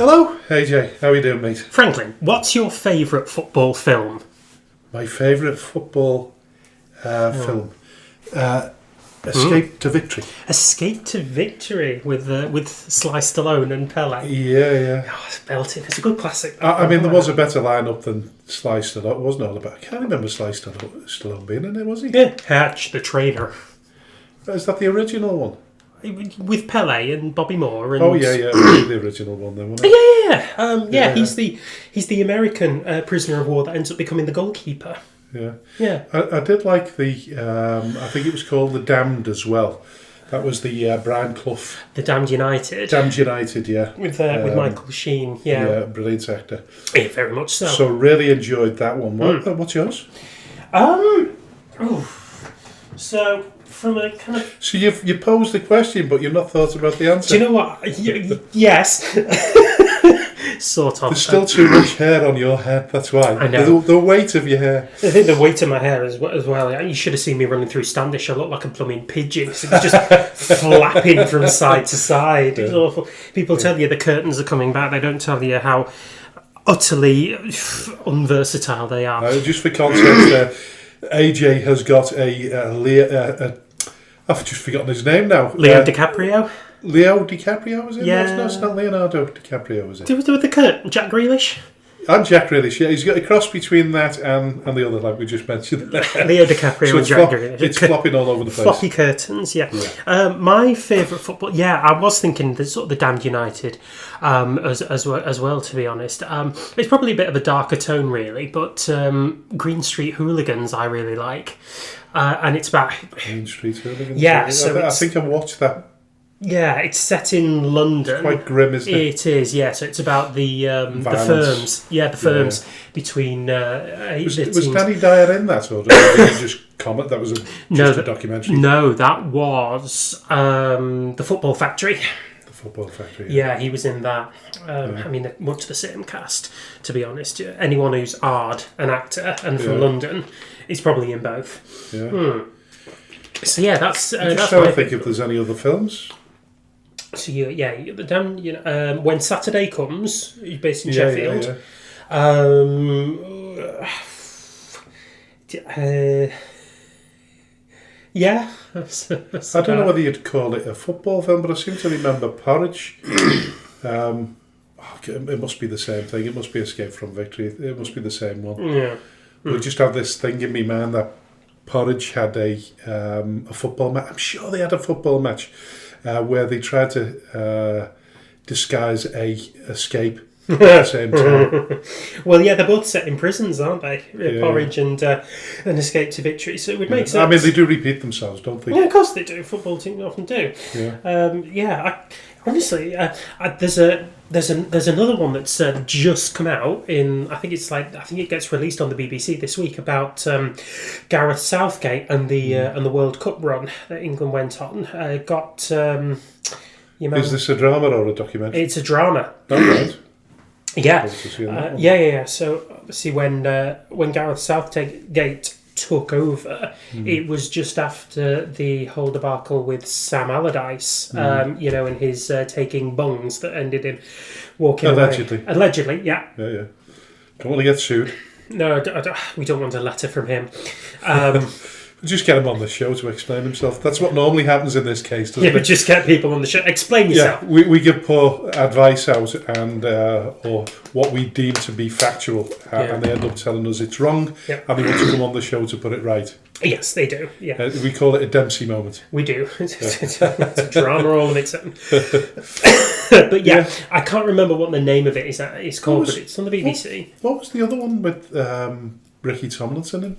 Hello, AJ. How are you doing, mate? Franklin, what's your favourite football film? My favourite football film, Escape to Victory. Escape to Victory with Sly Stallone and Pele. Yeah. Oh, it's belting. It's a good classic. I mean, there was a better lineup than Sly Stallone. It wasn't all about. I can't remember Sly Stallone being in it, was he? Yeah, Hatch, the trainer. Is that the original one? With Pele and Bobby Moore. And... Oh yeah, the original one then, wasn't it? Yeah. He's the American prisoner of war that ends up becoming the goalkeeper. Yeah. I did like the. I think it was called The Damned as well. That was the Brian Clough. The Damned United. Damned United, yeah. With Michael Sheen, yeah. Yeah, brilliant actor. Yeah, very much so. So really enjoyed that one. What's yours? So from a kind of... So you posed the question, but you've not thought about the answer. Do you know what? Yes. Sort of. There's still too much hair on your head, that's why. I know. The weight of your hair. I think the weight of my hair as well. You should have seen me running through Standish. I look like a blooming pigeon. It was just flapping from side to side. It was awful. People tell you the curtains are coming back. They don't tell you how utterly unversatile they are. Just for context, AJ has got I've just forgotten his name now. Leo DiCaprio? Leo DiCaprio, is it? Yeah. No, it's not Leonardo DiCaprio, is it? With the curtain, Jack Grealish? And Jack Grealish, yeah. He's got a cross between that and the other lad we just mentioned. Leo DiCaprio and Jack Grealish. It's flopping all over the place. Floppy curtains, yeah. My favourite football, I was thinking the sort of the Damned United as well, to be honest. It's probably a bit of a darker tone, really, but Green Street Hooligans I really like. And it's about... Green Street Hooligans? Yeah, I think I watched that. Yeah, it's set in London. It's quite grim, isn't it? It is, yeah. So it's about the firms. Yeah, the firms between... Was Danny Dyer in that, or did he just comment? That was just a documentary? No, that was The Football Factory. The Football Factory. Yeah, he was in that. I mean, they're much the same cast, to be honest. Anyone who's an actor, and from London, is probably in both. Yeah. So yeah, that's... I'm just trying to think if there's any other films. So you got the Damn, When Saturday Comes, he's based in Sheffield. Yeah. I don't know whether you'd call it a football film, but I seem to remember Porridge. It must be the same thing. It must be Escape from Victory. It must be the same one. Yeah. We just have this thing in my mind that Porridge had a football match. I'm sure they had a football match where they tried to disguise a escape at the same time. Well, yeah, they're both set in prisons, aren't they? Porridge and Escape to Victory. So it would make sense. I mean, they do repeat themselves, don't they? Yeah, of course they do. Football teams often do. Yeah. Honestly, there's another one that's just come out in. I think it gets released on the BBC this week about Gareth Southgate and the World Cup run that England went on. Is this a drama or a documentary? It's a drama. Oh, right. Yeah. So obviously, when Gareth Southgate took over, it was just after the whole debacle with Sam Allardyce, and his taking bungs that ended him walking away. Allegedly, yeah. Yeah. Don't want to get sued. No, we don't want a letter from him. Just get him on the show to explain himself. That's what normally happens in this case, doesn't it? Yeah, just get people on the show. Explain yourself. Yeah, we give poor advice out and or what we deem to be factual, and they end up telling us it's wrong, and they want to come on the show to put it right. Yes, they do. Yeah, we call it a Dempsey moment. We do. It's a drama all of its own. But I can't remember what the name of it is called, but it's on the BBC. What was the other one with Ricky Tomlinson in?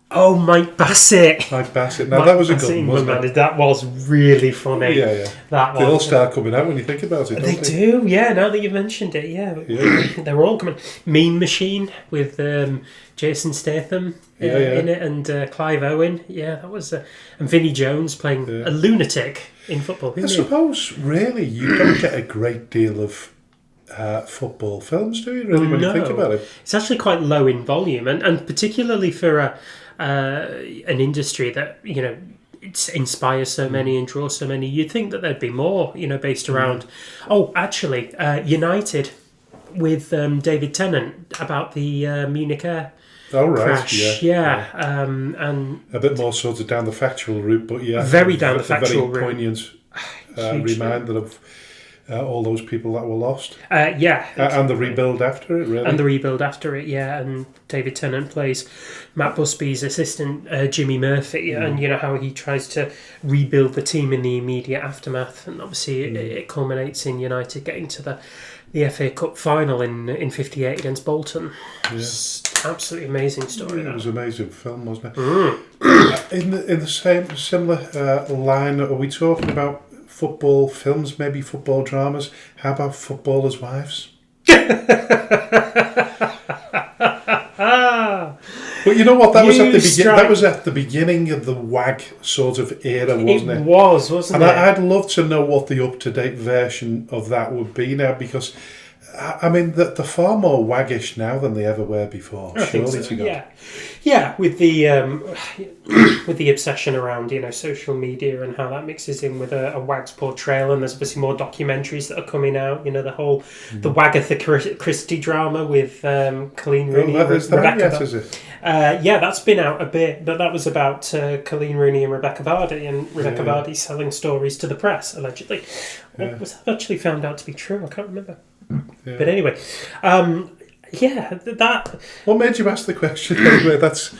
Oh, Mike Bassett. Now, that was a good one, wasn't it? That was really funny. Yeah. They all start coming out when you think about it, don't they? They do, yeah, now that you've mentioned it, yeah. They're all coming. Mean Machine with Jason Statham in it and Clive Owen. Yeah, that was... and Vinnie Jones playing a lunatic in football. I suppose, really, you don't get a great deal of... football films, do you really, when you think about it? It's actually quite low in volume, and particularly for an industry that it inspires so many and draws so many. You'd think that there'd be more, based around. Oh, actually, United with David Tennant about the Munich Air crash. Yeah. And a bit more sort of down the factual route, but very down the factual route. Very poignant reminder of all those people that were lost. And the rebuild after it, really. And the rebuild after it, and David Tennant plays Matt Busby's assistant, Jimmy Murphy, and how he tries to rebuild the team in the immediate aftermath. And obviously it culminates in United getting to the FA Cup final in 58 against Bolton. It's absolutely amazing story. It was an amazing film, wasn't it? In the similar line, are we talking about football films, maybe football dramas? How about Footballers' Wives? But you know what? That was at the beginning of the WAG sort of era, wasn't it? It was, wasn't it? And I'd love to know what the up-to-date version of that would be now, because I mean, they're far more waggish now than they ever were before. Surely, so. Yeah. With the obsession around social media and how that mixes in with a WAG's portrayal, and there's obviously more documentaries that are coming out. The whole the Wagatha Christie drama with Colleen Rooney and Rebecca. Is it? That's been out a bit, but that was about Colleen Rooney and Rebecca Vardy, and Rebecca Vardy selling stories to the press allegedly. Was that actually found out to be true? I can't remember. But anyway, that. What made you ask the question? Anyway, that's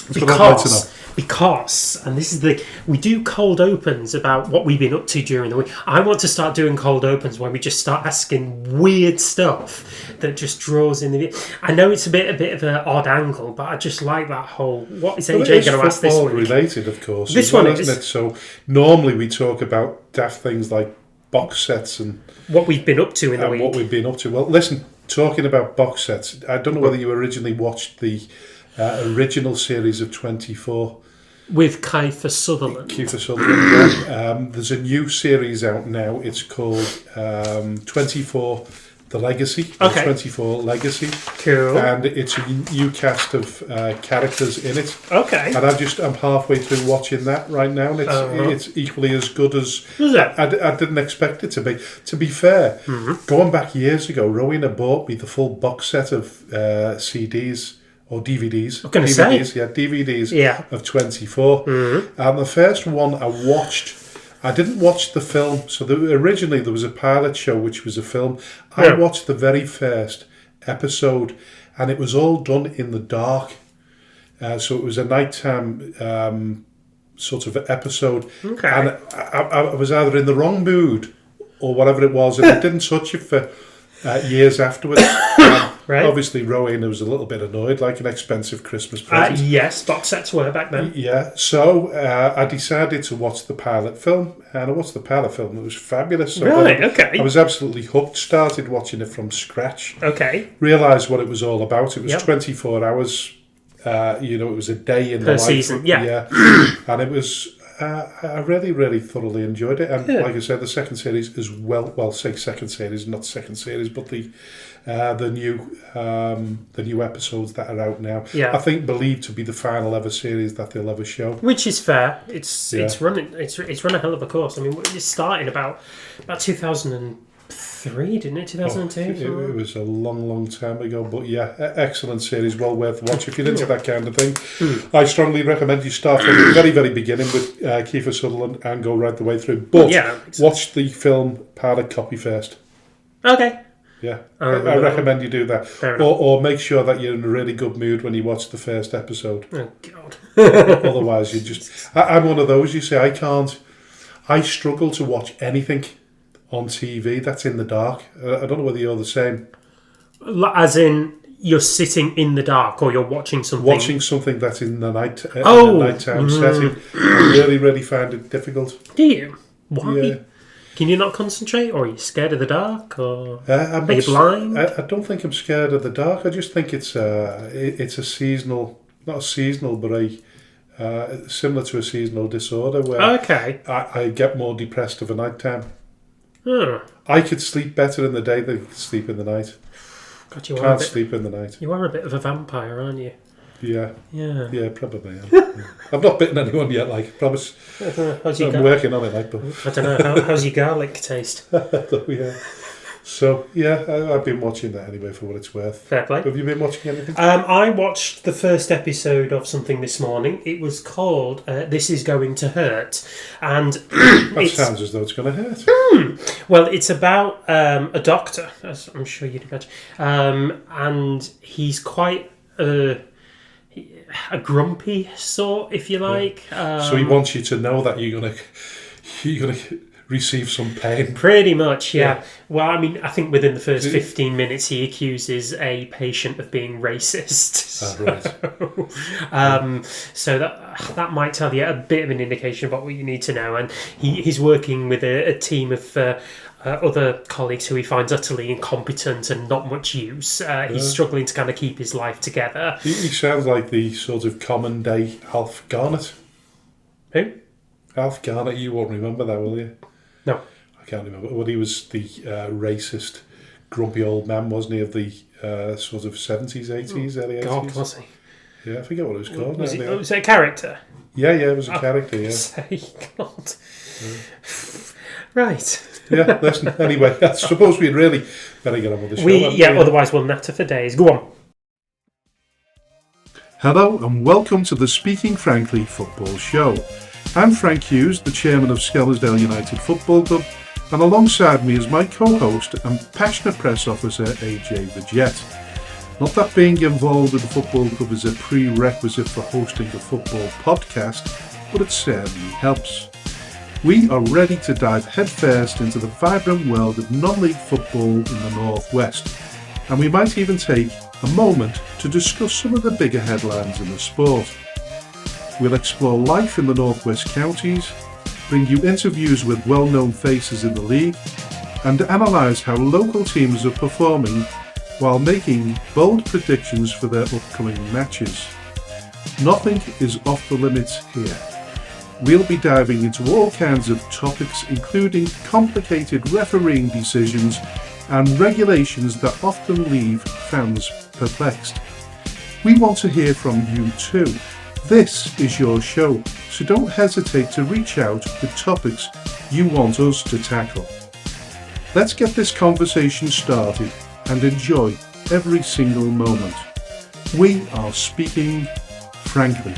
what I'd like to know. Because, and this is we do cold opens about what we've been up to during the week. I want to start doing cold opens where we just start asking weird stuff that just draws in the. I know it's a bit of an odd angle, but I just like that whole. What is AJ going to ask this week? Related, of course. This one isn't it? So normally we talk about daft things like box sets and what we've been up to in the week. What we've been up to. Well, listen, talking about box sets, I don't know whether you originally watched the original series of 24 with Kiefer Sutherland. There's a new series out now. It's called 24 The Legacy. Okay. 24 Legacy. Cool. And it's a new cast of characters in it. Okay. And I'm halfway through watching that right now, and it's equally as good as I didn't expect it to be. To be fair, going back years ago, Rowena bought me the full box set of CDs. Or DVDs. I'm going to DVDs of 24. And the first one I watched, I didn't watch the film. So originally there was a pilot show which was a film. I watched the very first episode, and it was all done in the dark. So it was a nighttime sort of episode. Okay. And I was either in the wrong mood or whatever it was, and it didn't touch it for years afterwards. Right. Obviously, Rowena was a little bit annoyed, like an expensive Christmas present. Yes, box sets were back then. Yeah, so I decided to watch the pilot film, and I watched the pilot film. It was fabulous. So okay. I was absolutely hooked. Started watching it from scratch. Okay. Realised what it was all about. It was 24 hours. It was a day in the life. Season, yeah. And it was. I really, really thoroughly enjoyed it, and like I said, the second series as well. Well, say second series, not second series, but the new episodes that are out now. Yeah. I think believed to be the final ever series that they'll ever show. Which is fair. It's run a hell of a course. I mean, it started about 2003, didn't it? 2002. It was a long time ago, but excellent series, well worth watch if you're into that kind of thing. I strongly recommend you start from the very, very beginning with Kiefer Sutherland and go right the way through. But watch the film pilot copy first. Okay. Yeah, I recommend you do that. Or make sure that you're in a really good mood when you watch the first episode. Oh, God. Otherwise, you just... I'm one of those, you say, I struggle to watch anything on TV that's in the dark. I don't know whether you're the same. As in, you're sitting in the dark, or you're watching something... Watching something that's in the nighttime setting. I really, really find it difficult. Do you? Why? Yeah. Can you not concentrate, or are you scared of the dark, or are you blind? I don't think I'm scared of the dark. I just think it's a seasonal, not a seasonal, but similar to a seasonal disorder where I get more depressed of a night time. I could sleep better in the day than I could sleep in the night. God, Can't sleep in the night. You are a bit of a vampire, aren't you? Yeah. Yeah. Yeah, probably. Yeah. I've not bitten anyone yet, like, I promise. I'm working on it, like, but... I don't know. How's your garlic taste? Yeah. So, yeah, I've been watching that anyway, for what it's worth. Fair play. Have you been watching anything? I watched the first episode of something this morning. It was called This Is Going to Hurt. And that sounds as though it's going to hurt. Well, it's about a doctor, as I'm sure you'd imagine. And he's quite a grumpy sort, if you like. Yeah. So he wants you to know that you're gonna receive some pain. Pretty much, yeah. Well, I mean, I think within the first 15 minutes, he accuses a patient of being racist. Right. So that might tell you a bit of an indication about what you need to know. And he's working with a team of other colleagues who he finds utterly incompetent and not much use. He's struggling to kind of keep his life together. He sounds like the sort of common day Alf Garnett. Who? Alf Garnett, you won't remember that, will you? No. I can't remember. Well, he was the racist, grumpy old man, wasn't he, of the sort of 70s, 80s, early 80s? God, was he? Yeah, I forget what it was called. Was it a character? Yeah, it was a character, yeah. Say, God. Yeah. Right. Yeah, listen, anyway, I suppose we'd really better get on with the show. Otherwise we'll natter for days. Go on. Hello and welcome to the Speaking Frankly Football Show. I'm Frank Hughes, the chairman of Skelmersdale United Football Club, and alongside me is my co-host and passionate press officer, AJ Vigette. Not that being involved with the football club is a prerequisite for hosting a football podcast, but it certainly helps. We are ready to dive headfirst into the vibrant world of non-league football in the Northwest, and we might even take a moment to discuss some of the bigger headlines in the sport. We'll explore life in the Northwest counties, bring you interviews with well-known faces in the league, and analyse how local teams are performing while making bold predictions for their upcoming matches. Nothing is off the limits here. We'll be diving into all kinds of topics, including complicated refereeing decisions and regulations that often leave fans perplexed. We want to hear from you too. This is your show, so don't hesitate to reach out with topics you want us to tackle. Let's get this conversation started and enjoy every single moment. We are speaking frankly.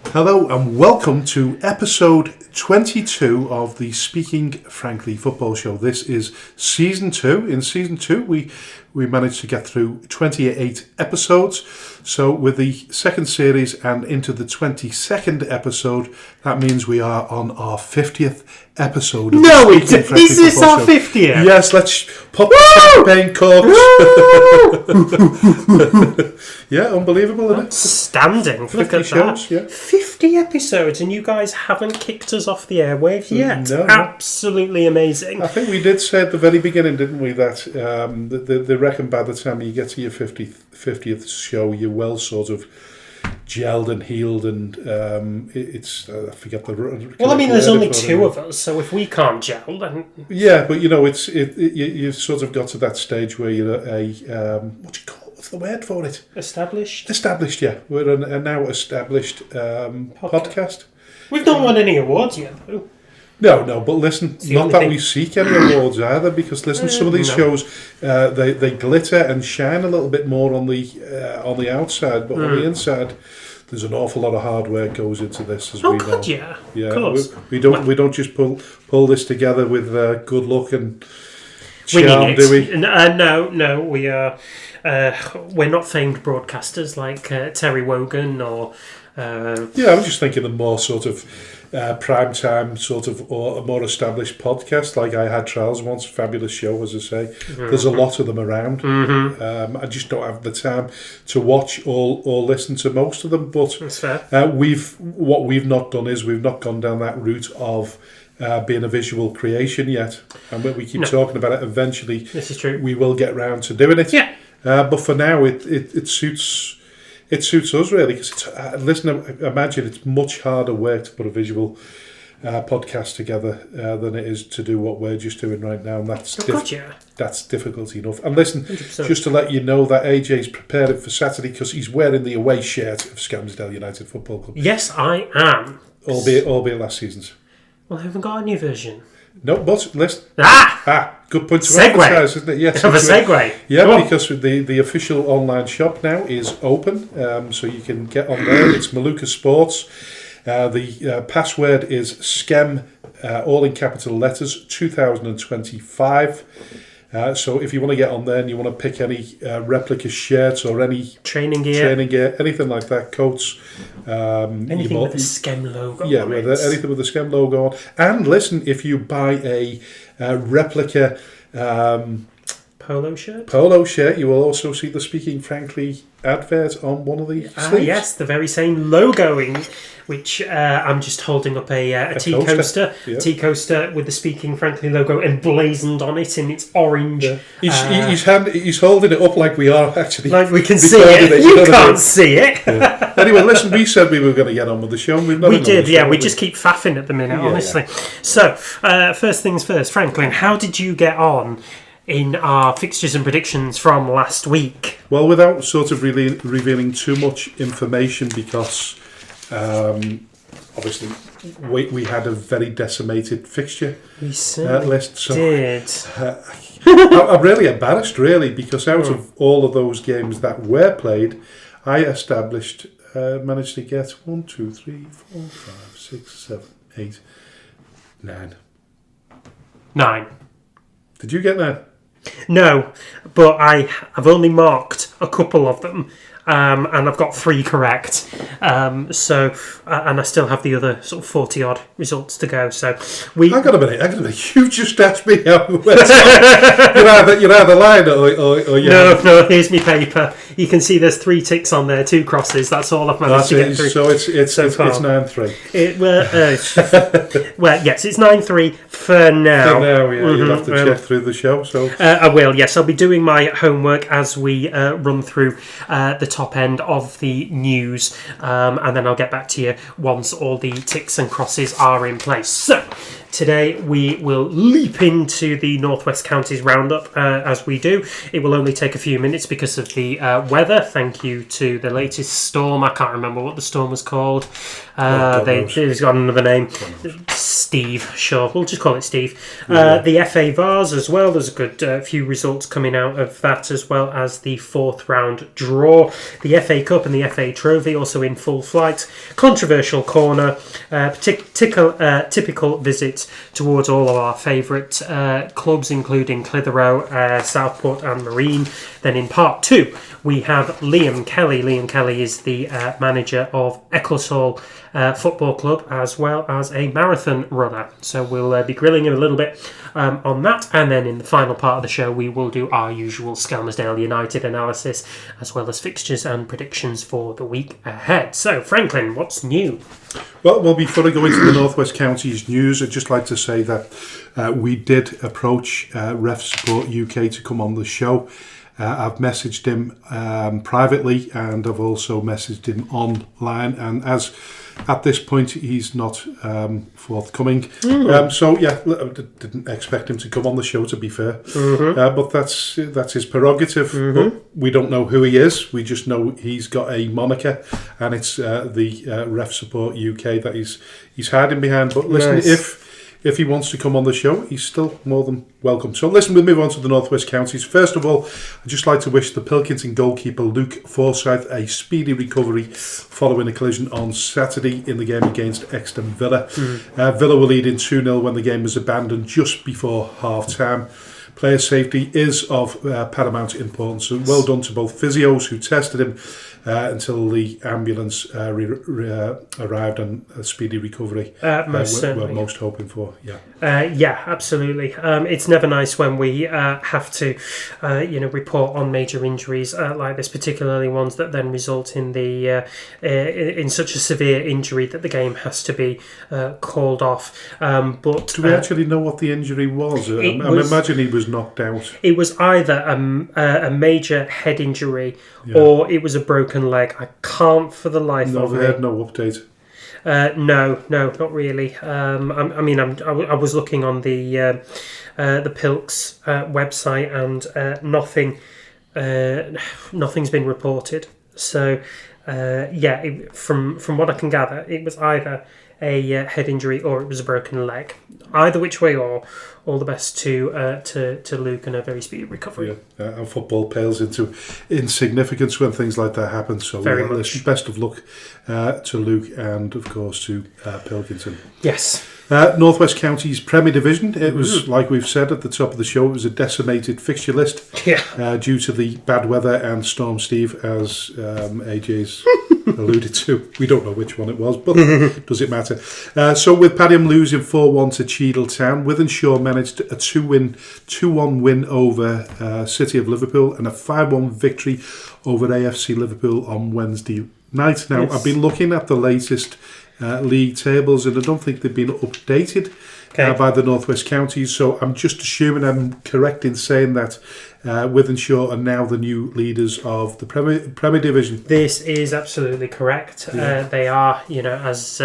Hello and welcome to episode 22 of the Speaking Frankly Football Show. This is season 2. In season 2 we managed to get through 28 episodes. So with the second series and into the 22nd episode, that means we are on our 50th episode. No, is this our 50th? Yes, let's pop the champagne corks. Yeah, unbelievable, isn't it? Outstanding. 50 shows, yeah. 50 episodes and you guys haven't kicked us off the airwaves yet. No. Absolutely amazing. I think we did say at the very beginning, didn't we, that they reckon by the time you get to your 50th show, you're well sort of gelled and healed, and it's I forget the. Well, I mean, there's only two of us, so if we can't gel, then yeah. But you know, you've sort of got to that stage where you're what's the word for it? Established, yeah. We're a now established podcast. We've not won any awards yet, though. No, but listen, not that we seek any awards either, because listen, some of these shows, they glitter and shine a little bit more on the outside, but on the inside, there's an awful lot of hard work goes into this, as we know. God, yeah. Of course. We don't just pull this together with good luck and charm, do we? No, we are. We're not famed broadcasters like Terry Wogan or. Yeah, I'm just thinking of more sort of prime time, sort of, or a more established podcast. Like I Had Trials once, fabulous show, as I say. Mm-hmm. There's a lot of them around. Mm-hmm. I just don't have the time to watch or listen to most of them. But that's fair. What we've not done is we've not gone down that route of being a visual creation yet, and we keep talking about it. Eventually, this is true. We will get round to doing it. Yeah. But for now, it suits. It suits us really, because listen, imagine it's much harder work to put a visual podcast together than it is to do what we're just doing right now, and that's that's difficult enough. And listen, 100%. Just to let you know that AJ's preparing for Saturday because he's wearing the away shirt of Scammsdale United Football Club. Yes, I am. Albeit last season's. Well, I haven't got a new version. No, but listen. Good point to segue. Emphasize, isn't it? Yes, have a segue. Yeah, because the official online shop now is open, so you can get on there. It's Maluka Sports. The password is SCEM, all in capital letters, 2025. So if you want to get on there and you want to pick any replica shirts or any training gear, anything like that, coats, anything with the SCEM logo, anything with the SCEM logo on. And listen, if you buy a replica polo shirt, you will also see the Speaking Frankly advert on one of the sleeves. Yes, the very same logoing, which I'm just holding up a tea coaster. Yeah. Tea coaster with the Speaking Frankly logo emblazoned on it in its orange. Yeah. He's holding it up like we are actually. Like we can see it. You can't see it. Yeah. Anyway, listen, we said we were going to get on with the show. We did, yeah. We just keep faffing at the minute, honestly. Yeah. So, first things first, Franklin, how did you get on in our fixtures and predictions from last week? Well, without sort of really revealing too much information, because obviously we had a very decimated fixture list. So did. I'm really embarrassed, really, because out of all of those games that were played, I managed to get 1, 2, 3, 4, 5, 6, 7, 8, 9. 9. Did you get 9? No, but I've only marked a couple of them, and I've got 3 correct. And I still have the other sort of 40 odd results to go. So Hang on a minute. You just asked me how it went. You're either lying or you. No. Here's my paper. You can see there's 3 ticks on there, 2 crosses. That's all I've managed to get through. So it's 9-3. Well, yes, it's 9-3 for now. For now, yeah. Mm-hmm. You'll have to check through the show. So I will. Yes, I'll be doing my homework as we run through the top end of the news, and then I'll get back to you once all the ticks and crosses are in place. So today we will leap into the North West Counties roundup as we do. It will only take a few minutes because of the weather. Thank you to the latest storm. I can't remember what the storm was called. They've got another name. Steve, sure. We'll just call it Steve. The FA Vase as well. There's a good few results coming out of that, as well as the 4th round draw. The FA Cup and the FA Trophy also in full flight. Controversial corner. Typical visit towards all of our favourite clubs, including Clitheroe, Southport and Marine. Then in part 2, we have Liam Kelly. Liam Kelly is the manager of Eccleshall Football Club, as well as a marathon runner. So we'll be grilling him a little bit on that. And then in the final part of the show, we will do our usual Scammsdale United analysis, as well as fixtures and predictions for the week ahead. So, Franklin, what's new? Well, before I go into the North West Counties news, I'd just like to say that we did approach Ref Support UK to come on the show. I've messaged him privately, and I've also messaged him online, and as at this point he's not forthcoming. So yeah, I didn't expect him to come on the show, to be fair. But that's his prerogative. But we don't know who he is. We just know he's got a moniker, and it's the Ref Support UK that he's hiding behind. But listen, nice. If he wants to come on the show, he's still more than welcome. So listen, we'll move on to the North West Counties. First of all, I'd just like to wish the Pilkington goalkeeper Luke Forsyth a speedy recovery following a collision on Saturday in the game against Exton Villa. Villa were leading 2-0 when the game was abandoned just before half-time. Player safety is of paramount importance. So well done to both physios who tested him until the ambulance arrived, and a speedy recovery we're most hoping for. Yeah, absolutely. It's never nice when we have to report on major injuries like this, particularly ones that then result in the in such a severe injury that the game has to be called off. But do we actually know what the injury was? I imagine he was knocked out. It was either a major head injury or it was a broken leg. I can't for the life of me. No, they had no update. No, not really. I was looking on the Pilks website, and nothing's been reported. So, from what I can gather, it was either a head injury or it was a broken leg. Either which way, or all the best to Luke and a very speedy recovery. Yeah, and football pales into insignificance when things like that happen. So best of luck to Luke and, of course, to Pilkington. Yes. North West Counties Premier Division. It was, like we've said at the top of the show, it was a decimated fixture list due to the bad weather and Storm Steve, as AJ's alluded to. We don't know which one it was, but does it matter? So with Padiham losing 4-1 to Cheadle Town, Wythenshawe managed a 2-1 win over City of Liverpool and a 5-1 victory over AFC Liverpool on Wednesday night. Now, I've been looking at the latest league tables, and I don't think they've been updated by the North West Counties, so I'm just assuming I'm correct in saying that Wythenshawe are now the new leaders of the Premier Division. This is absolutely correct. Yeah. They are, as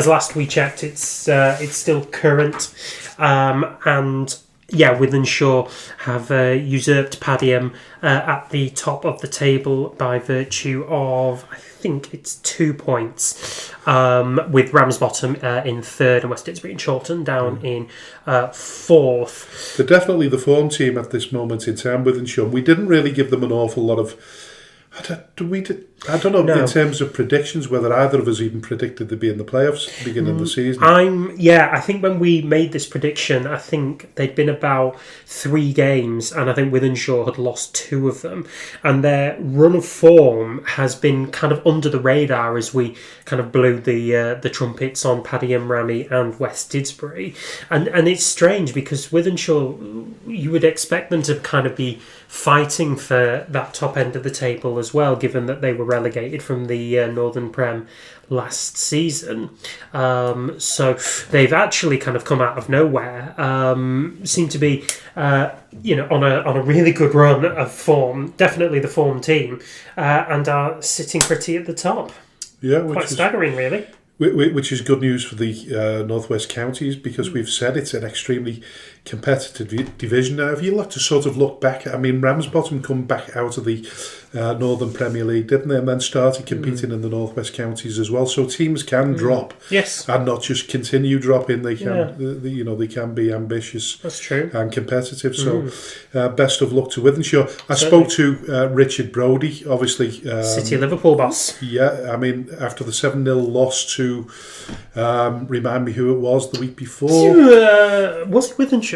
last we checked, it's still current, and Wythenshawe have usurped Padiham at the top of the table by virtue of, I think it's 2 points, with Ramsbottom in third and West Didsbury and Chorlton down in fourth. They're definitely the form team at this moment in time, Wythenshawe. We didn't really give them an awful lot of... I don't know in terms of predictions whether either of us even predicted they'd be in the playoffs at the beginning of the season. I think when we made this prediction, I think they'd been about 3 games, and I think Wythenshawe had lost 2 of them, and their run of form has been kind of under the radar as we kind of blew the trumpets on Padiham, Rammy and West Didsbury, and it's strange because Wythenshawe, you would expect them to kind of be fighting for that top end of the table as well, given that they were relegated from the Northern Prem last season. So they've actually kind of come out of nowhere, seem to be on a really good run of form, definitely the form team, and are sitting pretty at the top. Yeah, quite staggering, really. Which is good news for the North West Counties, because we've said it's an extremely competitive division. Now, if you look to sort of look back, I mean, Ramsbottom come back out of the Northern Premier League, didn't they? And then started competing in the North West Counties as well. So teams can drop, and not just continue dropping. They can, they can be ambitious. That's true, and competitive. So, best of luck to Wythenshawe. I spoke to Richard Brodie, obviously City Liverpool boss. Yeah, I mean, after the 7-0 loss to, remind me who it was the week before. Was it Wythenshawe?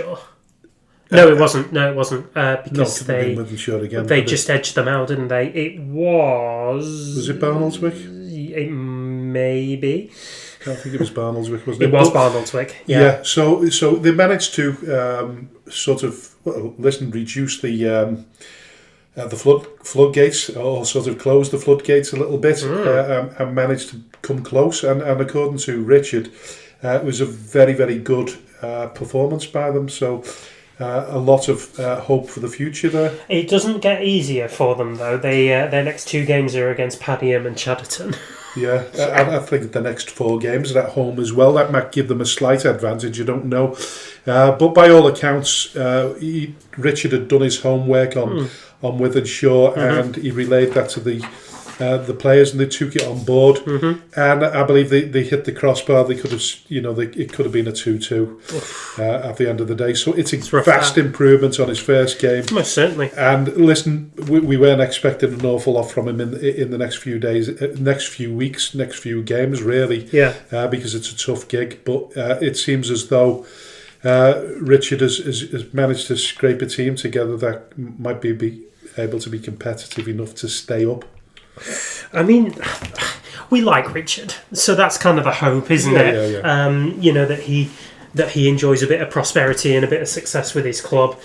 No, it wasn't. Because they just edged them out, didn't they? It was... Was it Barnoldswick? Maybe. I think it was Barnoldswick, wasn't it? It was Barnoldswick, yeah. So they managed to reduce the floodgates, or sort of close the floodgates a little bit, and managed to come close. And according to Richard, it was a very, very good performance by them. So a lot of hope for the future there. It doesn't get easier for them, though. Their next 2 games are against Padiham and Chadderton. Yeah, I think the next 4 games are at home as well. That might give them a slight advantage, I don't know. But by all accounts, Richard had done his homework on Wythenshawe, and he relayed that to the players, and they took it on board. And I believe they hit the crossbar. They could have, it could have been a 2-2 at the end of the day. So it's a vast improvement on his first game. Most certainly. And listen, we weren't expecting an awful lot from him in the next few days, next few weeks, next few games, really. Yeah. Because it's a tough gig. But it seems as though Richard has managed to scrape a team together that might be able to be competitive enough to stay up. I mean, we like Richard, so that's kind of the hope, isn't it? Yeah. That that he enjoys a bit of prosperity and a bit of success with his club.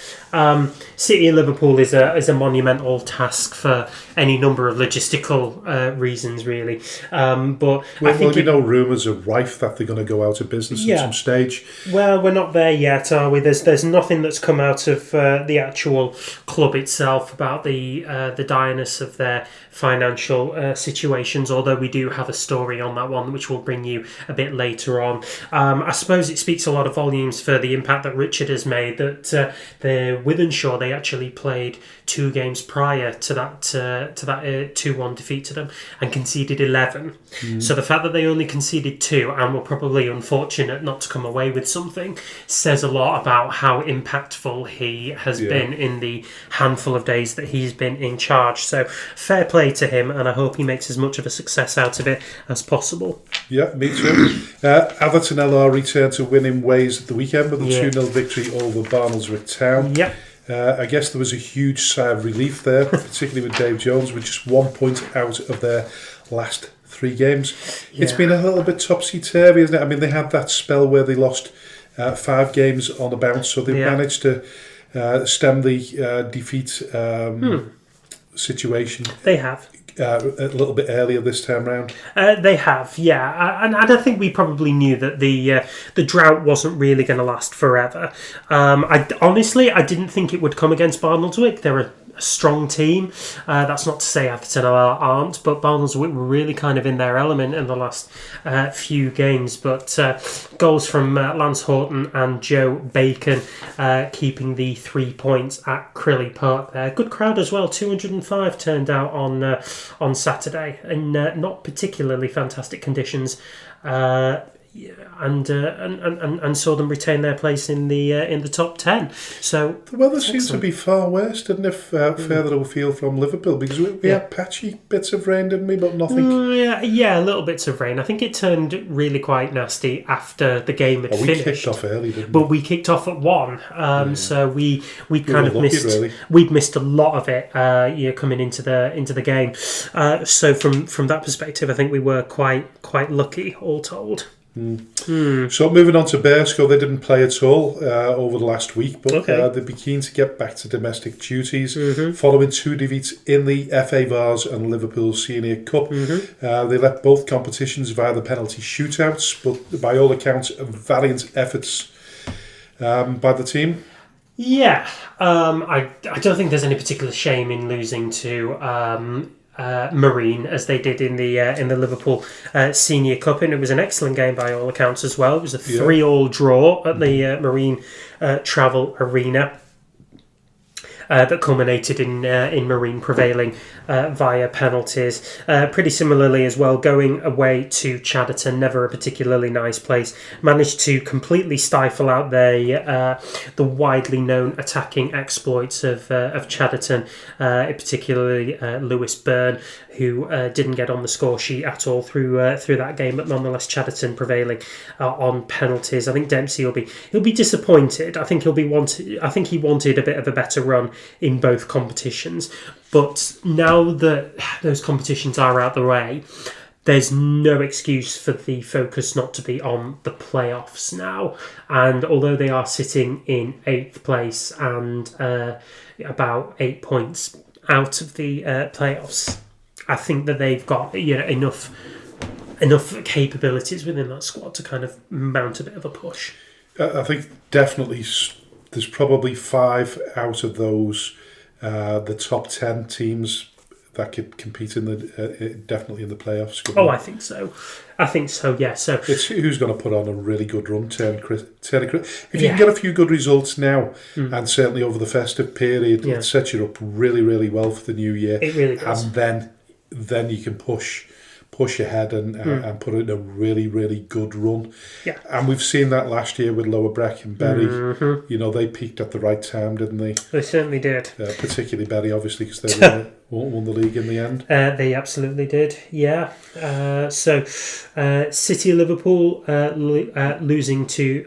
City of Liverpool is a monumental task for any number of logistical reasons, really. But I think we know rumours are rife that they're going to go out of business at some stage. Well, we're not there yet, are we? There's nothing that's come out of the actual club itself about the direness of their financial situations, although we do have a story on that one which we'll bring you a bit later on. I suppose it speaks a lot of volumes for the impact that Richard has made, that the Wythenshawe, they actually played 2 games prior to that 2-1 defeat to them and conceded 11. So the fact that they only conceded 2 and were probably unfortunate not to come away with something says a lot about how impactful he has been in the handful of days that he's been in charge. So fair play to him, and I hope he makes as much of a success out of it as possible. Yeah, me too. Atherton LR returned to winning ways at the weekend with a 2-0 victory over Barnsley Town. Yep. I guess there was a huge sigh of relief there, particularly with Dave Jones, with just 1 point out of their last 3 games. Yeah. It's been a little bit topsy-turvy, isn't it? I mean, they had that spell where they lost 5 games on the bounce, so they managed to stem the defeat situation. They have. A little bit earlier this time round. They have, yeah, and I think we probably knew that the drought wasn't really going to last forever. I didn't think it would come against Barnsley. They're a strong team. That's not to say Atherton aren't, but Barnsley were really kind of in their element in the last few games. But goals from Lance Horton and Joe Bacon keeping the 3 points at Crilly Park there. Good crowd as well. 205 turned out on Saturday in not particularly fantastic conditions. And saw them retain their place in the top 10. So the weather seems to be far worse, didn't it, further afield from Liverpool? Because we had patchy bits of rain, didn't we? But nothing. Yeah, little bits of rain. I think it turned really quite nasty after the game had finished. We kicked off early, didn't we? But we kicked off at 1, so we kind of missed. Really. We'd missed a lot of it. Coming into the game. So from that perspective, I think we were quite lucky, all told. So moving on to Bearscough, they didn't play at all over the last week, but they'd be keen to get back to domestic duties following 2 defeats in the FA Vase and Liverpool Senior Cup. They left both competitions via the penalty shootouts, but by all accounts, valiant efforts by the team. Yeah, I don't think there's any particular shame in losing to Marine as they did in the Liverpool Senior Cup, and it was an excellent game by all accounts as well. It was a 3-3 draw at the Marine Travel Arena. That culminated in Marine prevailing via penalties. Pretty similarly as well, going away to Chadderton, never a particularly nice place, managed to completely stifle out the widely known attacking exploits of Chadderton, particularly Lewis Byrne, who didn't get on the score sheet at all through that game, but nonetheless Chadderton prevailing on penalties. I think Dempsey he'll be disappointed. I think he wanted a bit of a better run in both competitions, but now that those competitions are out the way, there's no excuse for the focus not to be on the playoffs now. And although they are sitting in 8th place and about 8 points out of the playoffs, I think that they've got enough capabilities within that squad to kind of mount a bit of a push. I think definitely there's probably 5 out of those the top 10 teams that could compete in definitely in the playoffs. I think so. Yeah. So it's who's going to put on a really good run. If you can get a few good results now, and certainly over the festive period, it sets you up really, really well for the new year. It really does. And then you can push ahead and put in a really, really good run. Yeah. And we've seen that last year with Lower Breck and Bury. They peaked at the right time, didn't they? They certainly did. Particularly Bury, obviously, because they won the league in the end. They absolutely did, yeah. So City of Liverpool losing to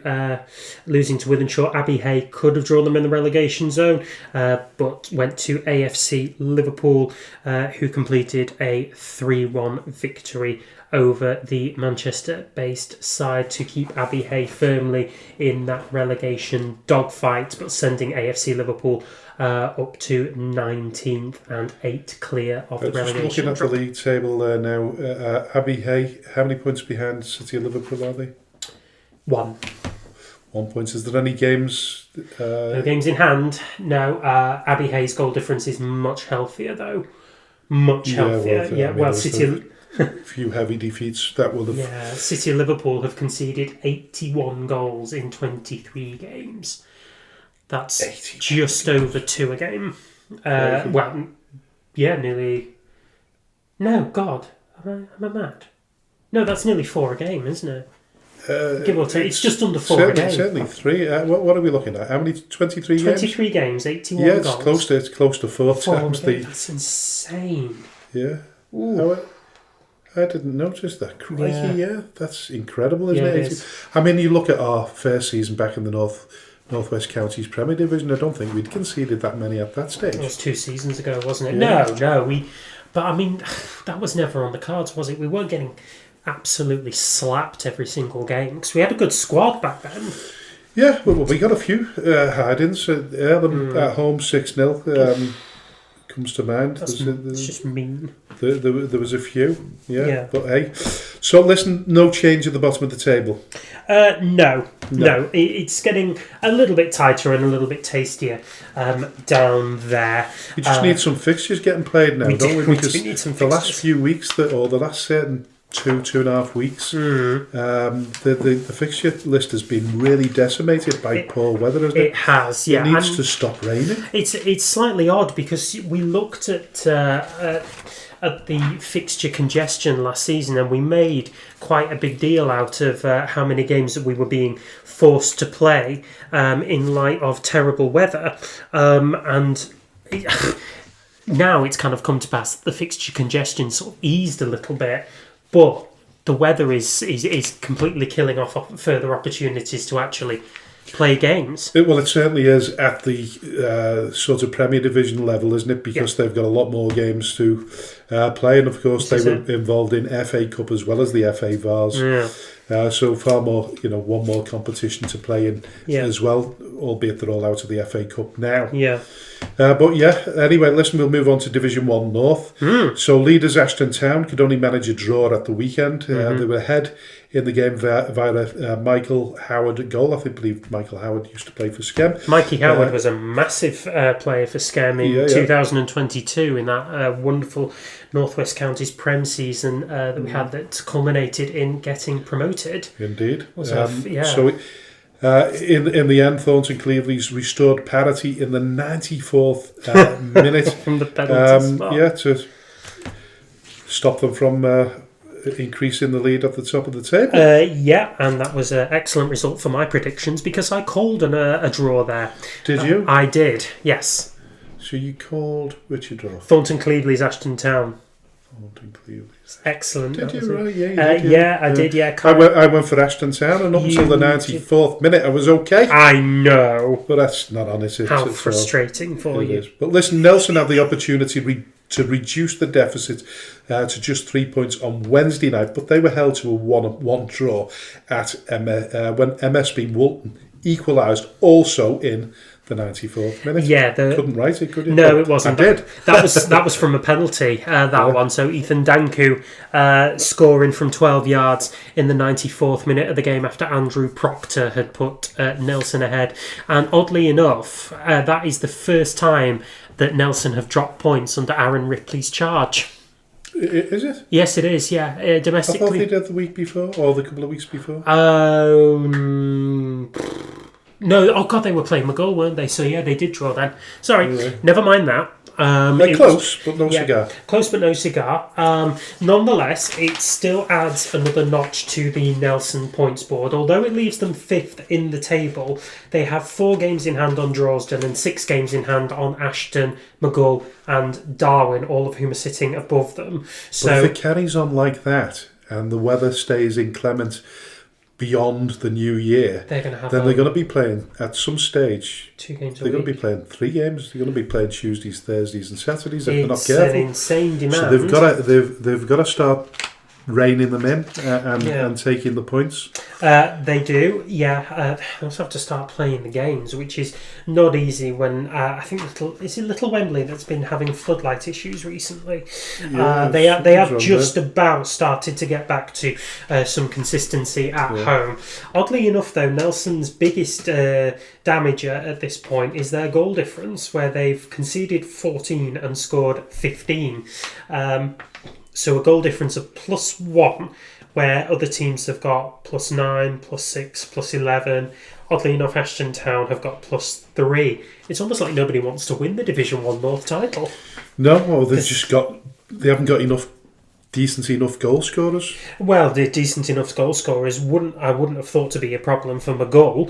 Wythenshawe. Abbey Hay could have drawn them in the relegation zone, but went to AFC Liverpool, who completed a 3-1 victory over the Manchester-based side to keep Abbey Hay firmly in that relegation dogfight, but sending AFC Liverpool up to 19th and 8 clear of the relegation. Just looking at the league table there now, Abbey Hay, how many points behind City of Liverpool are they? 1. 1 point. Is there any games? No games in hand. No. Abbey Hay's goal difference is much healthier, though. Much healthier. Well, City. A few heavy defeats that would have. Yeah, City of Liverpool have conceded 81 goals in 23 games. That's just over 2 a game. Well, yeah, nearly. No, God, am I mad? No, that's nearly 4 a game, isn't it? Give or take, it's just under 4 a game. Certainly 3. What are we looking at? How many? 23 games? 23 games, 81 goals. Yeah, it's close to 4 times the. That's insane. Yeah. I didn't notice that. Crikey, yeah. That's incredible, isn't it? Is. I mean, you look at our first season back in the Northwest Counties Premier Division, I don't think we'd conceded that many at that stage. It was 2 seasons ago, wasn't it? Yeah. No. But I mean, that was never on the cards, was it? We weren't getting absolutely slapped every single game because we had a good squad back then. Yeah, well, we got a few hide-ins. Earlham at home 6-0 comes to mind. It's just mean. There was a few, yeah. But hey, so listen, no change at the bottom of the table. No. It's getting a little bit tighter and a little bit tastier down there. We just need some fixtures getting played now, don't we? Because we need some the last few weeks, or the last certain 2.5 weeks, the fixture list has been really decimated by poor weather, hasn't it? It has, yeah. It needs to stop raining. It's slightly odd because we looked at the fixture congestion last season and we made quite a big deal out of how many games that we were being forced to play in light of terrible weather. Now it's kind of come to pass that the fixture congestion sort of eased a little bit, but the weather is completely killing off further opportunities to actually play games. Well, it certainly is at the sort of Premier Division level, isn't it? Because they've got a lot more games to play, and of course they were involved in FA Cup as well as the FA Vase. Yeah. So far more, one more competition to play in as well, albeit they're all out of the FA Cup now. Yeah. But anyway, listen, we'll move on to Division 1 North. So leaders Ashton Town could only manage a draw at the weekend. They were ahead in the game via Michael Howard goal. I believe Michael Howard used to play for Skem. Mikey Howard was a massive player for Skem in 2022 in that wonderful Northwest Counties Prem season that we had that culminated in getting promoted. Indeed. So in the end, Thornton Cleveland's restored parity in the 94th minute from the penalty spot. To stop them from increasing the lead at the top of the table. And that was an excellent result for my predictions because I called a draw there. Did you? I did, yes. So you called which draw? Thornton Cleveland's Ashton Town. Thornton Cleveland's. Excellent. Did you? Right, you did. I did, yeah. I went for Ashton Town, and up until the 94th minute I was okay. I know. But that's not on it. How frustrating for you. Is. But listen, Nelson had the opportunity to reduce the deficit to just 3 points on Wednesday night, but they were held to a 1-1 draw at when MSB Walton equalised also in the 94th minute. Yeah, couldn't write it, could you? No, it wasn't. I did. That was from a penalty. One. So Ethan Danku scoring from 12 yards in the 94th minute of the game after Andrew Proctor had put Nelson ahead. And oddly enough, that is the first time that Nelson have dropped points under Aaron Ripley's charge. Is it? Yes, it is. Yeah, domestically. I thought they did the week before, or the couple of weeks before. No, oh God, they were playing McGull, weren't they? So yeah, they did draw then. Sorry, never mind that. They're close, but no cigar. Close, but no cigar. Nonetheless, it still adds another notch to the Nelson points board. Although it leaves them 5th in the table, they have 4 games in hand on Drorsden and 6 games in hand on Ashton, McGull and Darwin, all of whom are sitting above them. So but if it carries on like that and the weather stays inclement beyond the new year, they're going to be playing at some stage 2 games. They're going to be playing 3 games. They're going to be playing Tuesdays, Thursdays, and Saturdays. If it's they're not careful, an insane demand. So they've got to start reining them in and taking the points. They do, yeah. They also have to start playing the games, which is not easy when I think Little Wembley that's been having floodlight issues recently. They have just about started to get back to some consistency at home. Oddly enough, though, Nelson's biggest damager at this point is their goal difference, where they've conceded 14 and scored 15. So a goal difference of +1, where other teams have got +9, +6, +11. Oddly enough, Ashton Town have got +3. It's almost like nobody wants to win the Division One North title. No, or they haven't got decent enough goal scorers. Well, the decent enough goal scorers wouldn't have thought to be a problem for McGull,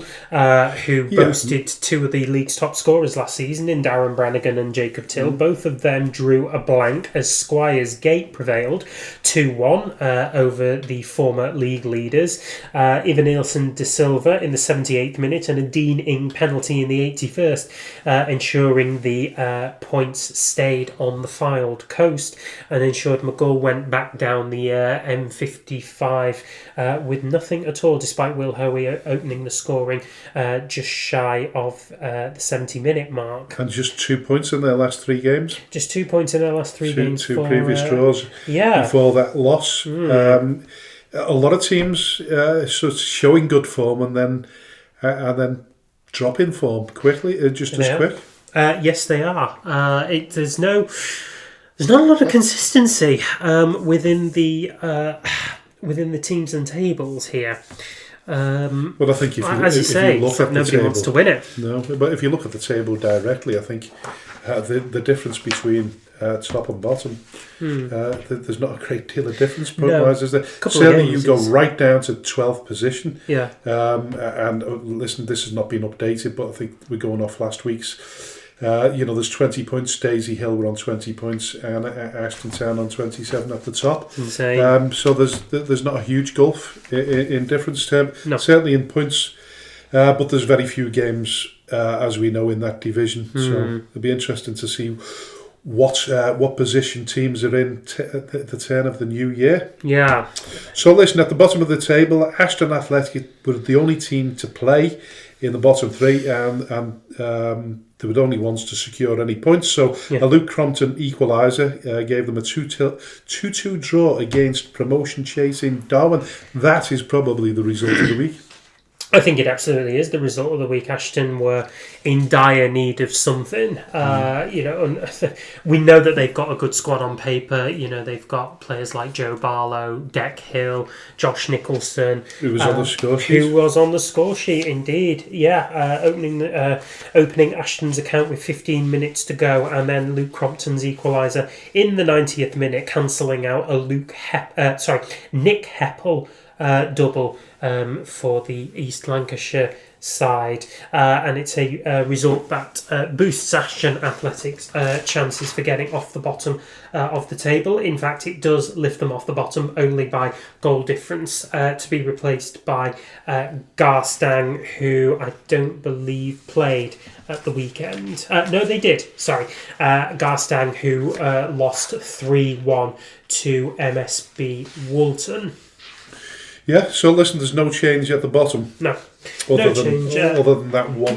who boasted two of the league's top scorers last season in Darren Brannigan and Jacob Till. Both of them drew a blank as Squires Gate prevailed 2-1 over the former league leaders. Ivan Nielsen de Silva in the 78th minute and a Dean Ing penalty in the 81st, ensuring the points stayed on the filed coast and ensured McGull went back down the M55 with nothing at all, despite Will Hoey opening the scoring just shy of the 70-minute mark. And just 2 points in their last 3 games. Just 2 points in their last 3 games. Two previous draws before that loss. A lot of teams sort of showing good form and then dropping form quickly, just as quick. Yes, they are. There's not a lot of consistency within the teams and tables here. But I think if you look at the nobody table, wants to win it. No, but if you look at the table directly, I think the difference between top and bottom, there's not a great deal of difference point-wise, is there? Certainly you go right down to 12th position. Yeah. And listen, this has not been updated, but I think we're going off last week's. There's 20 points. Daisy Hill were on 20 points, and Ashton Town on 27 at the top. Insane. So there's not a huge gulf in difference term. No. Certainly in points, but there's very few games, as we know, in that division. So it'll be interesting to see what position teams are in at the turn of the new year. Yeah. So listen, at the bottom of the table, Ashton Athletic were the only team to play in the bottom 3, and they were the only ones to secure any points. So a Luke Crompton equaliser gave them a 2-2 draw against promotion chasing Darwin. That is probably the result of the week. I think it absolutely is the result of the week. Ashton were in dire need of something. We know that they've got a good squad on paper. They've got players like Joe Barlow, Deck Hill, Josh Nicholson, who was on the score sheet. Who was on the score sheet, indeed. Yeah, opening Ashton's account with 15 minutes to go, and then Luke Crompton's equaliser in the 90th minute, cancelling out a Nick Heppel double for the East Lancashire side, and it's a result that boosts Ashton Athletics' chances for getting off the bottom of the table. In fact, it does lift them off the bottom only by goal difference, to be replaced by Garstang, who I don't believe played at the weekend. No, they did. Sorry. Garstang, who lost 3-1 to MSB Woolton. Yeah, so listen, there's no change at the bottom. No. Other than that one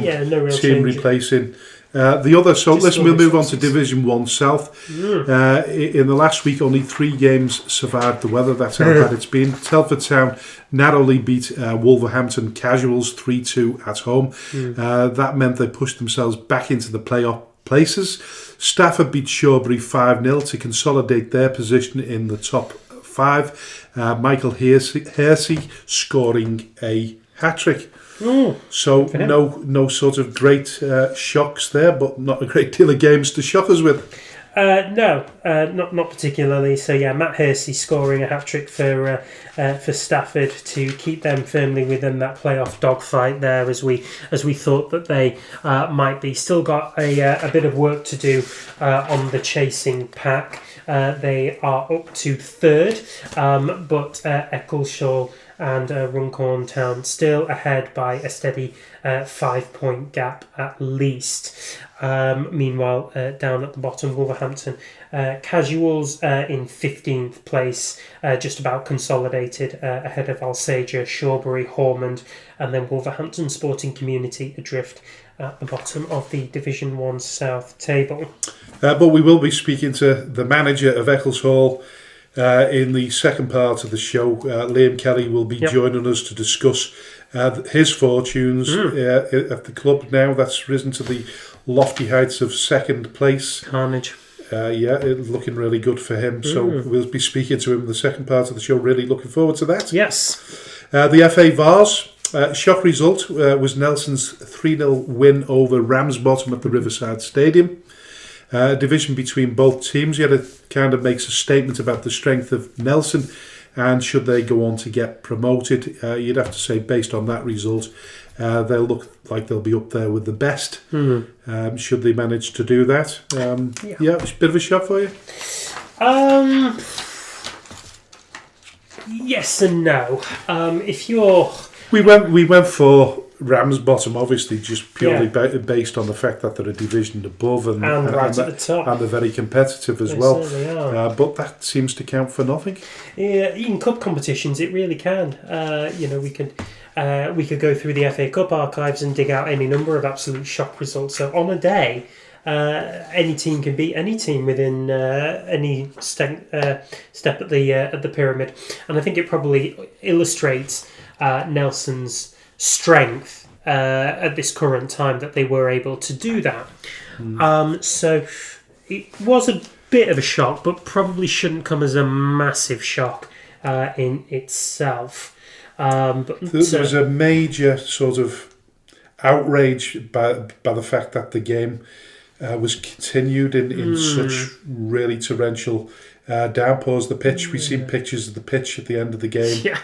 team replacing the other. So listen, we'll move on to Division One South. In the last week, only 3 games survived the weather. That's how bad it's been. Telford Town narrowly beat Wolverhampton Casuals 3-2 at home. That meant they pushed themselves back into the playoff places. Stafford beat Shawbury 5-0 to consolidate their position in the top 5. Michael Hersey scoring a hat-trick. So no sort of great shocks there, but not a great deal of games to shock us with. No, not particularly. So yeah, Matt Hersey scoring a hat-trick for Stafford to keep them firmly within that playoff dogfight there, as we thought that they might be. Still got a bit of work to do on the chasing pack. They are up to 3rd, but Eccleshall and Runcorn Town still ahead by a steady 5-point gap at least. Meanwhile, down at the bottom, Wolverhampton Casuals in 15th place, just about consolidated ahead of Alsager, Shawbury, Hormond, and then Wolverhampton Sporting Community adrift at the bottom of the Division One South table. But we will be speaking to the manager of Eccleshall in the second part of the show. Liam Kelly will be joining us to discuss his fortunes at the club now that's risen to the lofty heights of second place. Carnage. It's looking really good for him. So we'll be speaking to him in the second part of the show. Really looking forward to that. Yes. The FA Vase, shock result was Nelson's 3-0 win over Ramsbottom at the Riverside Stadium. Division between both teams, yet it kind of makes a statement about the strength of Nelson and should they go on to get promoted. You'd have to say, based on that result, they'll look like they'll be up there with the best, should they manage to do that. It's a bit of a shock for you? Yes and no. If you're... We went for Ramsbottom, obviously, just purely based on the fact that they're a division above and right at the top, and they're very competitive as well. But that seems to count for nothing. Yeah, in cup competitions, it really can. We could go through the FA Cup archives and dig out any number of absolute shock results. So on a day, any team can beat any team within any step at the pyramid, and I think it probably illustrates Nelson's strength at this current time that they were able to do that. So it was a bit of a shock, but probably shouldn't come as a massive shock in itself. But there was a major sort of outrage by the fact that the game was continued in such really torrential downpours. The pitch, we've seen pictures of the pitch at the end of the game. Yeah.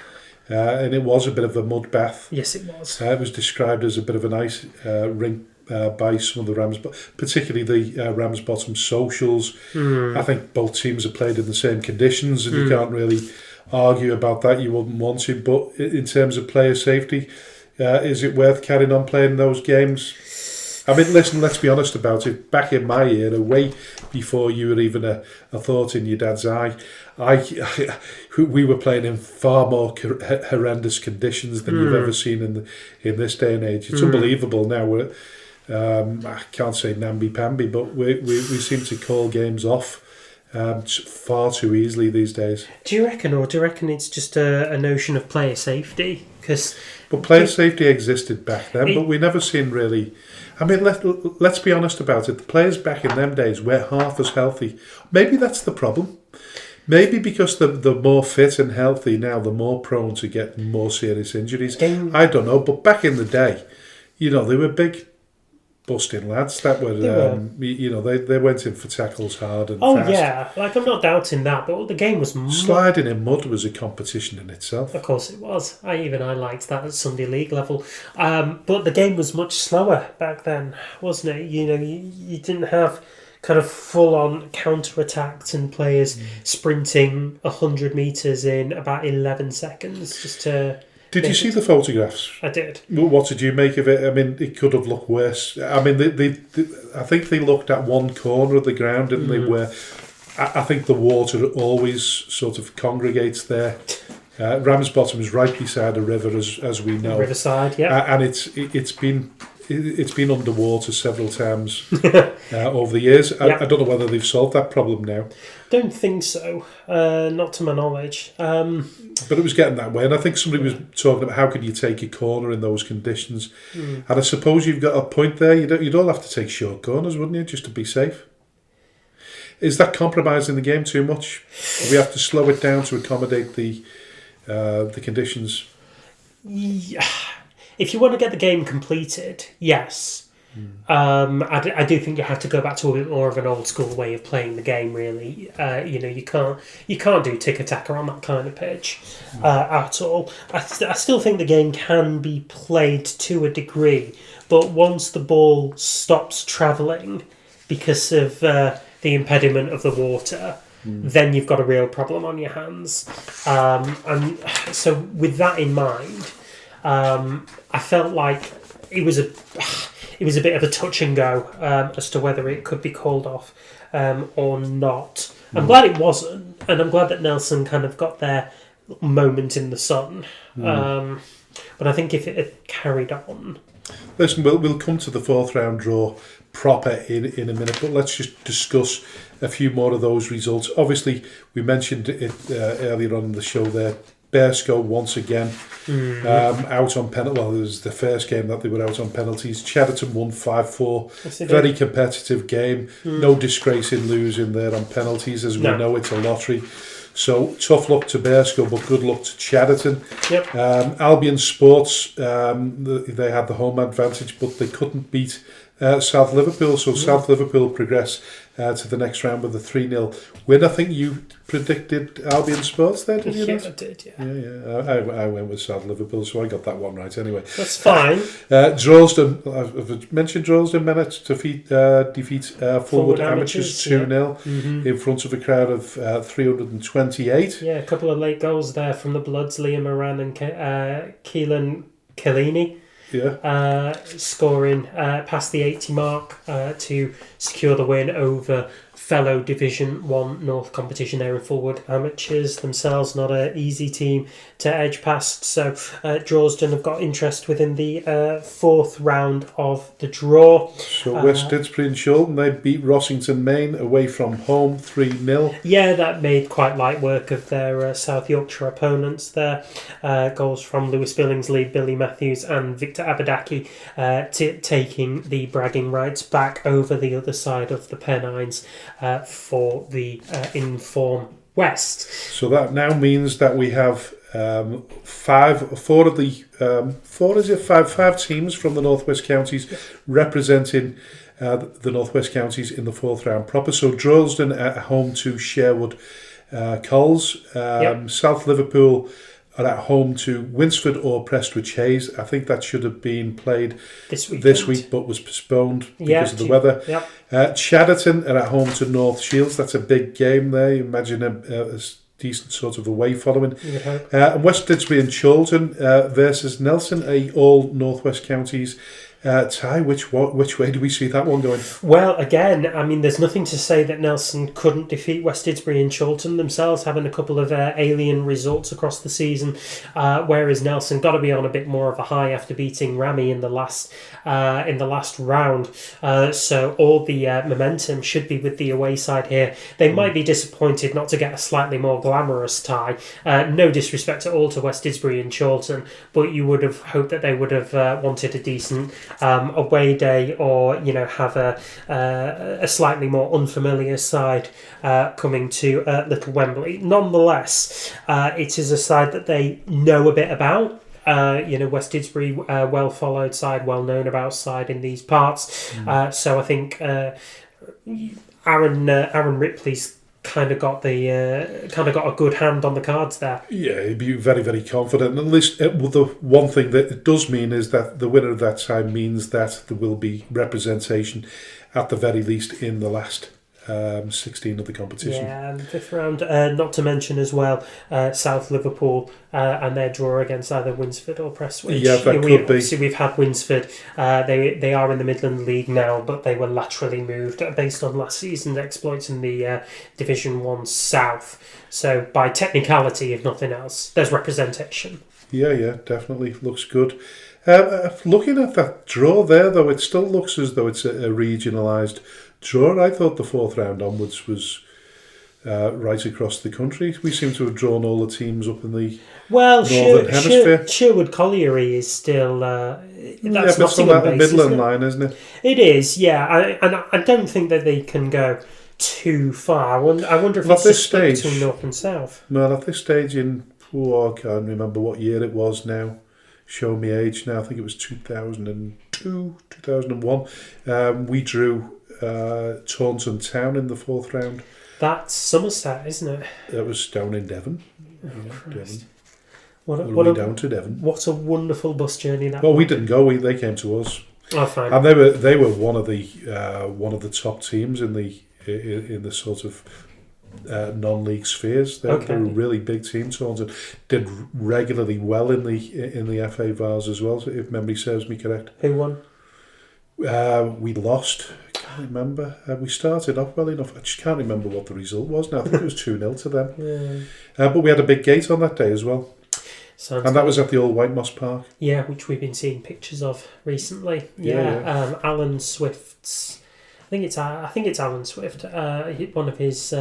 And it was a bit of a mud bath. Yes, it was. It was described as a bit of an ice rink by some of the particularly the Ramsbottom socials. I think both teams have played in the same conditions, and you can't really argue about that. You wouldn't want to. But in terms of player safety, is it worth carrying on playing those games? I mean, listen, let's be honest about it. Back in my era, way before you were even a thought in your dad's eye, we were playing in far more horrendous conditions than you've ever seen in this day and age. It's unbelievable now. I can't say namby-pamby, but we seem to call games off far too easily these days. Do you reckon it's just a notion of player safety? But player safety existed back then, but we never seen really... I mean, let's be honest about it. The players back in them days were half as healthy. Maybe that's the problem. Maybe because they're more fit and healthy now, they're more prone to get more serious injuries. I don't know, but back in the day, they were big, busting lads that were, they went in for tackles hard and fast. Yeah, I'm not doubting that, but the game was... Sliding in mud was a competition in itself. Of course it was. I liked that at Sunday League level. But the game was much slower back then, wasn't it? You didn't have kind of full-on counter-attacks and players sprinting 100 metres in about 11 seconds just to... Did you see the photographs? I did. What did you make of it? I mean, it could have looked worse. I mean, I think they looked at one corner of the ground, didn't they? Where I think the water always sort of congregates there. Ramsbottom is right beside a river, as we know. Riverside, yeah. And it's been underwater several times over the years. I don't know whether they've solved that problem now. Don't think so. Not to my knowledge. But it was getting that way, and I think somebody was talking about how could you take a corner in those conditions. And I suppose you've got a point there. You'd all have to take short corners, wouldn't you, just to be safe? Is that compromising the game too much? Do we have to slow it down to accommodate the conditions? Yeah. If you want to get the game completed, yes. I do think you have to go back to a bit more of an old school way of playing the game. Really, you can't do tick-a-tacker on that kind of pitch at all. I still think the game can be played to a degree, but once the ball stops travelling because of the impediment of the water, then you've got a real problem on your hands. And so with that in mind, I felt like it was a bit of a touch and go as to whether it could be called off or not. I'm glad it wasn't, and I'm glad that Nelson kind of got their moment in the sun. But I think if it had carried on... Listen, we'll come to the fourth round draw proper in a minute, but let's just discuss a few more of those results. Obviously, we mentioned it earlier on in the show there. Bearscough once again out on penalties. Well, it was the first game that they were out on penalties. Chadderton won 5-4. Very competitive game. No disgrace in losing there on penalties, as we know it's a lottery. So tough luck to Bearscough, but good luck to Chadderton. Yep. Albion Sports, they had the home advantage, but they couldn't beat South Liverpool. So South Liverpool progress to the next round with a 3-0 win. I think you predicted Albion Sports there, did you? Yeah, I did, yeah. Yeah. I went with South Liverpool, so I got that one right anyway. That's fine. Droylsden, I've mentioned Droylsden managed to defeat Fulwood Amateurs 2-0 in front of a crowd of 328. Yeah, a couple of late goals there from the Bloods, Liam Moran and Keelan Kellini. Yeah. Scoring past the 80 mark to secure the win over fellow Division One North competition there in Fulwood Amateurs. Themselves not an easy team to edge past. So Droylsden have got interest within the fourth round of the draw. So West Didsbury and Chilton, they beat Rossington Main away from home 3-0. Yeah, that made quite light work of their South Yorkshire opponents there. Goals from Lewis Billingsley, Billy Matthews and Victor Abadaki taking the bragging rights back over the other side of the Pennines for the Inform West. So that now means that we have five teams from the Northwest Counties representing the Northwest Counties in the fourth round proper. So Droylsden at home to Sherwood Coles. South Liverpool are at home to Winsford or Prestwich Hayes. I think that should have been played this week, but was postponed because of the weather. Yep. Chadderton are at home to North Shields. That's a big game there. You imagine a decent sort of away following. And West Didsbury and Chilton versus Nelson, a all Northwest Counties tie. Which way do we see that one going? Well, again, I mean, there's nothing to say that Nelson couldn't defeat West Didsbury and Chilton themselves, having a couple of alien results across the season, whereas Nelson got to be on a bit more of a high after beating Ramy in the last round. So all the momentum should be with the away side here. They might be disappointed not to get a slightly more glamorous tie. No disrespect at all to West Didsbury and Chilton, but you would have hoped that they would have wanted a decent away day, or have a slightly more unfamiliar side coming to Little Wembley. Nonetheless, it is a side that they know a bit about. West Didsbury, well followed side, well known about side in these parts. So I think Aaron Ripley's kind of got a good hand on the cards there. Yeah, he'd be very, very confident. At least the one thing that it does mean is that the winner of that time means that there will be representation at the very least in the last 16 of the competition. Yeah, and fifth round. Not to mention as well South Liverpool and their draw against either Winsford or Prestwich. Yeah, that could be. Obviously, we've had Winsford. They are in the Midland League now, but they were laterally moved based on last season's exploits in the Division One South. So by technicality, if nothing else, there's representation. Yeah, definitely looks good. Looking at that draw there, though, it still looks as though it's a regionalised draw. I thought the fourth round onwards was right across the country. We seem to have drawn all the teams up in the northern hemisphere. Sherwood Colliery is still that's but still that Midland line, isn't it? It is, yeah. I don't think that they can go too far. I wonder if it's split between north and south. Well, at this stage I can't remember what year it was now. Show me age now. I think it was 2002, 2001. We drew Taunton Town in the fourth round. That's Somerset, isn't it? That was down in Devon. Christ. Devon. Down to Devon. What a wonderful bus journey that. Well, we didn't go. They came to us. Oh, fine. And they were one of the top teams in the sort of non-league spheres. They're a really big team. Taunton did regularly well in the FA Vase as well, if memory serves me correct. Who won? We lost. I can't remember. We started off well enough. I just can't remember what the result was now. I think it was 2-0 to them. Yeah. But we had a big gate on that day as well. And that was at the old White Moss Park. Yeah, which we've been seeing pictures of recently. Yeah. Alan Swift's. I think it's Alan Swift. One of his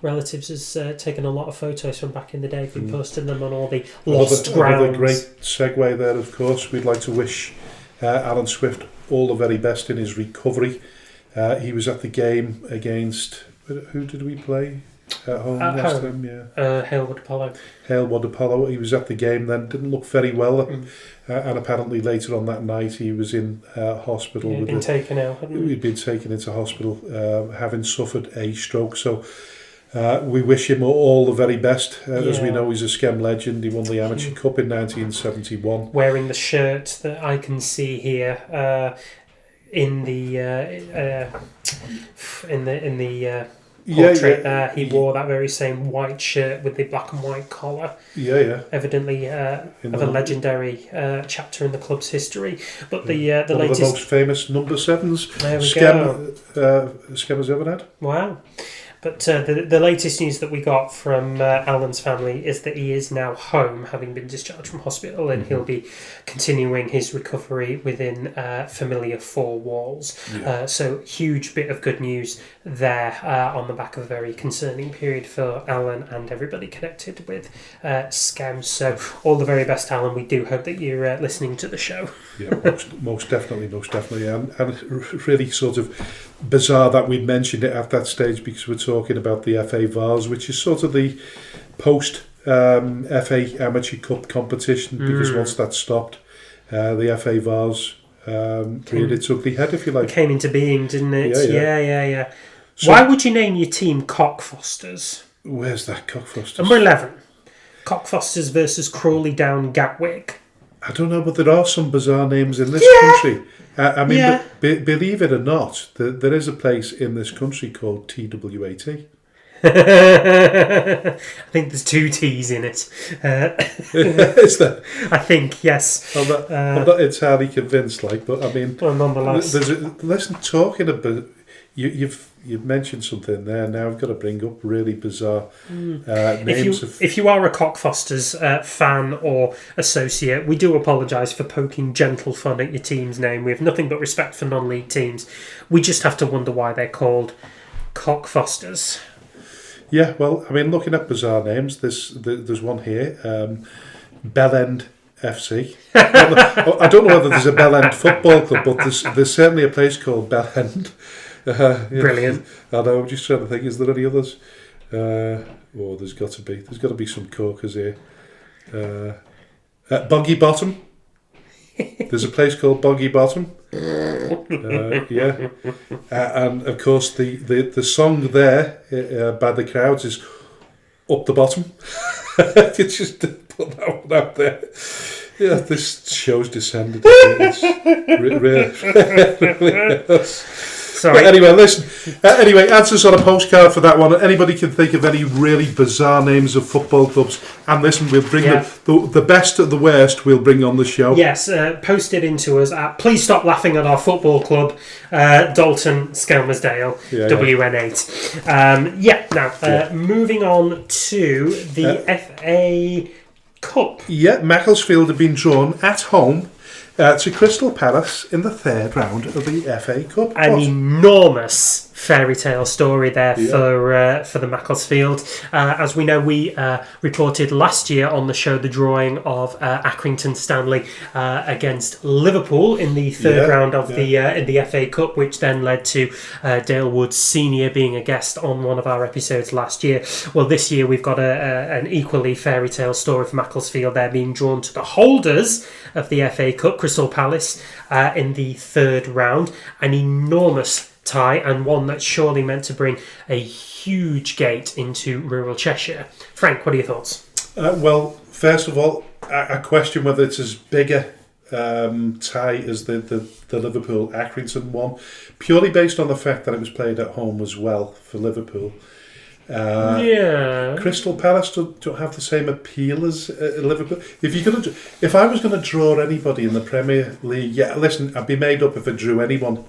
relatives has taken a lot of photos from back in the day. Been posting them on all the lost grounds. Another great segue there. Of course, we'd like to wish Alan Swift all the very best in his recovery. He was at the game against. Who did we play? At home last time, yeah. Halewood Apollo. Halewood Apollo. He was at the game then, didn't look very well, and apparently later on that night he was in hospital. He'd been taken out, hadn't he? He'd been taken into hospital, having suffered a stroke. So we wish him all the very best. As we know, he's a Schem legend. He won the Amateur Cup in 1971. Wearing the shirt that I can see here in the portrait, he wore that very same white shirt with the black and white collar. Yeah. Evidently of a legendary chapter in the club's history. But the one latest... of the most famous number 7s Schem has ever had. Wow. But the latest news that we got from Alan's family is that he is now home, having been discharged from hospital, and he'll be continuing his recovery within familiar four walls. Yeah. So huge bit of good news there on the back of a very concerning period for Alan and everybody connected with Schem. So all the very best, Alan. We do hope that you're listening to the show. Yeah, most definitely. And really sort of bizarre that we mentioned it at that stage, because we're talking about the FA Vase, which is sort of the post FA Amateur Cup competition, because once that stopped, the FA Vase reared its ugly head, if you like. It came into being, didn't it? Yeah. So, why would you name your team Cockfosters? Where's that Cockfosters? Number 11. Cockfosters versus Crawley Down Gatwick. I don't know, but there are some bizarre names in this country. I mean, believe it or not, there is a place in this country called TWAT. I think there's 2 T's in it. Is there? I think, yes. I'm not entirely convinced, but I mean, well, nonetheless. Listen, talking about... You've mentioned something there. Now I've got to bring up really bizarre names. If you are a Cockfosters fan or associate, we do apologise for poking gentle fun at your team's name. We have nothing but respect for non-league teams. We just have to wonder why they're called Cockfosters. Yeah, well, I mean, looking at bizarre names, there's one here, Bellend FC. I don't know whether there's a Bellend football club, but there's certainly a place called Bellend. Brilliant. I know. I'm just trying to think. Is there any others? There's got to be. There's got to be some corkers here. Boggy Bottom. There's a place called Boggy Bottom. And of course the song there by the Crowds is Up the Bottom. It's just put that one out there. Yeah, this show's descended. It's really Sorry. But anyway, listen. Answers on a postcard for that one. Anybody can think of any really bizarre names of football clubs. And listen, we'll bring the best of the worst. We'll bring on the show. Yes, post it into us at Please Stop Laughing at Our Football Club, Dalton, Skelmersdale, WN8. Moving on to the FA Cup. Yeah, Macclesfield have been drawn at home to Crystal Palace in the 3rd round of the FA Cup. An enormous fairy tale story there for the Macclesfield. As we know, we reported last year on the show the drawing of Accrington Stanley against Liverpool in the 3rd round of the FA Cup, which then led to Dale Woods Senior being a guest on one of our episodes last year. Well, this year we've got an equally fairy tale story for Macclesfield. They're being drawn to the holders of the FA Cup, Crystal Palace, in the 3rd round. An enormous tie, and one that's surely meant to bring a huge gate into rural Cheshire. Frank, what are your thoughts? Well, first of all, I question whether it's as big a tie as the Liverpool Accrington one, purely based on the fact that it was played at home as well for Liverpool. Crystal Palace don't have the same appeal as Liverpool. If I was going to draw anybody in the Premier League, listen, I'd be made up if I drew anyone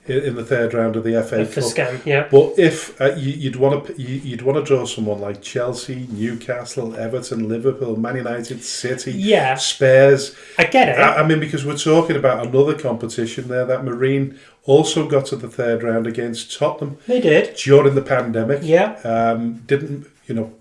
in the third round of the FA Cup. Scam, yeah. But if you'd want to draw someone like Chelsea, Newcastle, Everton, Liverpool, Man United, City, Spurs. I get it. I mean, because we're talking about another competition there. That Marine also got to the third round against Tottenham. They did during the pandemic. Yeah. Didn't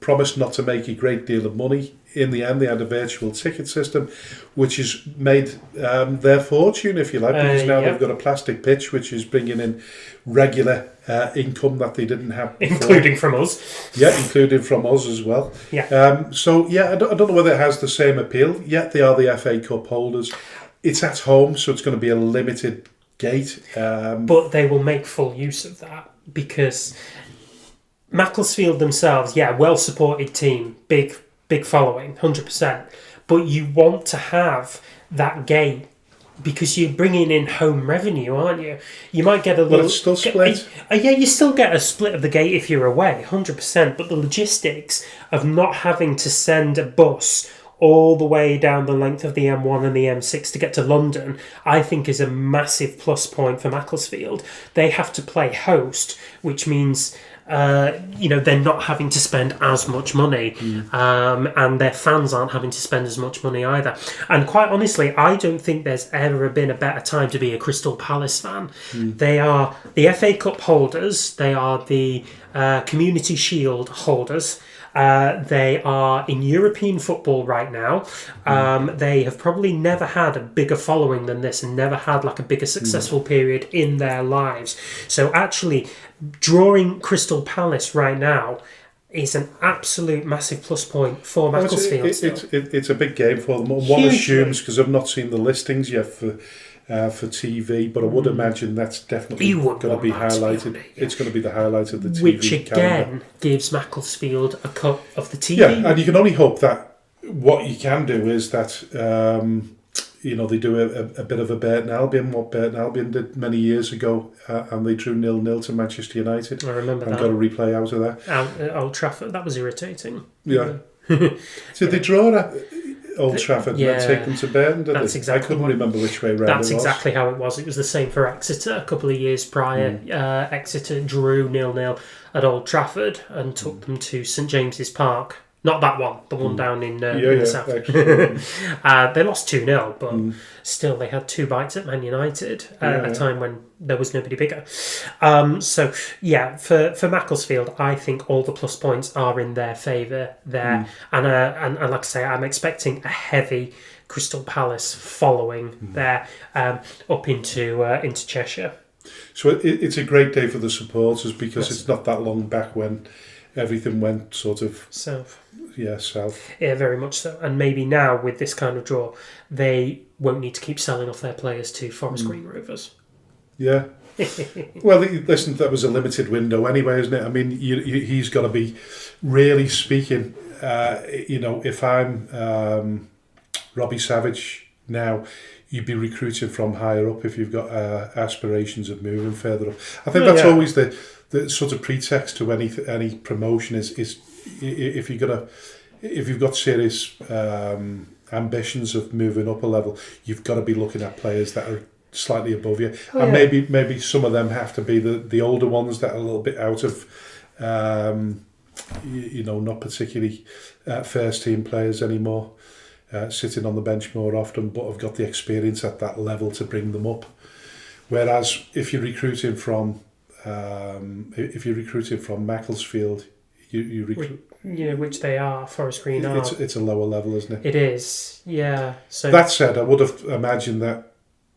promised not to make a great deal of money. In the end, they had a virtual ticket system, which has made their fortune, if you like, because now they've got a plastic pitch, which is bringing in regular income that they didn't have before. Including from us. Yeah, including from us as well. Yeah. I don't know whether it has the same appeal. Yet they are the FA Cup holders. It's at home, so it's going to be a limited gate. But they will make full use of that because Macclesfield themselves, well-supported team, big following, 100%. But you want to have that gate because you're bringing in home revenue, aren't you? You might get a little... Well, it's still split. You still get a split of the gate if you're away, 100%. But the logistics of not having to send a bus all the way down the length of the M1 and the M6 to get to London, I think is a massive plus point for Macclesfield. They have to play host, which means... they're not having to spend as much money, and their fans aren't having to spend as much money either. And quite honestly, I don't think there's ever been a better time to be a Crystal Palace fan. They are the FA Cup holders. They are the Community Shield holders. They are in European football right now. They have probably never had a bigger following than this and never had like a bigger successful period in their lives. So actually drawing Crystal Palace right now is an absolute massive plus point for Macclesfield. It's a big game for them. One assumes, because I've not seen the listings yet for TV, but I would imagine that's definitely going to be highlighted. It's going to be the highlight of the TV which again calendar. Gives Macclesfield a cut of the TV. Yeah, and you can only hope that what you can do is that they do a bit of a Burton Albion, what Burton Albion did many years ago, and they drew 0-0 to Manchester United. I remember that. And got a replay out of that. At Old Trafford, that was irritating. Yeah. Did they draw at Old Trafford and then take them to Burton? That's exactly. I couldn't remember which way round. That's exactly how it was. It was the same for Exeter a couple of years prior. Exeter drew 0-0 at Old Trafford and took them to St James's Park. Not that one, the one down in the south. They lost 2-0, but still they had 2 bites at Man United at a time when there was nobody bigger. For Macclesfield, I think all the plus points are in their favour there. And like I say, I'm expecting a heavy Crystal Palace following there up into Cheshire. So it's a great day for the supporters because it's not that long back when everything went sort of south. Yeah, south. Yeah, very much so. And maybe now with this kind of draw, they won't need to keep selling off their players to Forest Green Rovers. Yeah. Well, listen, that was a limited window anyway, isn't it? I mean, he's got to be really speaking. If I'm Robbie Savage now, you'd be recruiting from higher up if you've got aspirations of moving further up. I think that's always the sort of pretext to any promotion is if you've got serious ambitions of moving up a level, you've got to be looking at players that are slightly above you, and maybe some of them have to be the older ones that are a little bit out of not particularly first team players anymore, sitting on the bench more often, but have got the experience at that level to bring them up. Whereas if you're recruiting from Macclesfield, you recruit. Which they are, Forest Green are. It's a lower level, isn't it? It is, yeah. So that said, I would have imagined that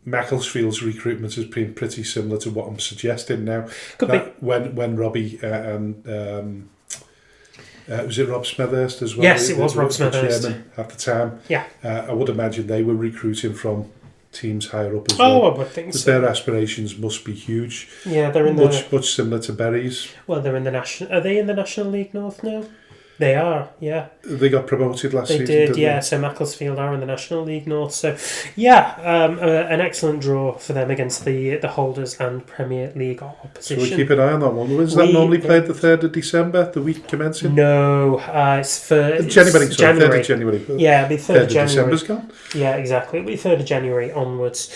Macclesfield's recruitment has been pretty similar to what I'm suggesting now. Could be. When Robbie and was it Rob Smethurst as well? Yes, it was Rob Smethurst at the time. Yeah, I would imagine they were recruiting from teams higher up as well. Oh, I would think so. Their aspirations must be huge. Yeah, they're in much similar to Berry's. Well, they're in the national. Are they in the National League North now? They are, yeah. They got promoted last season, They didn't did, yeah. they? So Macclesfield are in the National League North. So, yeah, an excellent draw for them against the holders and Premier League opposition. So we keep an eye on that one. Is that normally played the 3rd of December, the week commencing? No, it's for January. 3rd of January. Yeah, it'll be 3rd of January. December's gone? Yeah, exactly. It'll be 3rd of January onwards.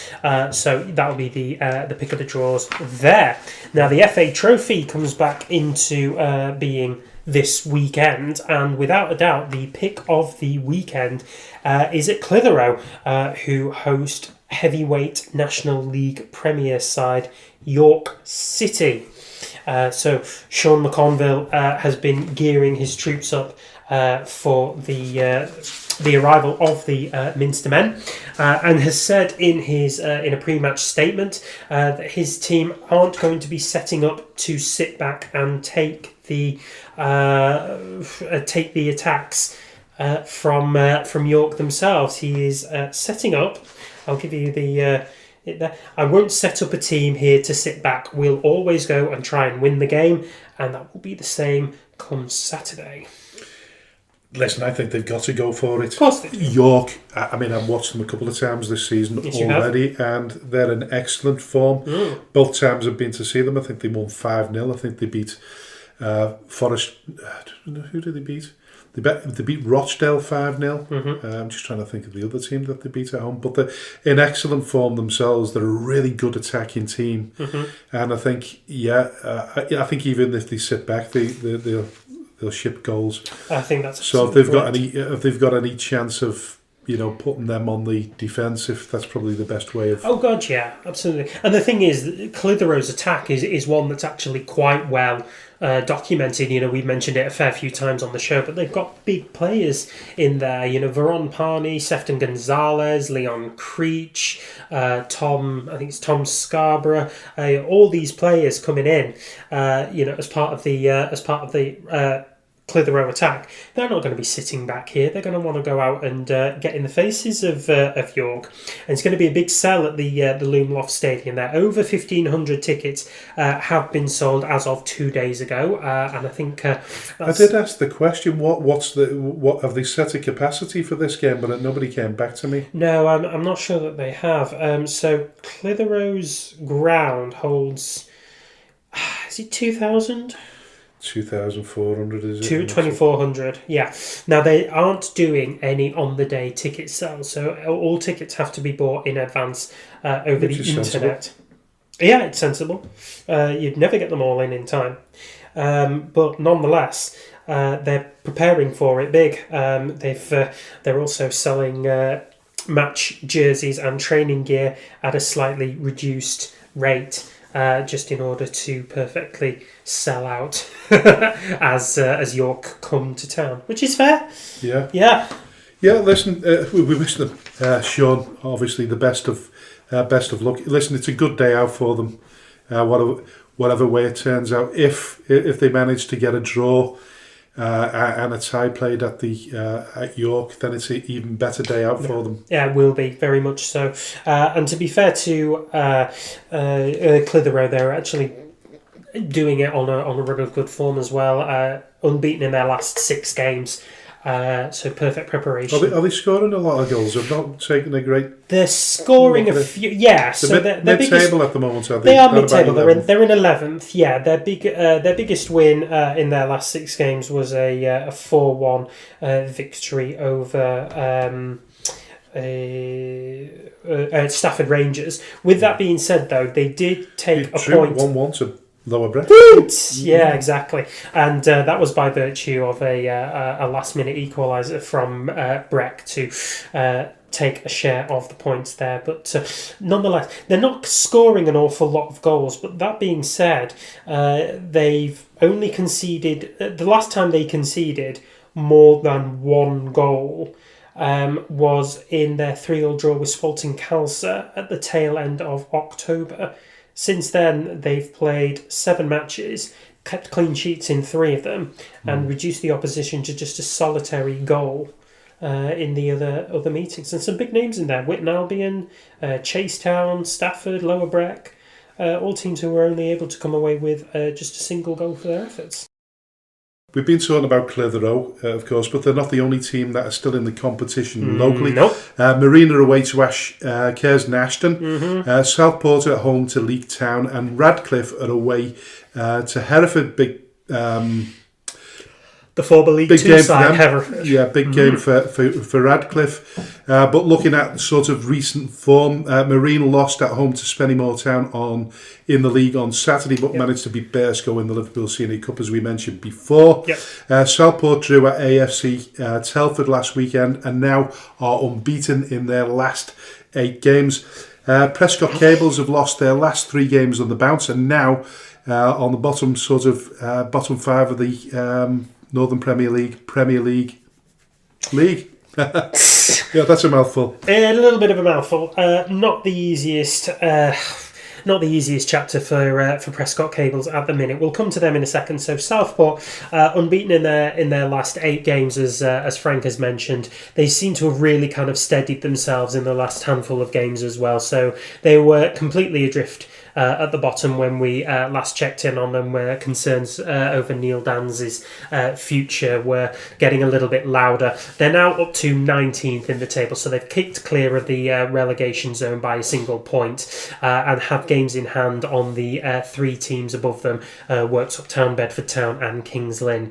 So that'll be the pick of the draws there. Now, the FA Trophy comes back into being this weekend, and without a doubt the pick of the weekend is at Clitheroe, who host heavyweight National League Premier side York City. So Sean McConville has been gearing his troops up for the arrival of the Minster men, and has said in his in a pre-match statement that his team aren't going to be setting up to sit back and take the attacks from York themselves. He is setting up. I'll give you the. I won't set up a team here to sit back. We'll always go and try and win the game, and that will be the same come Saturday. Listen, I think they've got to go for it. Of course they do. York, I mean, I've watched them a couple of times this season already, and they're in excellent form. Both times I've been to see them. I think they won 5-0. I think they beat Forest. Who did they beat? They beat Rochdale 5-0. I'm just trying to think of the other team that they beat at home. But they're in excellent form themselves. They're a really good attacking team. And I think, I think even if they sit back, they'll ship goals. I think that's so. If they've got any chance of putting them on the defensive, that's probably the best way of. Oh God, yeah, absolutely. And the thing is, Clitheroe's attack is one that's actually quite well documented. We've mentioned it a fair few times on the show, but they've got big players in there. Veron Parney, Sefton Gonzalez, Leon Creech, Tom Scarborough. All these players coming in, as part of the Clitheroe attack. They're not going to be sitting back here. They're going to want to go out and get in the faces of York. And it's going to be a big sell at the Loomloft Stadium there. Over 1,500 tickets have been sold as of 2 days ago, and I think I did ask the question. What have they set a capacity for this game? But nobody came back to me. No, I'm not sure that they have. So Clitheroe's ground holds. Is it 2,000? 2,400 is it? 2,400, yeah. Now they aren't doing any on-the-day ticket sales, so all tickets have to be bought in advance over the internet. Sensible. Yeah, it's sensible. You'd never get them all in time, but nonetheless, they're preparing for it big. They're also selling match jerseys and training gear at a slightly reduced rate. Just in order to perfectly sell out as York come to town, which is fair. Yeah. Listen, we wish them, Sean, obviously the best of luck. Listen, it's a good day out for them. Whatever way it turns out, if they manage to get a draw and a tie played at York, then it's an even better day out for them. Yeah, it will be, very much so. And to be fair to Clitheroe, they're actually doing it on a run of good form as well. Unbeaten in their last 6 games. So perfect preparation. Are they scoring a lot of goals? They've not taken a great. They're scoring a few. Yeah, so they're mid-table at the moment. Are they are mid-table. They're in 11th. Yeah, their biggest win in their last 6 games was a 4-1 victory over Stafford Rangers. With that being said, though, they did take a point. 1-1 to Lower Breck. Yeah, exactly. And that was by virtue of a last-minute equaliser from Breck to take a share of the points there. But nonetheless, they're not scoring an awful lot of goals. But that being said, they've only conceded... the last time they conceded more than 1 goal was in their 3-3 draw with Spalton Calcer at the tail end of October. Since then, they've played 7 matches, kept clean sheets in 3 of them, and reduced the opposition to just a solitary goal in the other meetings. And some big names in there: Whitton Albion, Chase Town, Stafford, Lower Breck, all teams who were only able to come away with just a single goal for their efforts. We've been talking about Clitheroe, of course, but they're not the only team that are still in the competition locally. Nope. Marine are away to Curzon Ashton. Southport are at home to Leek Town, and Radcliffe are away to Hereford. The former League Big Two game side, for them. Hereford. Yeah, big game for Radcliffe. But looking at sort of recent form, Marine lost at home to Spennymoor Town in the league on Saturday, but managed to beat Bearscough in the Liverpool Senior Cup, as we mentioned before. Southport drew at AFC Telford last weekend and now are unbeaten in their last 8 games. Prescott Cables have lost their last 3 games on the bounce and now on the bottom 5 of the Northern Premier League. Yeah, that's a mouthful. A little bit of a mouthful. Not the easiest. Not the easiest chapter for Prescott Cables at the minute. We'll come to them in a second. So Southport, unbeaten in their last 8 games, as Frank has mentioned. They seem to have really kind of steadied themselves in the last handful of games as well. So they were completely adrift at the bottom when we last checked in on them, where concerns over Neil Danz's future were getting a little bit louder. They're now up to 19th in the table, so they've kicked clear of the relegation zone by a single point and have games in hand on the 3 teams above them, Worksop Town, Bedford Town and Kings Lynn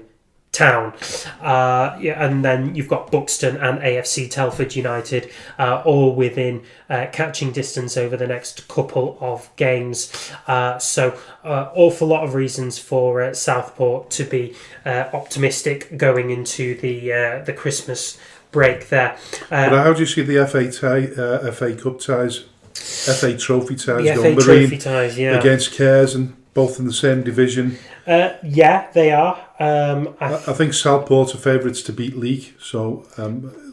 Town. And then you've got Buxton and AFC Telford United all within catching distance over the next couple of games. So awful lot of reasons for Southport to be optimistic going into the Christmas break there. But how do you see the FA Cup ties, FA Trophy ties the going? FA Trophy ties, against Curzon, both in the same division. Yeah, they are. I think Southport are favourites to beat Leek, so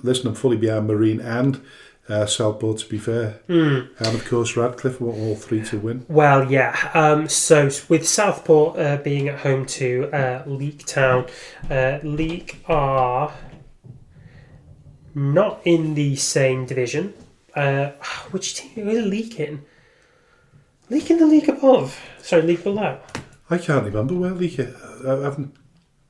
listen, I'm fully behind Marine and Southport, to be fair. And of course Radcliffe want all 3 to win. Well, yeah. So with Southport being at home to Leek Town, Leek are not in the same division. Which team is Leek in? Leek in the league above? Sorry, league below? I can't remember where Leek is. I haven't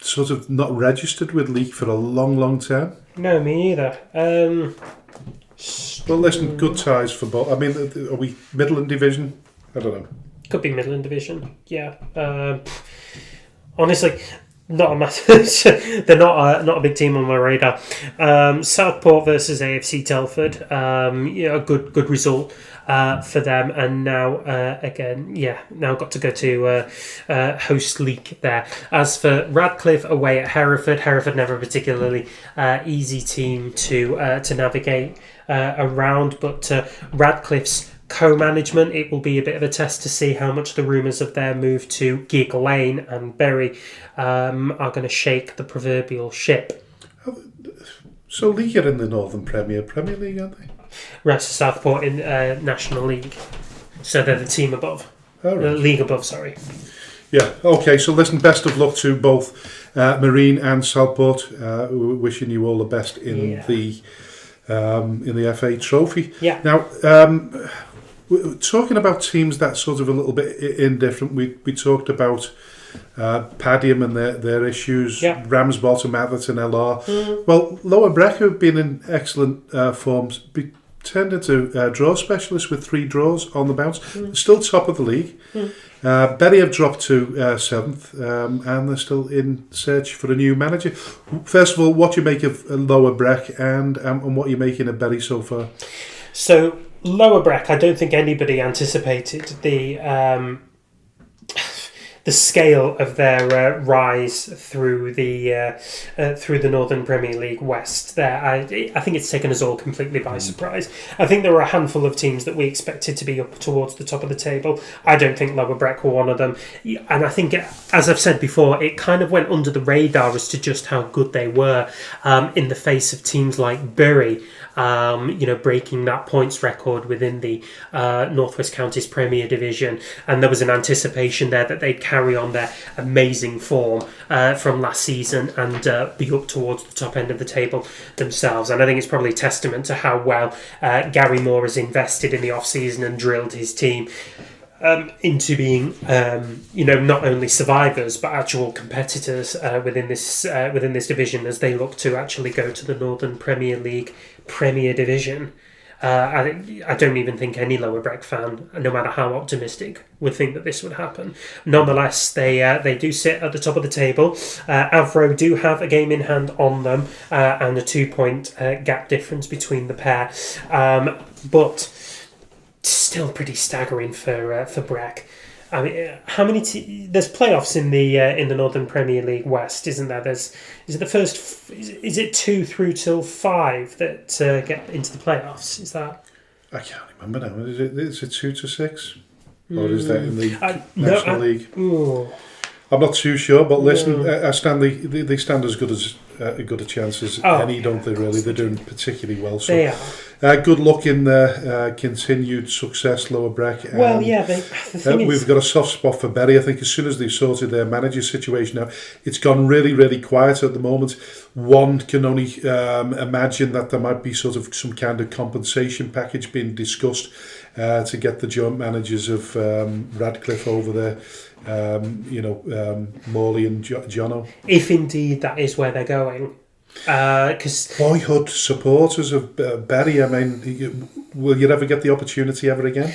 sort of not registered with Leek for a long, long time. No, me either. Well, listen, good ties for both. I mean, are we Midland Division? I don't know. Could be Midland Division, yeah. Honestly, not a massive. They're not a big team on my radar. Southport versus AFC Telford. A good result for them, and now now got to go to host Leek there. As for Radcliffe away at Hereford never a particularly easy team to navigate around, but Radcliffe's co-management, it will be a bit of a test to see how much the rumours of their move to Gig Lane and Bury are going to shake the proverbial ship. So Leek are in the Northern Premier League, aren't they? Rest of Southport in National League. So they're the team above. Oh, right. League above, sorry. Yeah, okay, so listen, best of luck to both Marine and Southport. Wishing you all the best in the FA Trophy. Yeah. Now, we're talking about teams that sort of a little bit indifferent. We talked about Padiham and their issues, Ramsbottom, Atherton, LR. Well, Lower Breck have been in excellent forms, turned into draw specialists with 3 draws on the bounce. They're still top of the league. Bury have dropped to 7th, and they're still in search for a new manager. First of all, what do you make of Lower Breck and what you're making of Bury so far? So Lower Breck, I don't think anybody anticipated the scale of their rise through the Northern Premier League West. There, I think it's taken us all completely by surprise. I think there were a handful of teams that we expected to be up towards the top of the table. I don't think Lower Breck were one of them, and I think, as I've said before, it kind of went under the radar as to just how good they were in the face of teams like Bury. Breaking that points record within the North West Counties Premier Division, and there was an anticipation there that they'd carry on their amazing form from last season and be up towards the top end of the table themselves. And I think it's probably a testament to how well Gary Moore has invested in the off-season and drilled his team. into being, not only survivors but actual competitors within this division as they look to actually go to the Northern Premier League Premier Division. I don't even think any Lower Breck fan, no matter how optimistic, would think that this would happen. Nonetheless, they do sit at the top of the table. Avro do have a game in hand on them and a 2-point gap difference between the pair. But still pretty staggering for Breck. I mean, how many? There's playoffs in the Northern Premier League West, isn't there? Is it 2 through till 5 that get into the playoffs? Is that? I can't remember now. Is it 2 to 6, or is that in the National League? I'm not too sure, but listen, they stand as good a chance as any, don't they? Really, they're doing particularly well. So, they are. Good luck in their continued success, Lower Breck. Well, yeah, we've got a soft spot for Bury. I think as soon as they've sorted their manager situation out, it's gone really, really quiet at the moment. One can only imagine that there might be sort of some kind of compensation package being discussed to get the joint managers of Radcliffe over there. Morley and Jono. If indeed that is where they're going. Because boyhood supporters of Bury, I mean, will you ever get the opportunity ever again?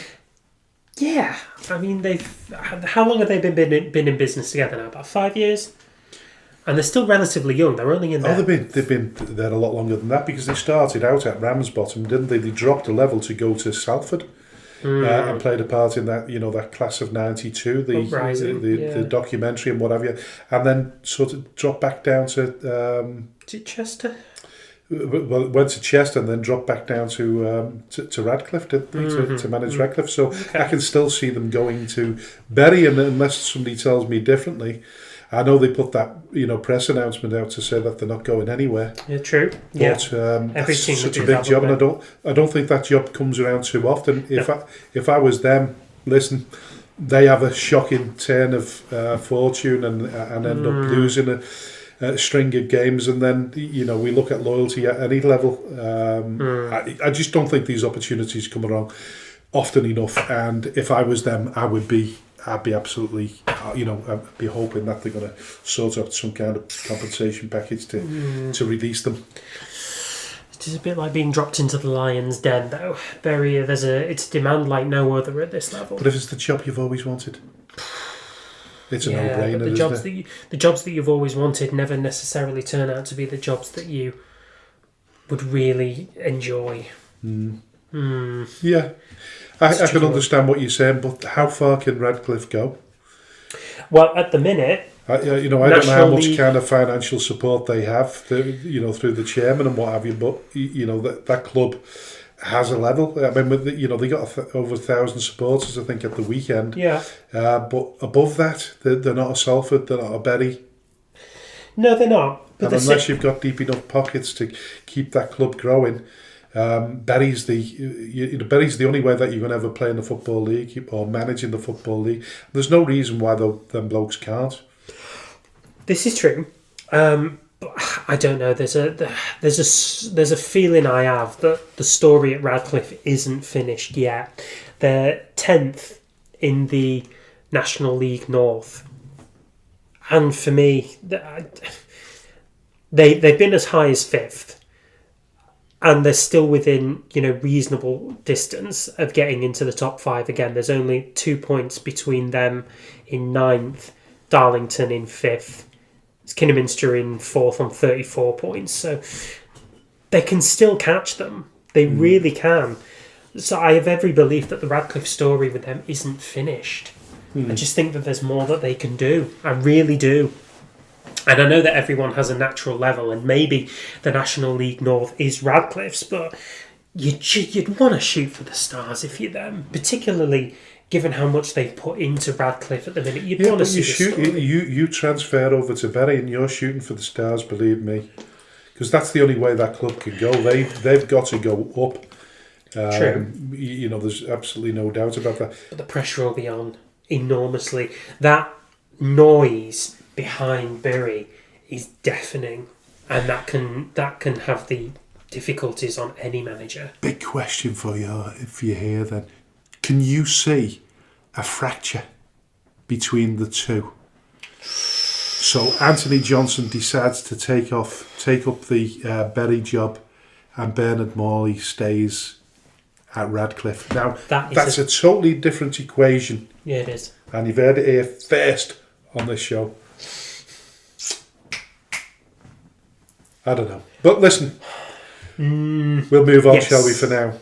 Yeah, I mean, how long have they been in business together now? About 5 years, and they're still relatively young. They're only in there. They've been there a lot longer than that because they started out at Ramsbottom, didn't they? They dropped a level to go to Southport. And played a part in that, that class of '92, the documentary and what have you, and then sort of dropped back down to Chester. Well, went to Chester and then dropped back down to Radcliffe, didn't they, to manage Radcliffe. So I can still see them going to Bury, and unless somebody tells me differently. I know they put that press announcement out to say that they're not going anywhere. Yeah, true. But every team such a big job, and I don't think that job comes around too often. If I was them, listen, they have a shocking turn of fortune and end up losing a string of games, and then we look at loyalty at any level. I just don't think these opportunities come along often enough. And if I was them, I'd be absolutely, I'd be hoping that they're going to sort out some kind of compensation package to release them. It is a bit like being dropped into the lion's den, though. It's a demand like no other at this level. But if it's the job you've always wanted, it's a no-brainer. The jobs that you've always wanted never necessarily turn out to be the jobs that you would really enjoy. Yeah. I can understand what you're saying, but how far can Radcliffe go? Well, at the minute, I don't know how much kind of financial support they have, through the chairman and what have you. But that club has a level. I mean, they got over 1,000 supporters, I think, at the weekend. Yeah. But above that, they're not a Salford, they're not a Bury. No, they're not. But and unless you've got deep enough pockets to keep that club growing. Bury's the only way that you're going to ever play in the Football League or manage in the Football League. There's no reason why them blokes can't. This is true. I don't know. There's a feeling I have that the story at Radcliffe isn't finished yet. They're 10th in the National League North, and for me, they've been as high as 5th. And they're still within, reasonable distance of getting into the top 5 again. There's only 2 points between them in 9th, Darlington in 5th, Kidderminster in 4th on 34 points. So they can still catch them. They really can. So I have every belief that the Radcliffe story with them isn't finished. I just think that there's more that they can do. I really do. And I know that everyone has a natural level, and maybe the National League North is Radcliffe's, but you'd want to shoot for the stars if you're them, particularly given how much they've put into Radcliffe at the minute. You'd want to see the story. You transfer over to Bury and you're shooting for the stars, believe me, because that's the only way that club can go. They've got to go up. True. There's absolutely no doubt about that. But the pressure will be on enormously. That noise behind Bury is deafening, and that can have the difficulties on any manager. Big question for you if you're here then. Can you see a fracture between the two. So Anthony Johnson decides to take up the Bury job, and Bernard Morley stays at Radcliffe. Now, that's a totally different equation. Yeah, it is. And you've heard it here first on this show. I don't know. But listen, we'll move on, shall we, for now?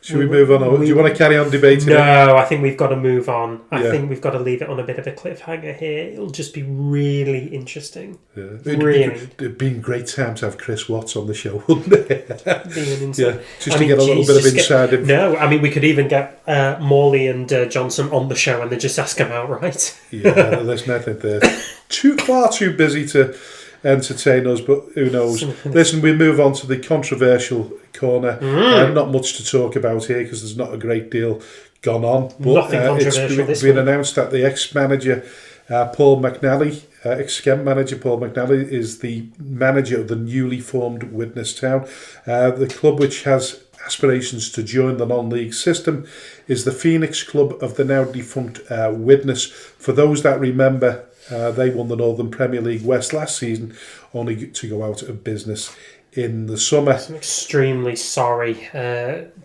Should we move on? Or do you want to carry on debating it? No, I think we've got to move on. I think we've got to leave it on a bit of a cliffhanger here. It'll just be really interesting. Yeah. It'd been a great time to have Chris Watts on the show, wouldn't it? Just to get a little bit of inside info. No, I mean, we could even get Morley and Johnson on the show and then just ask them outright. Listen, I think they're far too busy to entertain us, but who knows. Listen, we move on to the controversial corner. Not much to talk about here because there's not a great deal gone on, but nothing controversial. It's been announced that the ex-manager Paul McNally, ex-Schem manager Paul McNally, is the manager of the newly formed Widnes Town. The club, which has aspirations to join the non-league system, is the Phoenix club of the now defunct Widnes. For those that remember, they won the Northern Premier League West last season, only to go out of business in the summer. It's an extremely sorry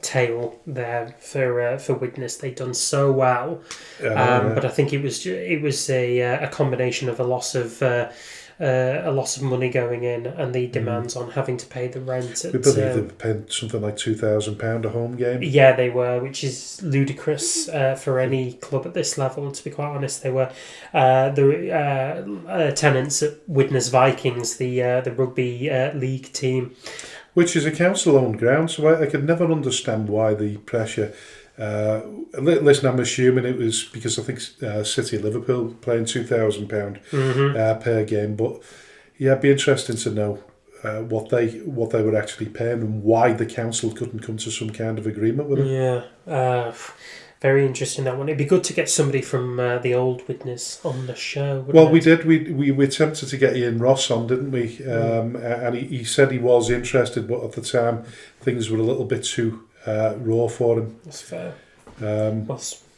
tale there for Widnes. They'd done so well, but I think it was a combination of a loss of money going in and the demands on having to pay the rent. We believe they were paying something like £2,000 a home game. Yeah, they were, which is ludicrous for any club at this level. To be quite honest, they were the tenants at Widnes Vikings, the rugby league team, which is a council-owned ground. So I could never understand why the pressure. Listen, I'm assuming it was because I think City Liverpool playing £2,000 per game, but it'd be interesting to know what they were actually paying and why the council couldn't come to some kind of agreement with them. Very interesting, that one. It'd be good to get somebody from the old Widnes on the show. Well, we did. We were tempted to get Ian Ross on, didn't we? And he said he was interested, but at the time things were a little bit too raw for him. That's fair.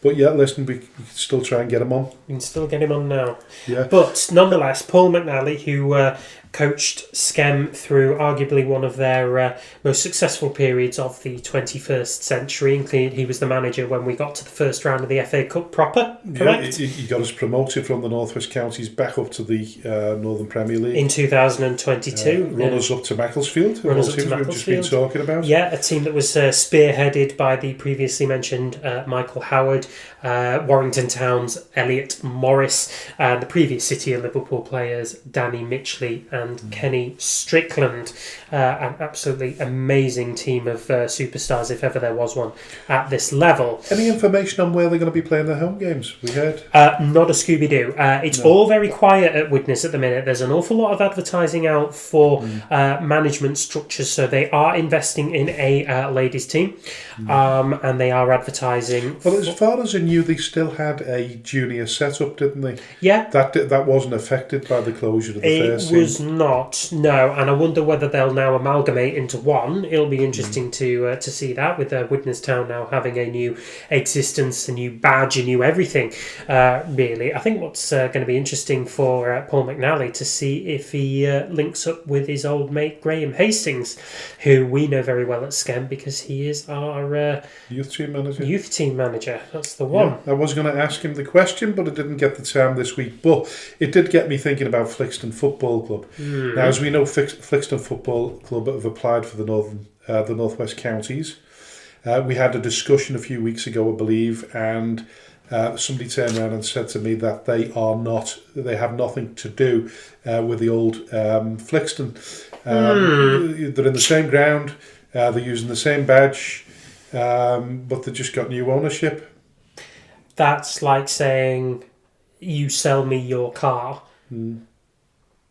But yeah, listen, we can still try and get him on. We can still get him on now. Yeah. But nonetheless, Paul McNally, who coached Schem through arguably one of their most successful periods of the 21st century, including he was the manager when we got to the first round of the FA Cup proper, correct? Yeah, he got us promoted from the North West Counties back up to the Northern Premier League. In 2022. Runners up to Macclesfield, who we've just been talking about. Yeah, a team that was spearheaded by the previously mentioned Michael Howard, Warrington Town's Elliot Morris, and the previous City and Liverpool players Danny Mitchley and Kenny Strickland. An absolutely amazing team of superstars, if ever there was one, at this level. Any information on where they're going to be playing their home games? We heard? Not a Scooby-Doo. It's all very quiet at Widnes at the minute. There's an awful lot of advertising out for management structures, so they are investing in a ladies' team, and they are advertising. Well, as far as I knew, they still had a junior setup, didn't they? Yeah. That wasn't affected by the closure of the first team. It was not, no, and I wonder whether they'll now amalgamate into one. It'll be interesting to see that, with Widnes Town now having a new existence, a new badge, a new everything, really. I think what's going to be interesting for Paul McNally to see if he links up with his old mate Graham Hastings, who we know very well at Schem because he is our youth team manager. That's the one. Yeah, I was going to ask him the question, but I didn't get the time this week. But it did get me thinking about Flixton Football Club. Now, as we know, Flixton Football Club have applied for the North West Counties. We had a discussion a few weeks ago, I believe, and somebody turned around and said to me that they have nothing to do with the old Flixton. They're in the same ground, they're using the same badge, but they've just got new ownership. That's like saying, you sell me your car.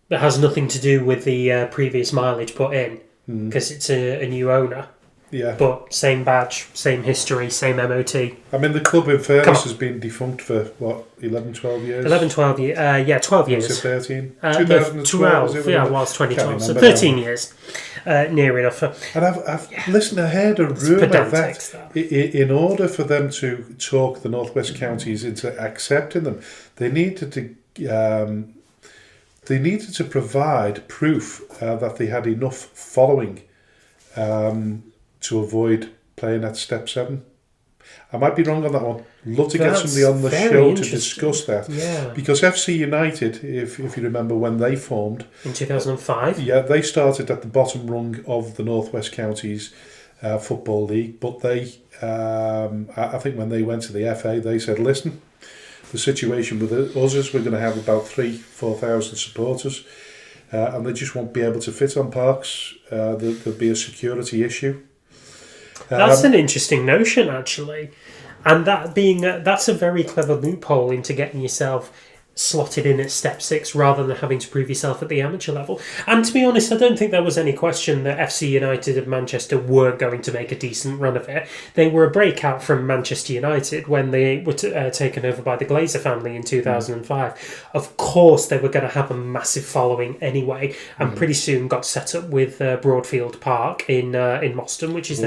That has nothing to do with the previous mileage put in, because it's a new owner. Yeah. But same badge, same history, same MOT. I mean, the club in fairness has been defunct for, 11, 12 years? 11, 12 years. 12 years. Was it 13? 2012, was it? Yeah, it was 2012. So 13 years. Near enough. And I've I heard a rumour that in order for them to talk the North West counties into accepting them, they needed to provide proof that they had enough following to avoid playing at Step 7. I might be wrong on that one. Love to get somebody on the show to discuss that. Yeah. Because FC United, if you remember when they formed... In 2005? Yeah, they started at the bottom rung of the North West Counties Football League, but they, I think when they went to the FA, they said, listen, the situation with us is we're going to have about 4,000 supporters, and they just won't be able to fit on parks. There'll be a security issue. That's an interesting notion, actually. And that's a very clever loophole into getting yourself slotted in at Step 6 rather than having to prove yourself at the amateur level. And to be honest, I don't think there was any question that FC United of Manchester were going to make a decent run of it. They were a breakout from Manchester United when they were taken over by the Glazer family in 2005. Of course, they were going to have a massive following anyway, and pretty soon got set up with Broadfield Park in Moston, which is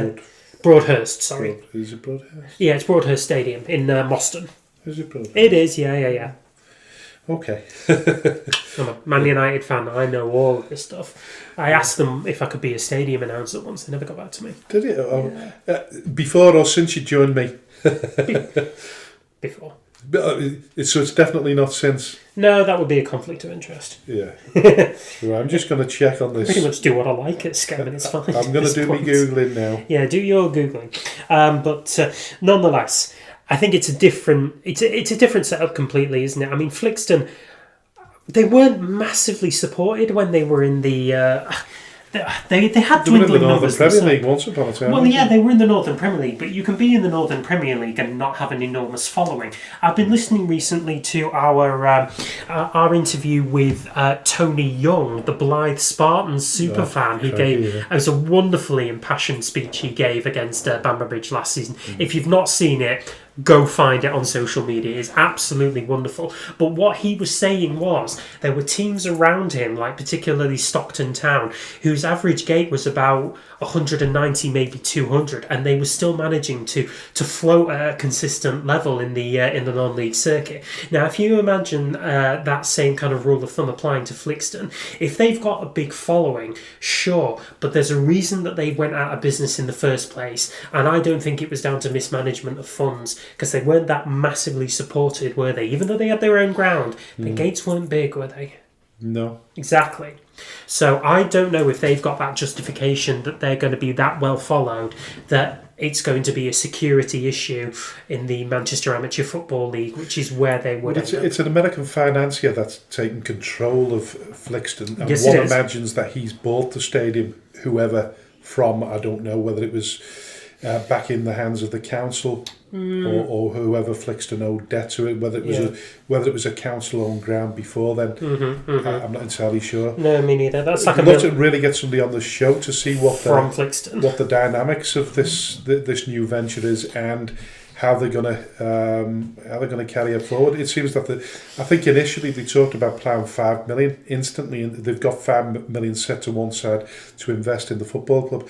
Broadhurst, sorry. Is it Broadhurst? Yeah, it's Broadhurst Stadium in Moston. Is it Broadhurst? It is, yeah. Okay. I'm a Man United fan. I know all of this stuff. I asked them if I could be a stadium announcer once. They never got back to me. Did you? Yeah. Before or since you joined me? Before. So it's definitely not since? No, that would be a conflict of interest. Yeah. Right, I'm just going to check on this. Pretty much do what I like at Scamming. It's fine. I'm going to do my Googling now. Yeah, do your Googling. But nonetheless... I think it's a different setup completely, isn't it? I mean, Flixton, they weren't massively supported when they were in the... They had dwindling numbers. They were in the Northern Premier League once upon a time. Well, yeah, they were in the Northern Premier League, but you can be in the Northern Premier League and not have an enormous following. I've been listening recently to our interview with Tony Young, the Blythe Spartans superfan, who gave... It was a wonderfully impassioned speech he gave against Bamber Bridge last season. If you've not seen it, go find it on social media. It's absolutely wonderful. But what he was saying was there were teams around him, like particularly Stockton Town, whose average gate was about 190, maybe 200, and they were still managing to float at a consistent level in the non-league circuit. Now, if you imagine that same kind of rule of thumb applying to Flixton, if they've got a big following, sure, but there's a reason that they went out of business in the first place, and I don't think it was down to mismanagement of funds, because they weren't that massively supported, were they? Even though they had their own ground, the gates weren't big, were they? No. Exactly. So I don't know if they've got that justification that they're going to be that well followed, that it's going to be a security issue in the Manchester Amateur Football League, which is where they would end up. It's an American financier that's taken control of Flixton, and yes, one imagines that he's bought the stadium, whoever from, I don't know whether it was back in the hands of the council or whoever Flixton owed debt to it, whether it was a council-owned ground before then. I'm not entirely sure. No, me neither. That's like I'd love to really get somebody on the show to see what the dynamics of this new venture is and how they're going to carry it forward. It seems that I think initially they talked about ploughing 5 million instantly, and they've got 5 million set to one side to invest in the football club.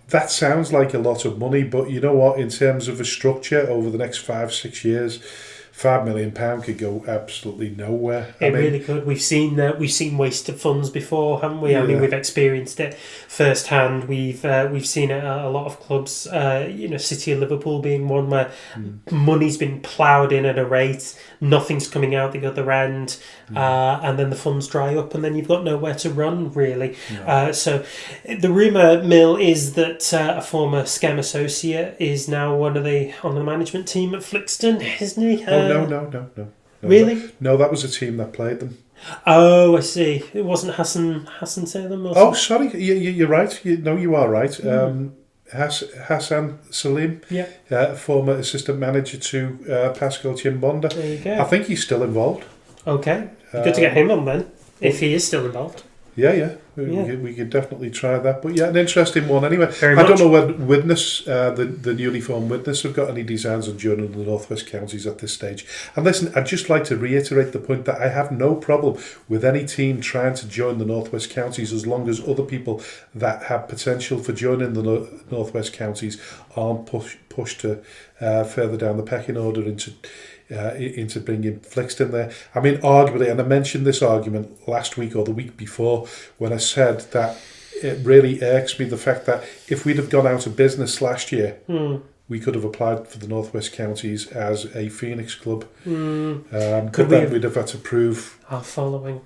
That sounds like a lot of money, but you know what? In terms of a structure over the next 5-6 years, £5 million could go absolutely nowhere. It really could. We've seen waste of funds before, haven't we? Yeah. I mean, we've experienced it firsthand. We've seen it at a lot of clubs. City of Liverpool being one where money's been ploughed in at a rate, nothing's coming out the other end, and then the funds dry up, and then you've got nowhere to run, really. No. So the rumour mill is that a former Scam associate is now on the management team at Flixton, isn't he? No. Really? No, that was a team that played them. Oh, I see. It wasn't Hassan Salem? Or oh, sorry. You're right. You are right. Hassan Salim, former assistant manager to Pascal Chimbonda. There you go. I think he's still involved. Okay. Good to get him on then, if he is still involved. Yeah. We could definitely try that. But yeah, an interesting one anyway. Very I much. don't know whether Widnes, the newly formed Widnes, have got any designs on joining the North West Counties at this stage. And listen, I'd just like to reiterate the point that I have no problem with any team trying to join the North West Counties as long as other people that have potential for joining the North West Counties aren't pushed to further down the pecking order into bringing Flixton there. I mean, arguably, and I mentioned this argument last week or the week before when I said that it really irks me the fact that if we'd have gone out of business last year, we could have applied for the North West Counties as a Phoenix club. But then we'd have had to prove our following,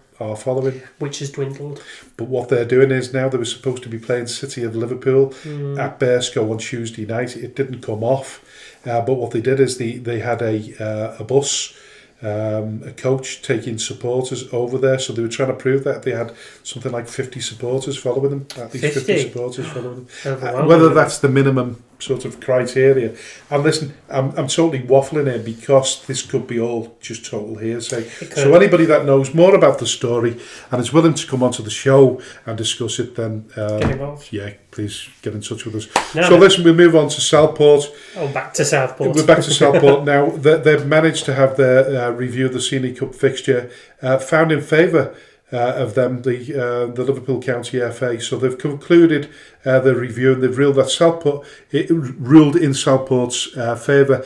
which has dwindled. But what they're doing is now they were supposed to be playing City of Liverpool at Bearscough on Tuesday night. It didn't come off. But what they did is they had a bus, a coach taking supporters over there. So they were trying to prove that they had something like 50 supporters following them. At least 50 supporters following them. Whether that's the minimum sort of criteria. And listen, I'm totally waffling here because this could be all just total hearsay. So anybody that knows more about the story and is willing to come onto the show and discuss it, then get involved. Yeah, please get in touch with us. Listen, we'll move on to Southport. Back to Southport. We're back to Southport now. They've managed to have their review of the Senior Cup fixture found in favour of them, the Liverpool County FA. So they've concluded the review and they've ruled that ruled in Southport's favour.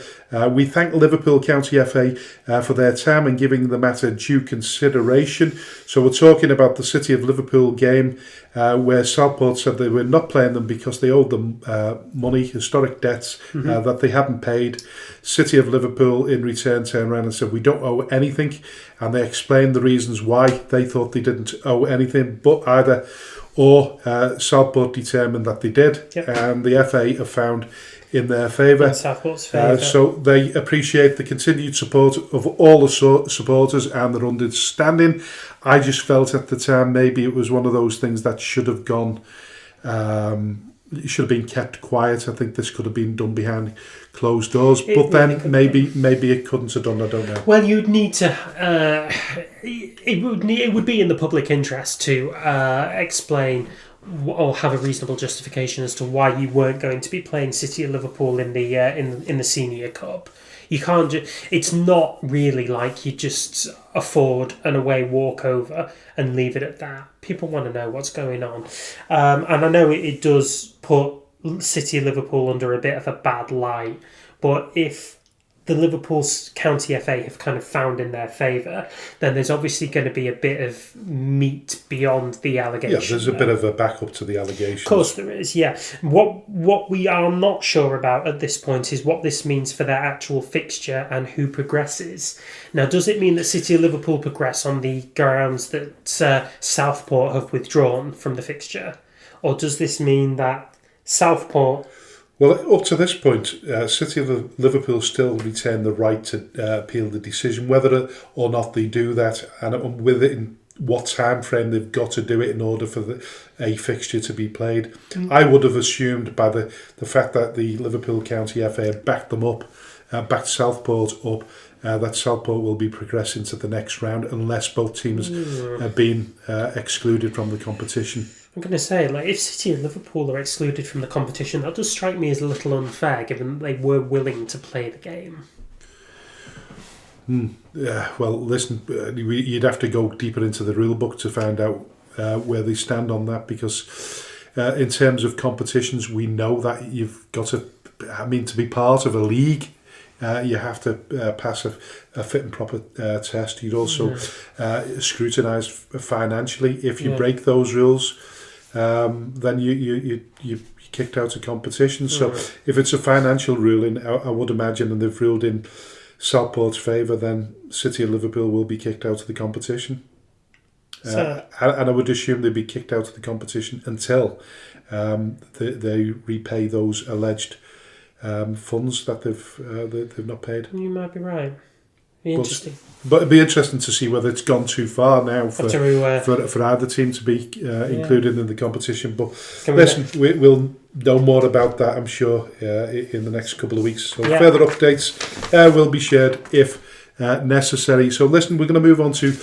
We thank Liverpool County FA for their time and giving the matter due consideration. So we're talking about the City of Liverpool game where Southport said they were not playing them because they owed them money, historic debts that they hadn't paid. City of Liverpool in return turned around and said we don't owe anything, and they explained the reasons why they thought they didn't owe anything, but either or Southport determined that they did, and the FA have found in their favour. Southport's favour. So they appreciate the continued support of all the supporters and their understanding. I just felt at the time maybe it was one of those things that should have gone, it should have been kept quiet. I think this could have been done behind closed doors, but then maybe it couldn't have done. I don't know. Well, you'd need to. It would be in the public interest to explain or have a reasonable justification as to why you weren't going to be playing City of Liverpool in the Senior Cup. You can't. It's not really like you just afford an away walkover and leave it at that. People want to know what's going on, and I know it does put City of Liverpool under a bit of a bad light. But if the Liverpool County FA have kind of found in their favour, then there's obviously going to be a bit of meat beyond the allegation. Yeah, there's a bit of a backup to the allegations. Of course there is, yeah. What we are not sure about at this point is what this means for their actual fixture and who progresses. Now, does it mean that City of Liverpool progress on the grounds that Southport have withdrawn from the fixture? Or does this mean that Southport... Well, up to this point, City of Liverpool still retain the right to appeal the decision, whether or not they do that, and within what time frame they've got to do it in order for a fixture to be played. I would have assumed by the fact that the Liverpool County FA backed them up, backed Southport up, that Southport will be progressing to the next round unless both teams have been excluded from the competition. I'm going to say, if City and Liverpool are excluded from the competition, that does strike me as a little unfair, given that they were willing to play the game. Well, listen, you'd have to go deeper into the rule book to find out where they stand on that, because in terms of competitions, we know that you've got to, to be part of a league, you have to pass a fit and proper test. You'd also scrutinise financially. If you break those rules, then you're kicked out of competition. So if it's a financial ruling, I would imagine, and they've ruled in Southport's favour, then City of Liverpool will be kicked out of the competition. And I would assume they'd be kicked out of the competition until they repay those alleged funds that they've not paid. You might be right. Interesting. But it'd be interesting to see whether it's gone too far now for either team to be included in the competition. But listen, we'll know more about that, I'm sure, in the next couple of weeks. So further updates will be shared if necessary. So listen, we're going to move on to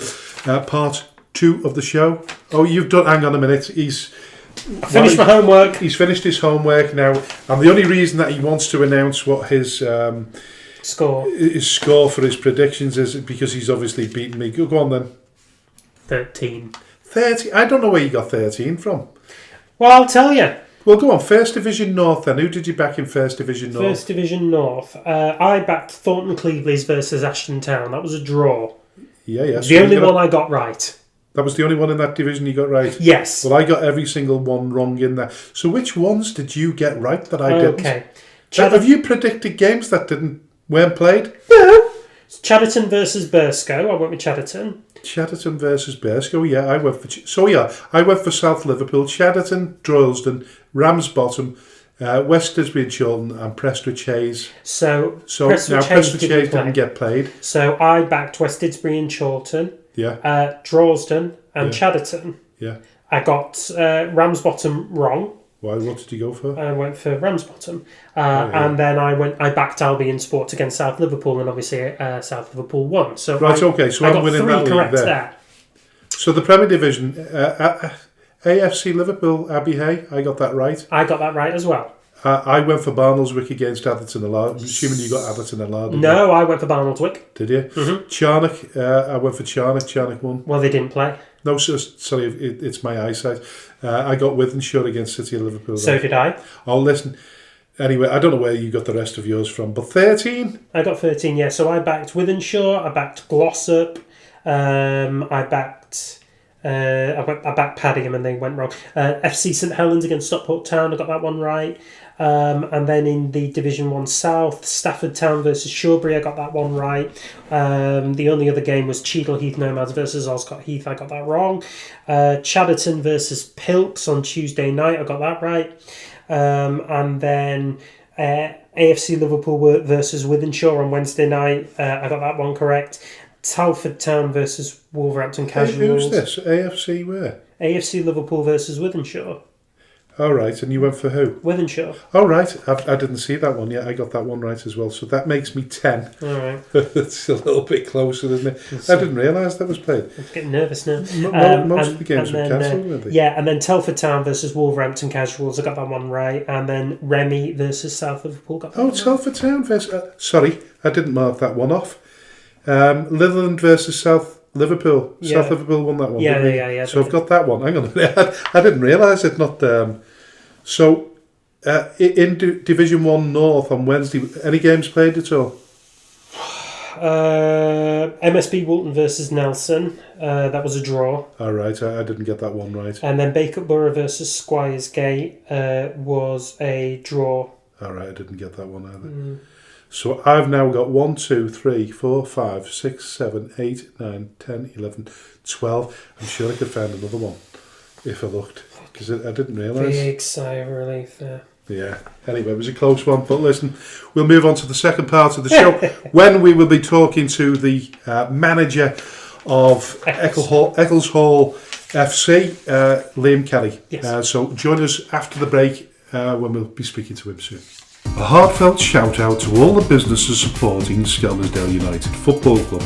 part 2 of the show. Oh, you've done. Hang on a minute. I finished my homework. He's finished his homework now, and the only reason that he wants to announce what his score for his predictions is because he's obviously beaten me. Go on then. 13. 30. I don't know where you got 13 from. Well, I'll tell you. Well, go on. First Division North then. Who did you back in First Division North? First Division North. I backed Thornton Cleveleys versus Ashton Town. That was a draw. Yeah. The only one I got right. That was the only one in that division you got right? Yes. Well, I got every single one wrong in there. So which ones did you get right that I didn't? Okay. Have you predicted games that weren't played? No. Chadderton versus Burscough. I went with Chadderton. Chadderton versus Burscough. Yeah, I went for. I went for South Liverpool, Chadderton, Droylsden, Ramsbottom, West Didsbury and Chilton, and Prestwich Hayes. So Prestwich Hayes didn't get played. So I backed West Didsbury and Chilton. Yeah. Droylsden and Chadderton. Yeah. I got Ramsbottom wrong. Why? What did you go for? I went for Ramsbottom, and then I backed Albion Sports against South Liverpool, and obviously South Liverpool won. So okay. So I'm winning that league there. So the Premier Division, AFC Liverpool, Abbey Hay. I got that right. I got that right as well. I went for Barnoldswick against Atherton Allard. I'm assuming you got Atherton Allard. No, I went for Barnoldswick. Did you? Mm-hmm. Charnock, I went for Charnock. Charnock won. Well, they didn't play. No, sorry, it's my eyesight. I got Wythenshawe against City of Liverpool. So did I. Oh, listen. Anyway, I don't know where you got the rest of yours from, but 13? I got 13, yeah. So I backed Wythenshawe, I backed Glossop, I backed Padiham and they went wrong. FC St Helens against Stockport Town, I got that one right. And then in the Division One South, Stafford Town versus Shawbury, I got that one right. The only other game was Cheadle Heath Nomads versus Oscott Heath, I got that wrong. Chadderton versus Pilks on Tuesday night, I got that right. And then AFC Liverpool versus Wythenshawe on Wednesday night, I got that one correct. Telford Town versus Wolverhampton Casuals. Who's this? AFC where? AFC Liverpool versus Wythenshawe. All right, and you went for who? Wythenshawe. All right, I didn't see that one yet. I got that one right as well, so that makes me 10. All right. It's a little bit closer, isn't it? I didn't realise that was played. I'm getting nervous now. Most of the games were cancelled, weren't they? Yeah, and then Telford Town versus Wolverhampton Casuals, I got that one right. And then Remy versus South Liverpool got that one Telford Town versus... sorry, I didn't mark that one off. Litherland versus South Liverpool. Yeah. South Liverpool won that one, Yeah. So I've got that one. Hang on a minute. I didn't realise it. Not... So, in Division 1 North on Wednesday, any games played at all? MSB Woolton versus Nelson. That was a draw. All right, I didn't get that one right. And then Bacup Borough versus Squires Gate was a draw. All right, I didn't get that one either. So I've now got 1, 2, 3, 4, 5, 6, 7, 8, 9, 10, 11, 12. I'm sure I could find another one if I looked. Because I didn't realise. Big sigh of relief there. Yeah. Anyway, it was a close one. But listen, we'll move on to the second part of the show when we will be talking to the manager of Eccleshall FC, Liam Kelly. Yes. So join us after the break when we'll be speaking to him soon. A heartfelt shout out to all the businesses supporting Skelmersdale United Football Club,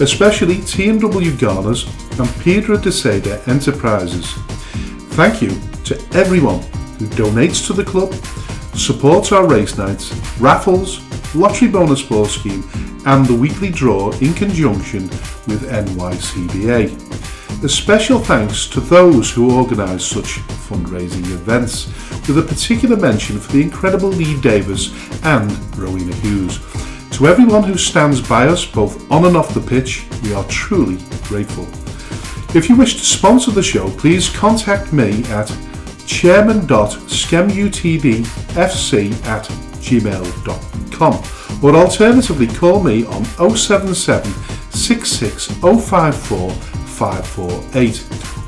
especially T&W Garners and Pedro de Seda Enterprises. Thank you to everyone who donates to the club, supports our race nights, raffles, lottery bonus ball scheme and the weekly draw in conjunction with NYCBA. A special thanks to those who organise such fundraising events, with a particular mention for the incredible Lee Davis and Rowena Hughes. To everyone who stands by us both on and off the pitch, we are truly grateful. If you wish to sponsor the show, please contact me at chairman.skemutdfc@gmail.com or alternatively call me on 077 66054 548.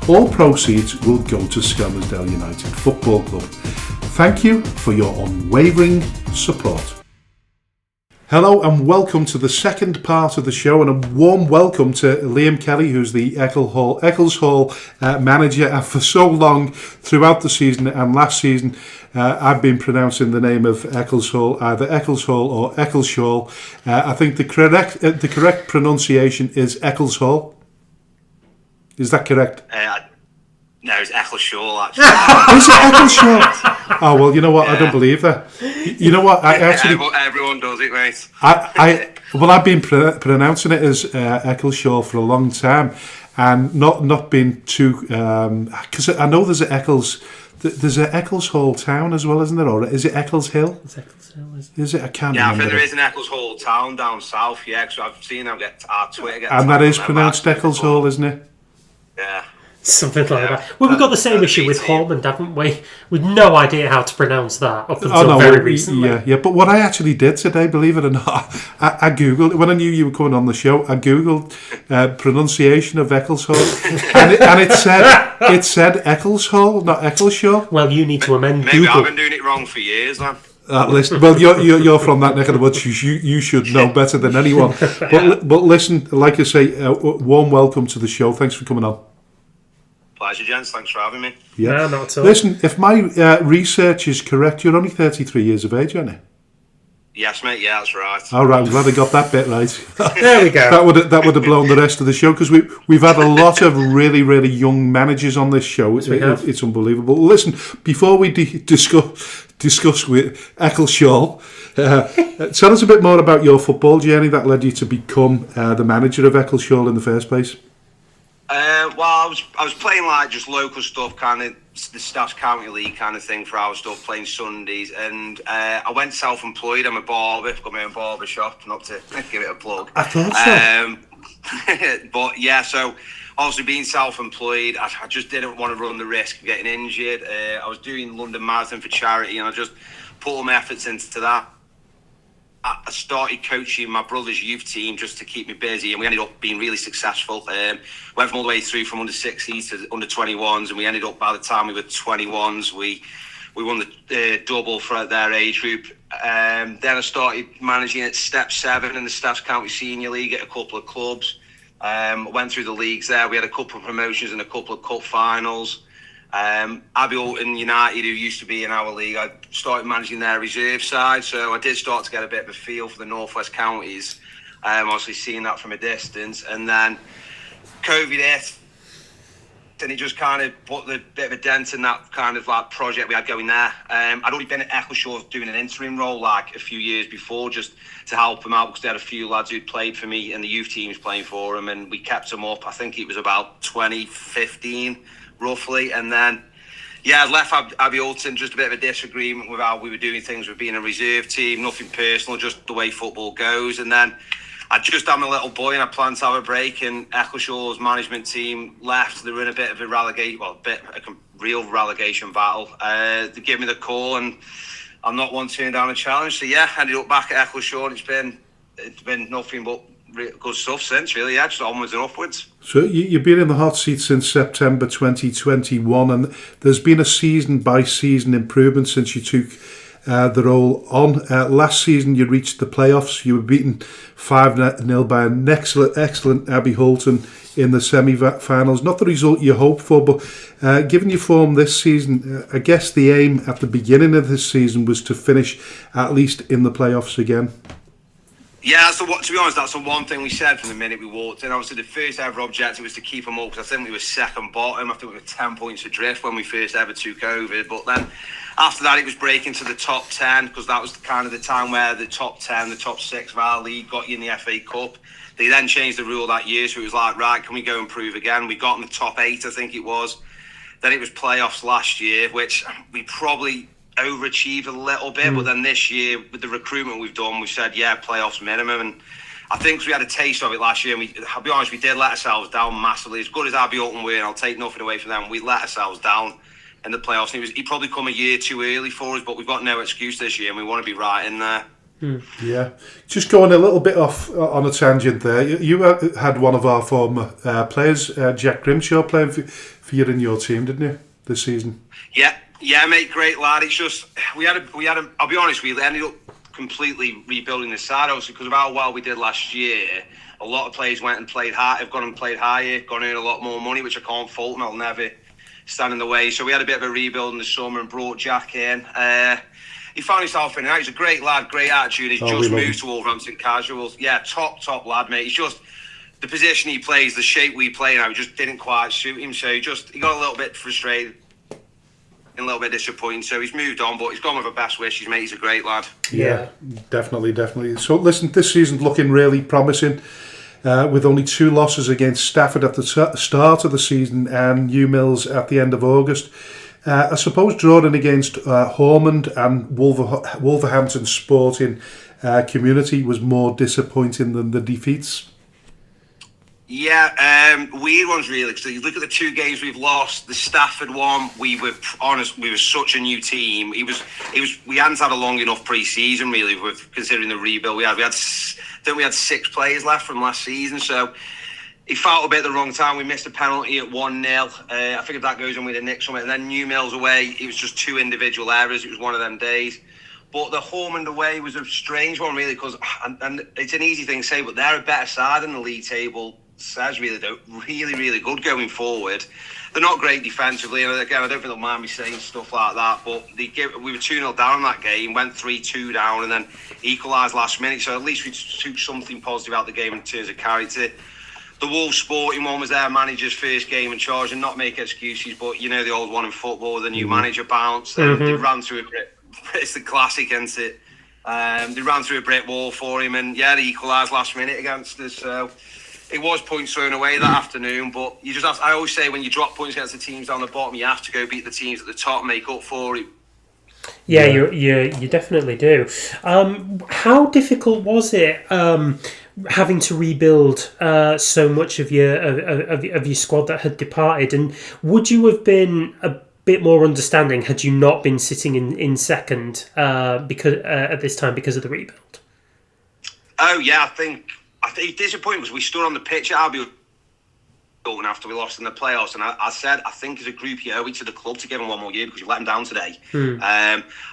All proceeds will go to Skelmersdale United Football Club. Thank you for your unwavering support. Hello and welcome to the second part of the show, and a warm welcome to Liam Kelly, who's the Eccleshall manager. And for so long throughout the season and last season, I've been pronouncing the name of Eccleshall either Eccleshall or Eccleshall. I think the correct pronunciation is Eccleshall. Is that correct? No, it's Eccleshall, actually. Is it Eccleshall? Oh, well, you know what? Yeah. I don't believe that. You know what? I actually... Everyone does it, mate. I've been pronouncing it as Eccleshall for a long time, and not been too... Because I know there's an Eccleshall town as well, isn't there? Or is it Eccleshill? It's Eccleshill, is it? I can't remember. Yeah, I think there is an Eccleshall town down south, yeah, because I've seen them get our Twitter. And that is pronounced Eccleshall, isn't it? Yeah. Something like that. Well, we've got the same issue with Holland, haven't we? We've no idea how to pronounce that up until very recently. Yeah. But what I actually did today, believe it or not, I googled when I knew you were coming on the show. I googled pronunciation of Eccleshall, and it said Eccleshall, not Eccleshall. Well, you need to amend Maybe Google. I've been doing it wrong for years, man. Listen, well, you're from that neck of the woods. You should know better than anyone. But listen, like I say, warm welcome to the show. Thanks for coming on. Pleasure, gents. Thanks for having me. Yeah, no, not at all. Listen, if my research is correct, you're only 33 years of age, aren't you? Yes, mate. Yeah, that's right. All right, I'm glad I got that bit right. There we go. That would have blown the rest of the show, because we've had a lot of really, really young managers on this show. It's unbelievable. Listen, before we discuss with Eccleshall, tell us a bit more about your football journey that led you to become the manager of Eccleshall in the first place. Well, I was playing like just local stuff, kind of the Staffs County League kind of thing for our stuff, playing Sundays, and I went self-employed. I'm a barber, I've got my own barber shop, not to give it a plug. I thought so. But yeah, so obviously being self-employed, I just didn't want to run the risk of getting injured. I was doing London Marathon for charity, and I just put all my efforts into that. I started coaching my brother's youth team just to keep me busy, and we ended up being really successful. Went from all the way through from under 60s to under 21s, and we ended up, by the time we were 21s, we won the double for their age group. Then I started managing at Step 7 in the Staffs County Senior League at a couple of clubs. Went through the leagues there. We had a couple of promotions and a couple of cup finals. Abbey Alton United, who used to be in our league, I started managing their reserve side, so I did start to get a bit of a feel for the northwest counties, obviously seeing that from a distance. And then COVID hit, and it just kind of put a bit of a dent in that kind of like project we had going there. I'd already been at Eccleshall doing an interim role like a few years before, just to help them out, because they had a few lads who'd played for me and the youth teams playing for them, and we kept them up. I think it was about 2015 roughly, and then I left Abbey Alton, just a bit of a disagreement with how we were doing things with being a reserve team, nothing personal, just the way football goes. And then I just had my little boy and I planned to have a break, and Eccleshall's management team left. They were in a bit of a real relegation battle. They gave me the call, and I'm not one to turn down a challenge. So ended up back at Eccleshall, and it's been nothing but good stuff since, really. Just onwards and upwards. So you've been in the hot seat since September 2021, and there's been a season-by-season improvement since you took the role on. Last season you reached the playoffs. You were beaten 5-0 by an excellent Abbey Alton in the semi-finals. Not the result you hoped for, but given your form this season, I guess the aim at the beginning of this season was to finish at least in the playoffs again. Yeah, to be honest, that's the one thing we said from the minute we walked in. Obviously, the first ever objective was to keep them up, because I think we were second bottom. I think we were 10 points adrift when we first ever took over. But then after that, it was breaking to the top 10, because that was kind of the time where the top 10, the top 6 of our league got you in the FA Cup. They then changed the rule that year, so it was like, right, can we go and prove again? We got in the top 8, I think it was. Then it was playoffs last year, which we probably overachieved a little bit, but then this year with the recruitment we've done, we've said playoffs minimum, and I think we had a taste of it last year, and I'll be honest, we did let ourselves down massively. As good as Abbey Alton were, and I'll take nothing away from them, we let ourselves down in the playoffs, and he probably come a year too early for us, but we've got no excuse this year, and we want to be right in there. Yeah, just going a little bit off on a tangent there. You had one of our former players, Jack Grimshaw, playing for you in your team, didn't you, this season? Yeah, mate, great lad. It's just we had a. I'll be honest, we ended up completely rebuilding the side, obviously, because of how well we did last year. A lot of players went and played high, have gone and played higher, gone and earned a lot more money, which I can't fault, and I'll never stand in the way. So we had a bit of a rebuild in the summer and brought Jack in. He found himself in it. He's a great lad, great attitude. He's just moved to Wolverhampton Casuals. Yeah, top lad, mate. He's just the position he plays, the shape we play now, just didn't quite suit him. So he got a little bit frustrated, and a little bit disappointed. So he's moved on, but he's gone with our best wishes, mate. He's a great lad. Yeah, definitely. So listen, this season's looking really promising. With only 2 losses against Stafford at the start of the season and New Mills at the end of August. I suppose drawing against Ormond and Wolverhampton Sporting Community was more disappointing than the defeats. Yeah, weird ones really. So you look at the 2 games we've lost. The Stafford one, we were such a new team. We hadn't had a long enough pre-season really, with considering the rebuild we had. We had 6 players left from last season, so he felt a bit at the wrong time. We missed a penalty at 1-0. I figured that goes on with the Nick Summit, and then New Mills away. It was just 2 individual errors. It was one of them days. But the Ormond away was a strange one really, because and it's an easy thing to say, but they're a better side in the league table. Says really good going forward. They're not great defensively, and again, I don't think they'll mind me saying stuff like that, but we were 2-0 down in that game, went 3-2 down, and then equalised last minute, so at least we took something positive out of the game in terms of character. The Wolves Sporting one was their manager's first game in charge, and not make excuses, but you know the old one in football, the new manager bounce, and they ran through a brick. It's the classic, isn't it? They ran through a brick wall for him, and yeah, they equalised last minute against us, so it was points thrown away that afternoon, but you just have to, I always say when you drop points against the teams down the bottom, you have to go beat the teams at the top and make up for it. Yeah, you definitely do. How difficult was it having to rebuild so much of your squad that had departed, and would you have been a bit more understanding had you not been sitting in second because at this time because of the rebuild? Oh yeah, I think it's disappointing because we stood on the pitch at Albion after we lost in the playoffs, and I said I think as a group you owe it to the club to give them one more year because you let them down today.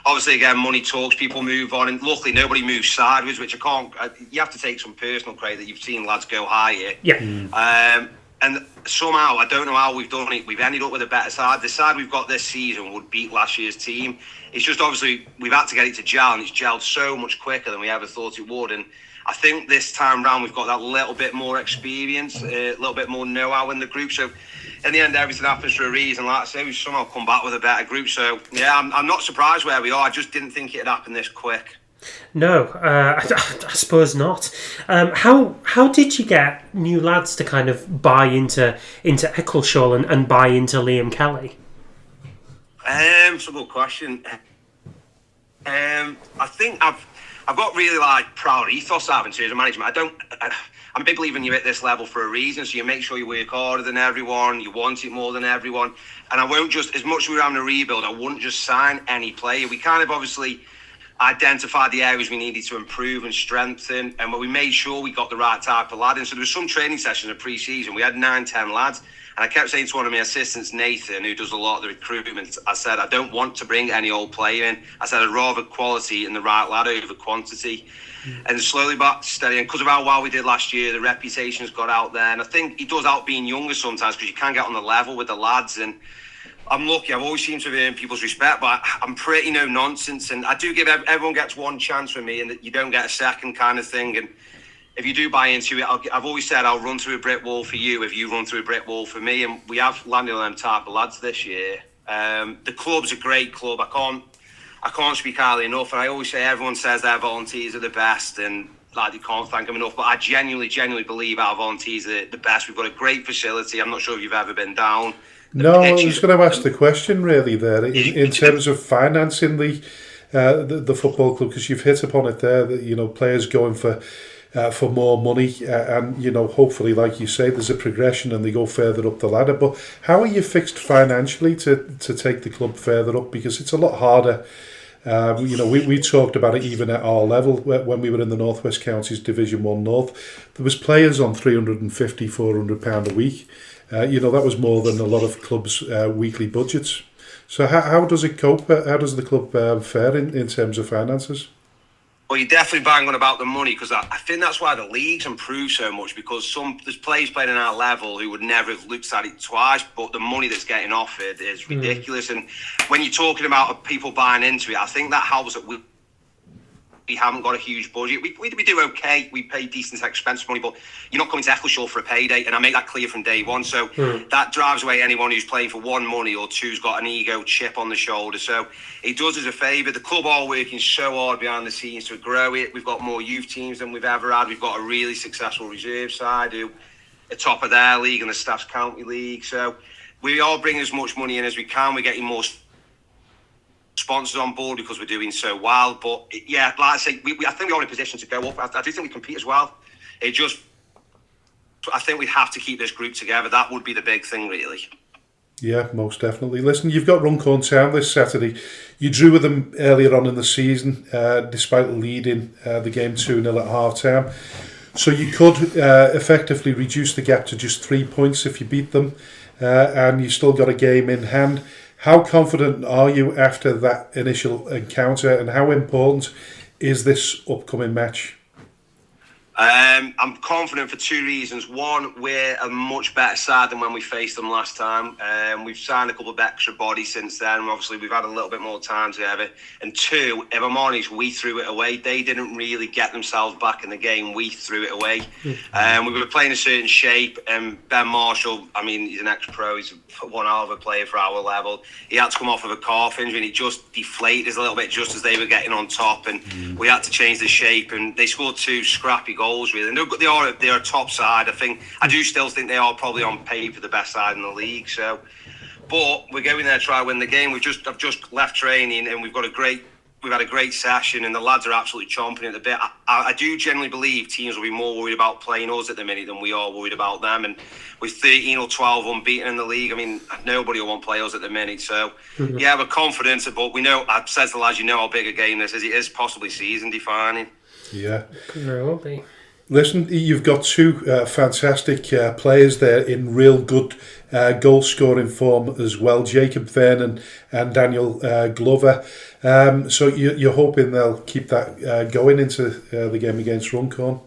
Obviously, again, money talks, people move on, and luckily nobody moves sideways, which I can't. You have to take some personal credit that you've seen lads go higher. Yeah. And somehow, I don't know how we've done it, we've ended up with a better side. The side we've got this season would beat last year's team. It's just obviously we've had to get it to gel, and it's gelled so much quicker than we ever thought it would. And I think this time round we've got that little bit more experience, a little bit more know-how in the group. So in the end, everything happens for a reason. Like I say, we've somehow come back with a better group. So yeah, I'm not surprised where we are. I just didn't think it'd happen this quick. No, I suppose not. How did you get new lads to kind of buy into Eccleshall and buy into Liam Kelly? It's a good question. I think I've got really proud ethos in terms of management. I'm a big believer in you at this level for a reason. So you make sure you work harder than everyone, you want it more than everyone. And I won't just, as much as we're having a rebuild, I wouldn't just sign any player. We kind of obviously identified the areas we needed to improve and strengthen, and we made sure we got the right type of lad. And so there was some training sessions in pre-season. We had 9-10 lads, and I kept saying to one of my assistants, Nathan, who does a lot of the recruitment, I said, I don't want to bring any old player in. I said, I'd rather quality and the right lad over quantity. And slowly but steady, and because of how well we did last year, the reputation's got out there, and I think it does help being younger sometimes because you can get on the level with the lads. And I'm lucky. I've always seemed to earn people's respect, but I'm pretty no nonsense, and I do give everyone gets one chance with me, and that you don't get a second kind of thing. And if you do buy into it, I've always said I'll run through a brick wall for you if you run through a brick wall for me, and we have landed on them type of lads this year. The club's a great club. I can't speak highly enough, and I always say everyone says their volunteers are the best, and you can't thank them enough. But I genuinely believe our volunteers are the best. We've got a great facility. I'm not sure if you've ever been down. No, I was going to ask the question really there in terms of financing the football club, because you've hit upon it there that players going for more money and hopefully, like you say, there's a progression and they go further up the ladder. But how are you fixed financially to take the club further up? Because it's a lot harder. We talked about it even at our level when we were in the North West Counties Division One North. There was players on £350, £400 a week. That was more than a lot of clubs' weekly budgets. So how does it cope? How does the club fare in terms of finances? Well, you're definitely bang on about the money, because I think that's why the league's improved so much, because there's players playing at our level who would never have looked at it twice, but the money that's getting offered is ridiculous. And when you're talking about people buying into it, I think that helps that we haven't got a huge budget. We do okay. We pay decent expense money, but you're not coming to Eccleshall for a payday, and I make that clear from day one. So that drives away anyone who's playing for one, money, or two's got an ego chip on the shoulder. So it does us a favour. The club are working so hard behind the scenes to grow it. We've got more youth teams than we've ever had. We've got a really successful reserve side who are top of their league and the Staffs County League. So we are bringing as much money in as we can. We're getting more sponsors on board because we're doing so well. But yeah, like I say, I think we're in a position to go up. I do think we compete as well. I think we'd have to keep this group together. That would be the big thing, really. Yeah, most definitely. Listen, you've got Runcorn Town this Saturday. You drew with them earlier on in the season, despite leading the game 2-0 at half-time. So you could effectively reduce the gap to just 3 points if you beat them, and you still got a game in hand. How confident are you after that initial encounter, and how important is this upcoming match? I'm confident for two reasons. One, we're a much better side than when we faced them last time. We've signed a couple of extra bodies since then. Obviously, we've had a little bit more time together. And two, if I'm honest, we threw it away. They didn't really get themselves back in the game. We threw it away. We were playing a certain shape. Ben Marshall, I mean, he's an ex-pro. He's one hell of a player for our level. He had to come off of a calf injury, and he just deflated us a little bit just as they were getting on top. And we had to change the shape. And they scored two scrappy goals. Really, and they're a top side. I do still think they are probably on paper the best side in the league. So, but we're going there to try to win the game. I've just left training, and we've had a great session, and the lads are absolutely chomping at the bit. I do generally believe teams will be more worried about playing us at the minute than we are worried about them. And with 13 or 12 unbeaten in the league, I mean, nobody will want to play us at the minute. So, yeah, we're confident, but we know. I've said to the lads, how big a game this is. It is possibly season defining. Yeah, there will be. Listen, you've got two fantastic players there in real good goal-scoring form as well, Jacob Vernon and Daniel Glover. So you're hoping they'll keep that going into the game against Runcorn?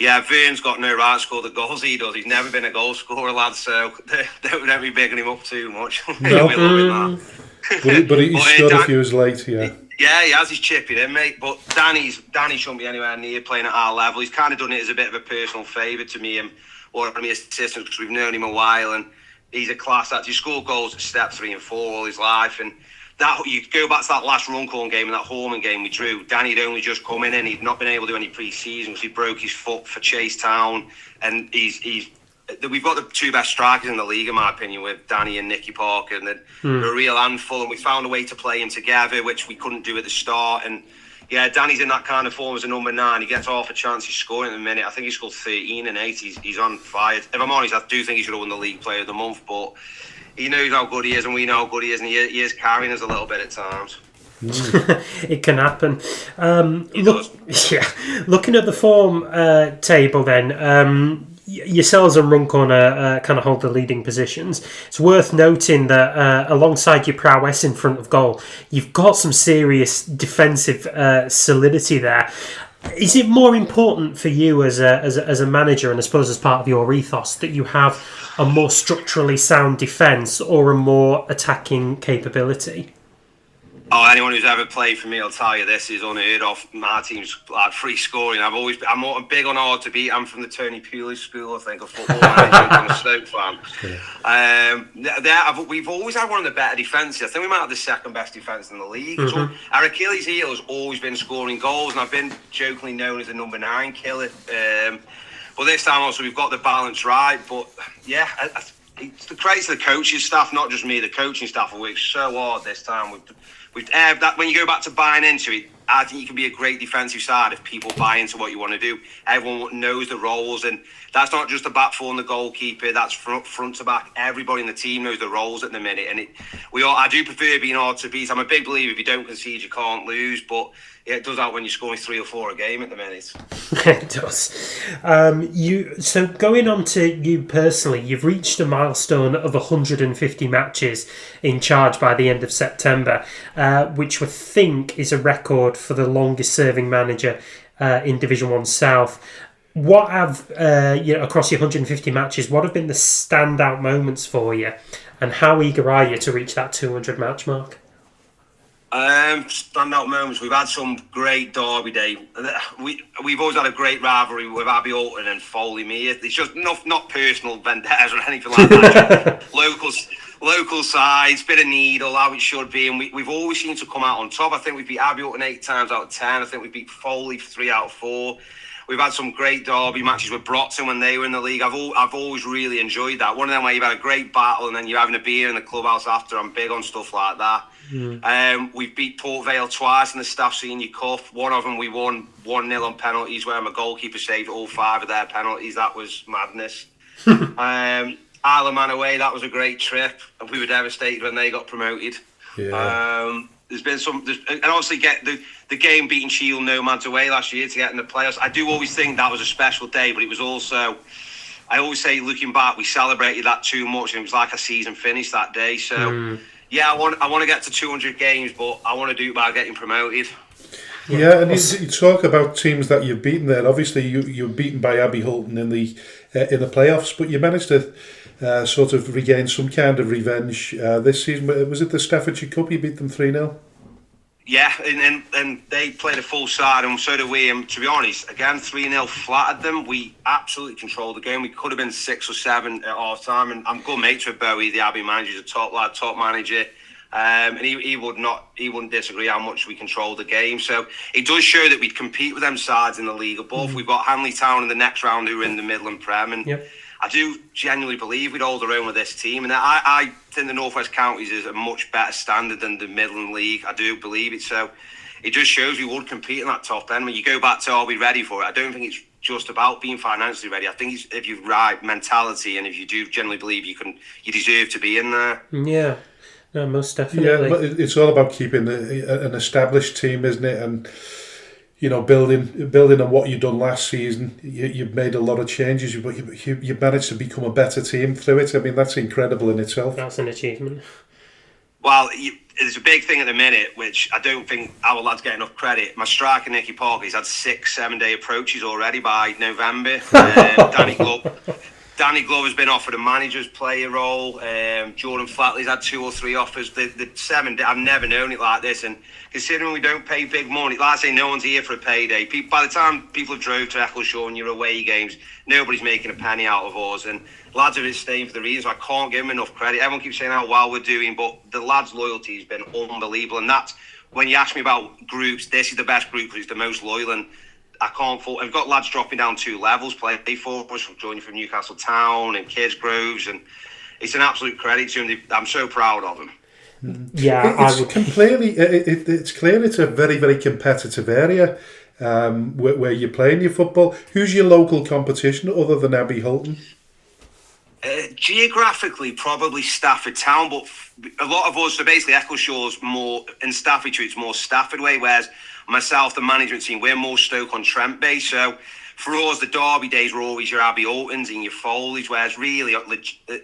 Yeah, Vern's got no right to score the goals he does. He's never been a goal scorer, lad, so don't be bigging him up too much. No. But he scored a few as late, yeah. Yeah, he has his chipping in, mate. But Danny shouldn't be anywhere near playing at our level. He's kind of done it as a bit of a personal favour to me and one of my assistants because we've known him a while, and he's a class act. He scored goals at step 3 and 4 all his life, and that you go back to that last Runcorn game and that Horman game we drew. Danny had only just come in, and he'd not been able to do any pre-season because he broke his foot for Chase Town, and we've got the two best strikers in the league, in my opinion, with Danny and Nicky Parker, and they're a real handful, and we found a way to play him together, which we couldn't do at the start. And yeah, Danny's in that kind of form as a number 9. He gets half a chance. He's scoring in a minute. I think he scored 13 and 8. He's on fire. If I'm honest, I do think he should have won the League Player of the Month, but he knows how good he is, and we know how good he is, and he is carrying us a little bit at times. It can happen. Looking at the form table then, yourselves and Runcorn kind of hold the leading positions. It's worth noting that alongside your prowess in front of goal, you've got some serious defensive solidity there. Is it more important for you as a manager, and I suppose as part of your ethos, that you have a more structurally sound defence or a more attacking capability? Oh, anyone who's ever played for me will tell you this is unheard of. My team's like free scoring. I'm big on hard to beat. I'm from the Tony Pulis school, I think, of football. I'm a Stoke fan. We've always had one of the better defences. I think we might have the second best defence in the league. So our Achilles heel has always been scoring goals, and I've been jokingly known as a number 9 killer. But this time also we've got the balance right. But yeah, it's the credit to the coaching staff, not just me. The coaching staff have worked so hard this time. That when you go back to buying into it, I think you can be a great defensive side if people buy into what you want to do. Everyone knows the roles, and that's not just the back four and the goalkeeper. That's front to back. Everybody in the team knows the roles at the minute, and I do prefer being hard to beat. I'm a big believer if you don't concede, you can't lose. But yeah, it does out when you're scoring 3 or 4 a game at the minute. It does. So going on to you personally, you've reached a milestone of 150 matches in charge by the end of September, which I think is a record for the longest serving manager in Division One South. What have across your 150 matches, what have been the standout moments for you, and how eager are you to reach that 200 match mark? Standout moments. We've had some great Derby Day. We've always had a great rivalry with Abbey Alton and Foley Mere. It's just not personal vendettas or anything like that. Local sides, bit of needle, how it should be, and we've always seemed to come out on top. I think we've beat Abbey Alton 8 times out of 10. I think we beat Foley 3 out of 4. We've had some great derby matches with Broughton when they were in the league. I've always really enjoyed that. One of them where you've had a great battle and then you're having a beer in the clubhouse after. I'm big on stuff like that. We've beat Port Vale twice in the Staff Senior Cup. One of them we won 1-0 on penalties where my goalkeeper saved all 5 of their penalties. That was madness. Isle of Man away, that was a great trip. And we were devastated when they got promoted. Yeah. There's been and obviously get the game beating Shield Nomads away last year to get in the playoffs. I do always think that was a special day, but it was also, I always say, looking back, we celebrated that too much, and it was like a season finish that day. So, yeah, I want to get to 200 games, but I want to do it by getting promoted. Yeah, and you talk about teams that you've beaten there. Obviously, you were beaten by Abbey Holton in the playoffs, but you managed to sort of regain some kind of revenge this season. Was it the Staffordshire Cup? You beat them 3-0? Yeah, and they played a full side, and so did we. And to be honest, again, 3-0 flattered them. We absolutely controlled the game. We could have been 6 or 7 at half time. And I'm good mates with Bowie, the Abbey manager. He's a top lad, top manager. And he wouldn't disagree how much we controlled the game. So it does show that we'd compete with them sides in the league above. We've got Hanley Town in the next round who are in the Midland Prem, and I do genuinely believe we'd hold our own with this team. And I think the North West Counties is a much better standard than the Midland League. I do believe it. So it just shows we would compete in that top end. When you go back to are we ready for it, I don't think it's just about being financially ready. I think it's if you've right mentality and if you do generally believe you deserve to be in there. Yeah. No, most definitely. Yeah, but it's all about keeping an established team, isn't it? And you know, building on what you've done last season. You've made a lot of changes, but you managed to become a better team through it. I mean, that's incredible in itself. That's an achievement. Well, there's a big thing at the minute, which I don't think our lads get enough credit. My striker, Nicky Parker, he's had 6-7 day approaches already by November. Danny Glover's been offered a manager's player role. Jordan Flatley's had 2 or 3 offers. The 7 I've never known it like this. And considering we don't pay big money, like I say, no one's here for a payday. By the time people have drove to Eccleshall and your away games, nobody's making a penny out of us. And lads are staying for the reasons. I can't give them enough credit. Everyone keeps saying how well we're doing, but the lads' loyalty has been unbelievable. And that's when you ask me about groups, this is the best group because it's the most loyal. And I can't fault. I've got lads dropping down 2 levels, play for us, joining from Newcastle Town and Kids Groves, and it's an absolute credit to them. I'm so proud of them. Yeah, it's clear it's a very, very competitive area where you're playing your football. Who's your local competition other than Abbey Holton? Geographically, probably Stafford Town, but a lot of us, so basically Eccleshall's more, in Staffordshire, it's more Stafford way, whereas myself, the management team, we're more Stoke-on-Trent based. So for us, the Derby days were always your Abbey Holtons and your Foleys, whereas really,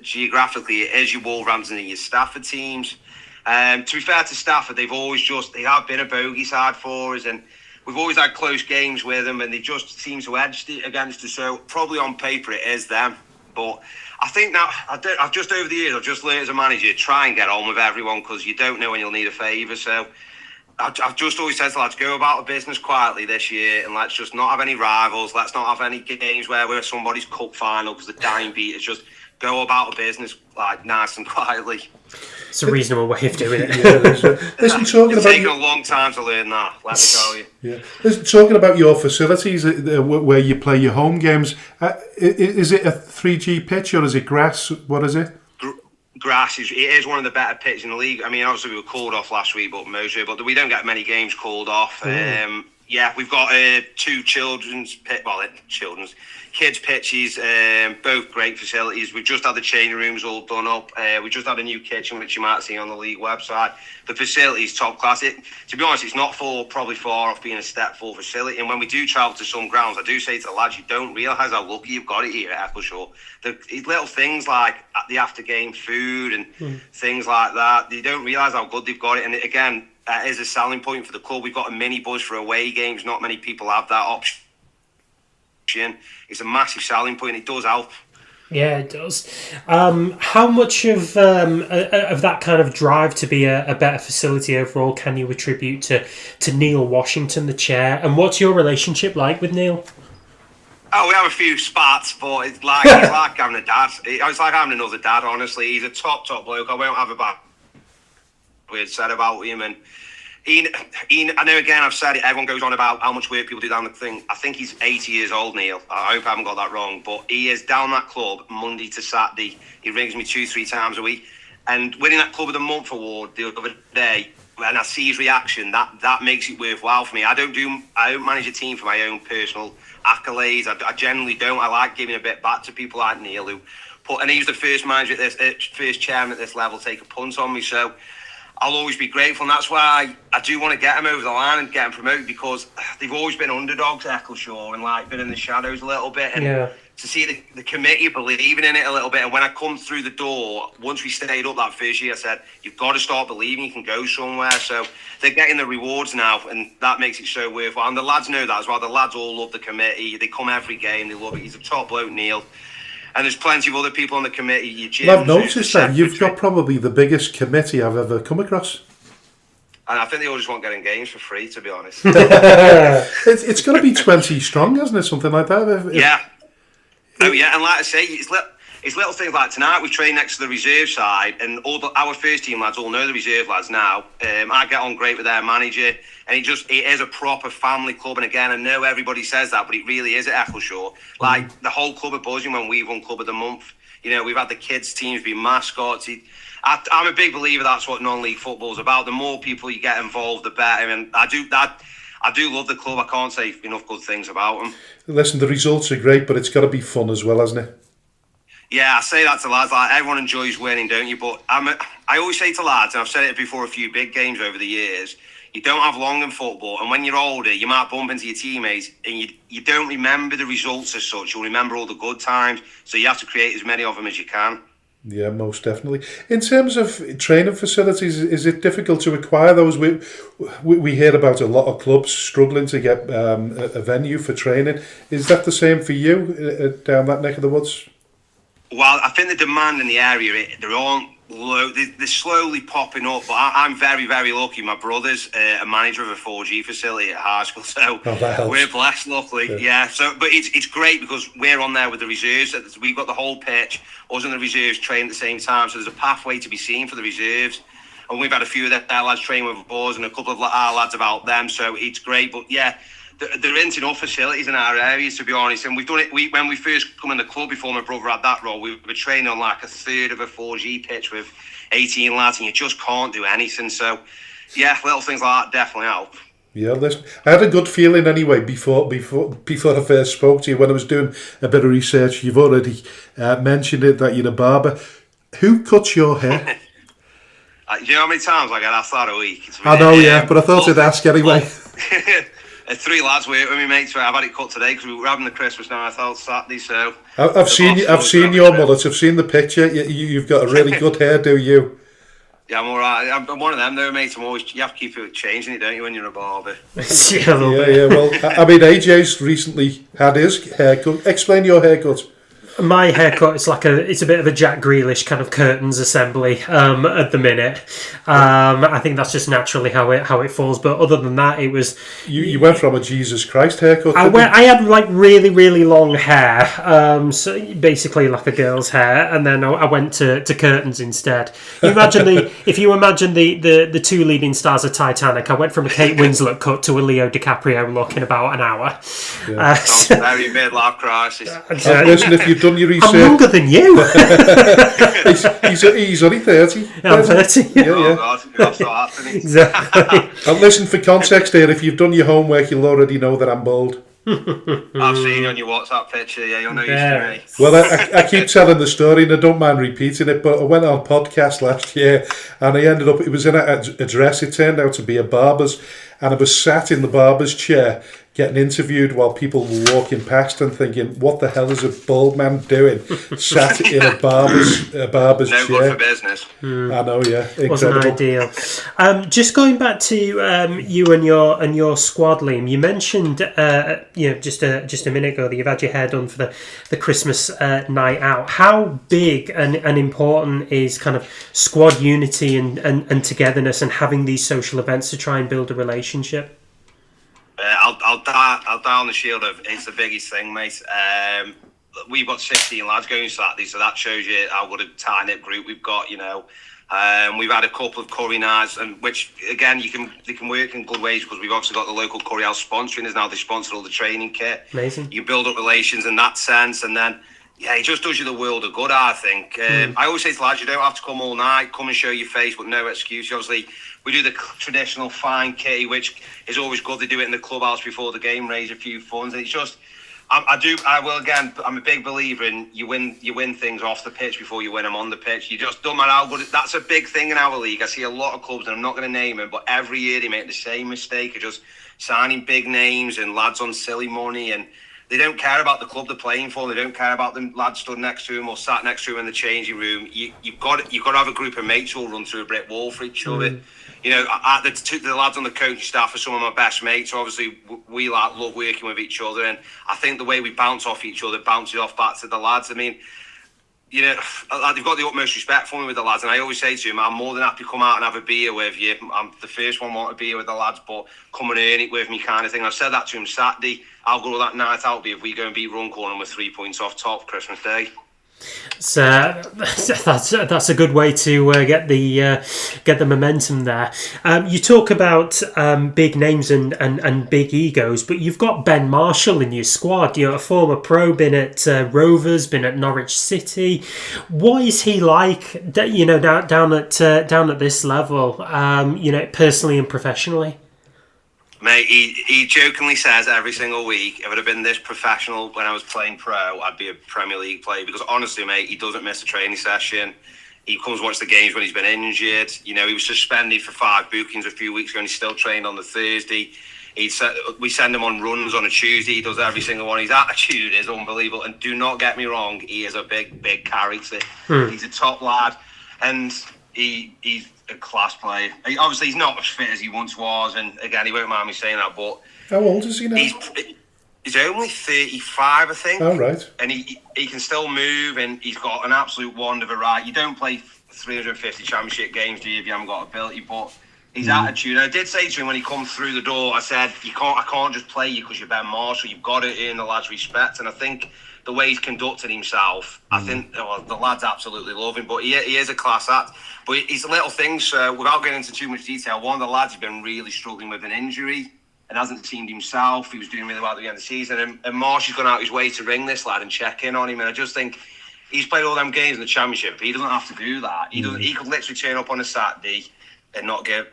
geographically, it is your Wolverhampton and your Stafford teams. To be fair to Stafford, they have been a bogey side for us, and we've always had close games with them, and they just seem to edge it against us. So probably on paper, it is them. But I think now, I've just over the years, I've just learned as a manager, try and get on with everyone because you don't know when you'll need a favour. So I've just always said to lads, go about the business quietly this year and let's just not have any rivals. Let's not have any games where we're somebody's cup final because the dying beat is just go about the business like nice and quietly. It's a reasonable way of doing it. It's taken a long time to learn that, let me tell you. Yeah. Listen, talking about your facilities where you play your home games, is it a 3G pitch or is it grass? What is it? Grass it is one of the better pitches in the league. I mean, obviously we were called off last week, but we don't get many games called off. Yeah, we've got 2 kids pitches, both great facilities. We've just had the changing rooms all done up. We just had a new kitchen, which you might see on the league website. The facility's top class. To be honest, it's not probably far off being a step full facility. And when we do travel to some grounds, I do say to the lads, you don't realise how lucky you've got it here at Eccleshall. The little things like the after-game food and things like that, you don't realise how good they've got it. And again, that is a selling point for the club. We've got a minibus for away games. Not many people have that option. It's a massive selling point. It does help. Yeah, it does. How much of that kind of drive to be a better facility overall can you attribute to Neil Washington, the chair? And what's your relationship like with Neil? Oh, we have a few spats, but it's like he's like having a dad. It's like having another dad, honestly. He's a top bloke. I won't have a bad word said about him. And I know, again, I've said it, everyone goes on about how much work people do down the thing. I think he's 80 years old, Neil. I hope I haven't got that wrong. But he is down that club Monday to Saturday. He rings me 2-3 times a week. And winning that Club of the Month award the other day, and I see his reaction, that makes it worthwhile for me. I don't manage a team for my own personal accolades. I generally don't. I like giving a bit back to people like Neil, and he was the first manager at this, first chairman at this level to take a punt on me. So I'll always be grateful, and that's why I do want to get him over the line and get him promoted, because they've always been underdogs at Eccleshall and like been in the shadows a little bit. And to see the committee believing in it a little bit, and when I come through the door, once we stayed up that first year, I said, you've got to start believing you can go somewhere. So they're getting the rewards now, and that makes it so worthwhile. And the lads know that as well. The lads all love the committee. They come every game. They love it. He's a top bloke, Neil. And there's plenty of other people on the committee. Well, I've noticed that you've got probably the biggest committee I've ever come across. And I think they all just want getting games for free, to be honest. It's got to be 20 strong, hasn't it? Something like that. Yeah. Oh, yeah. And like I say, it's little things like tonight. We train next to the reserve side, and our first team lads all know the reserve lads now. I get on great with their manager, and it is a proper family club. And again, I know everybody says that, but it really is at Eccleshall. Like, the whole club are buzzing when we've won Club of the Month. You know, we've had the kids' teams be mascots. I'm a big believer that's what non-league football's about. The more people you get involved, the better. And I do love the club. I can't say enough good things about them. Listen, the results are great, but it's got to be fun as well, hasn't it? Yeah, I say that to lads. Like, everyone enjoys winning, don't you? But I always say to lads, and I've said it before a few big games over the years, you don't have long in football, and when you're older, you might bump into your teammates, and you don't remember the results as such. You'll remember all the good times, so you have to create as many of them as you can. Yeah, most definitely. In terms of training facilities, is it difficult to acquire those? We hear about a lot of clubs struggling to get a venue for training. Is that the same for you down that neck of the woods? Well, I think the demand in the area, they're slowly popping up, but I'm very, very lucky. My brother's a manager of a 4G facility at high school, so we're blessed, luckily. Yeah. So, but it's great because we're on there with the reserves. We've got the whole pitch. Us and the reserves train at the same time, so there's a pathway to be seen for the reserves. And we've had a few of their lads train with us, and a couple of our lads about them, so it's great. But yeah, they're renting enough facilities in our areas, to be honest. And we've done it. When we first come in the club, before my brother had that role, we were training on like a third of a 4G pitch with 18 lads, and you just can't do anything. So, yeah, little things like that definitely help. Yeah, listen, I had a good feeling anyway before I first spoke to you when I was doing a bit of research. You've already mentioned it, that you're a barber. Who cuts your hair? Do you know how many times I get asked that a week? I know, yeah, but I thought I'd ask anyway. 3 lads work with me, mate. So I've had it cut today because we were having the Christmas night out Saturday. So I've seen your mullet. I've seen the picture. You've got a really good hair, do you? Yeah, I'm all right. I'm one of them though, mate. You have to keep it changing it, don't you, when you're a barber? Yeah. Well, I mean, AJ's recently had his haircut. Explain your haircut. My haircut is it's a bit of a Jack Grealish kind of curtains assembly at the minute. I think that's just naturally how it falls. But other than that, it was you went from a Jesus Christ haircut. I had like really, really long hair, so basically like a girl's hair, and then I went to curtains instead. If you imagine the 2 leading stars of Titanic, I went from a Kate Winslet cut to a Leo DiCaprio look in about an hour. Yeah. Very midlife crisis. Listen, if you've done your research, I'm younger than you. he's only 30. I'm 30. Yeah. Oh God, that's not happening. Exactly. And listen, for context here, if you've done your homework, you'll already know that I'm bald. I've seen you on your WhatsApp picture. Yeah, you're no use to me. Well, I keep telling the story, and I don't mind repeating it. But I went on a podcast last year, and I ended up. It was in a dress. It turned out to be a barber's, and I was sat in the barber's chair, getting interviewed while people were walking past and thinking, what the hell is a bald man doing sat in a barber's no chair? Good for business. I know, yeah. Incredible. Wasn't ideal. Just going back to you and your squad, Liam, you mentioned just a minute ago that you've had your hair done for the Christmas night out. How big and important is kind of squad unity and togetherness and having these social events to try and build a relationship? I'll die on the shield of it's the biggest thing, mate. We've got 16 lads going Saturday, so that shows you how good a tight-knit group we've got, We've had a couple of curry nights, and which, again, they can work in good ways because we've obviously got the local curry house sponsoring us now. They sponsor all the training kit. Amazing. You build up relations in that sense, and then, it just does you the world of good, I think. I always say to lads, you don't have to come all night, come and show your face, but no excuse. Obviously, we do the traditional fine kitty, which is always good. They do it in the clubhouse before the game, raise a few funds. And it's just, I'm a big believer in you win things off the pitch before you win them on the pitch. You just don't matter how good. That's a big thing in our league. I see a lot of clubs, and I'm not going to name them, but every year they make the same mistake of just signing big names and lads on silly money, and they don't care about the club they're playing for. They don't care about the lads stood next to him or sat next to him in the changing room. You've got to have a group of mates who'll run through a brick wall for each other. The lads on the coaching staff are some of my best mates. Obviously, we love working with each other, and I think the way we bounce off each other bounces off back to the lads. I mean, they've got the utmost respect for me with the lads, and I always say to them, I'm more than happy to come out and have a beer with you. I'm the first one want a beer with the lads, but come and earn it with me, kind of thing. I've said that to him Saturday. How good will that night out be if we go and beat Runcorn and we're 3 points off top Christmas Day? So that's a good way to get the momentum there. You talk about big names and big egos, but you've got Ben Marshall in your squad. You're a former pro, been at Rovers, been at Norwich City. What is he like? Down at this level, personally and professionally. Mate, he jokingly says every single week, if I'd have been this professional when I was playing pro, I'd be a Premier League player. Because honestly, mate, he doesn't miss a training session. He comes watch the games when he's been injured. He was suspended for 5 bookings a few weeks ago, and he still trained on the Thursday. We send him on runs on a Tuesday. He does every single one. His attitude is unbelievable. And do not get me wrong, he is a big, big character. He's a top lad, and he's a class player. Obviously, he's not as fit as he once was, and again, he won't mind me saying that, but how old is he now? He's only 35, I think. Oh, right. And he can still move, and he's got an absolute wand of a right. You don't play 350 championship games, do you, if you haven't got ability? But his attitude, I did say to him when he come through the door, I said, I can't just play you because you're Ben Marshall. You've got to earn the lads' respect. And I think the way he's conducted himself, I think the lads absolutely love him. But he is a class act. But it's little things, without getting into too much detail, one of the lads has been really struggling with an injury and hasn't teamed himself. He was doing really well at the end of the season. And Marsh has gone out his way to ring this lad and check in on him. And I just think he's played all them games in the Championship. He doesn't have to do that. He could literally turn up on a Saturday and not give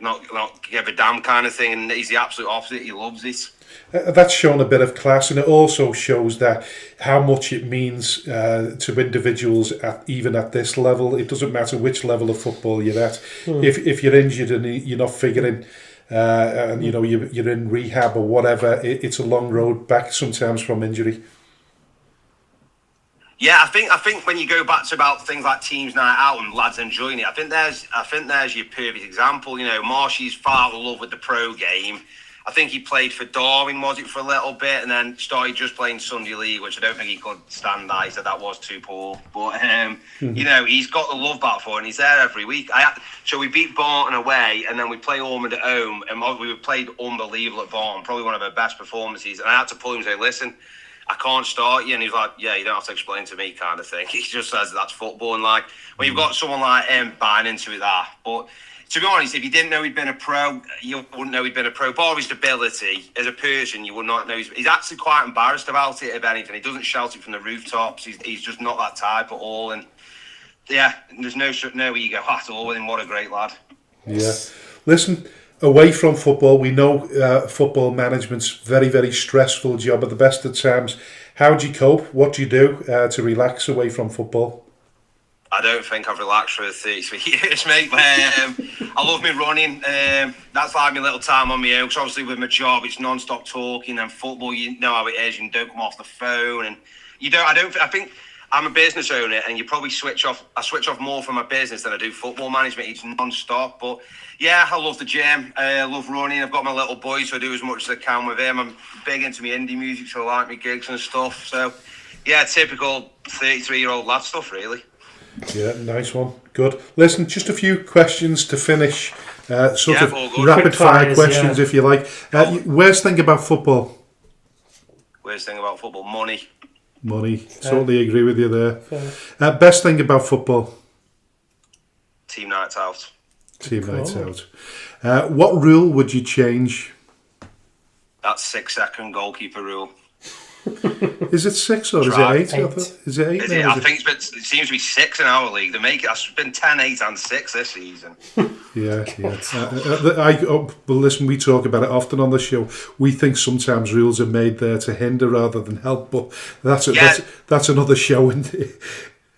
a damn kind of thing. And he's the absolute opposite. He loves it. That's shown a bit of class, and it also shows that how much it means to individuals even at this level. It doesn't matter which level of football you're at. If you're injured and you're not figuring, and you're in rehab or whatever, it's a long road back sometimes from injury. Yeah, I think when you go back to about things like teams night out and lads enjoying it, I think there's your perfect example. Marshy's far in love with the pro game. I think he played for Darwin, was it, for a little bit, and then started just playing Sunday League, which I don't think he could stand that. He said that was too poor. But, he's got the love back for it, and he's there every week. So we beat Barton away, and then we play Ormond at home, and we played unbelievable at Barton, probably one of our best performances. And I had to pull him and say, listen, I can't start you. And he's like, yeah, you don't have to explain to me, kind of thing. He just says that's football. And when you've got someone like him buying into it, but to be honest, if you didn't know he'd been a pro, you wouldn't know he'd been a pro. Bar his ability as a person, you would not know. He's actually quite embarrassed about it, if anything. He doesn't shout it from the rooftops. He's just not that type at all. And yeah, there's no ego at all with him. What a great lad. Yeah. Listen, away from football, we know football management's very, very stressful job at the best of times. How do you cope? What do you do to relax away from football? I don't think I've relaxed for 33 years, mate. I love me running. That's like my little time on my own. Because obviously with my job, it's non-stop talking. And football, you know how it is. You don't come off the phone, and you don't. I think I'm a business owner, and you probably switch off. I switch off more from my business than I do football management. It's non-stop. But yeah, I love the gym. I love running. I've got my little boy, so I do as much as I can with him. I'm big into my indie music, so I like my gigs and stuff. So yeah, typical 33-year-old lad stuff, really. Yeah, nice one. Good. Listen, just a few questions to finish. Sort of rapid fire questions, if you like. Worst thing about football? Worst thing about football? Money. Money. Totally agree with you there. Best thing about football? Team nights out. Team nights out. What rule would you change? That 6-second goalkeeper rule. Is it 6 or is it 8? Is it 8? I think it seems to be 6 in our league. It's been 10, 8 and 6 this season. Yeah. Well, listen, we talk about it often on the show. We think sometimes rules are made there to hinder rather than help, but that's another show, isn't it?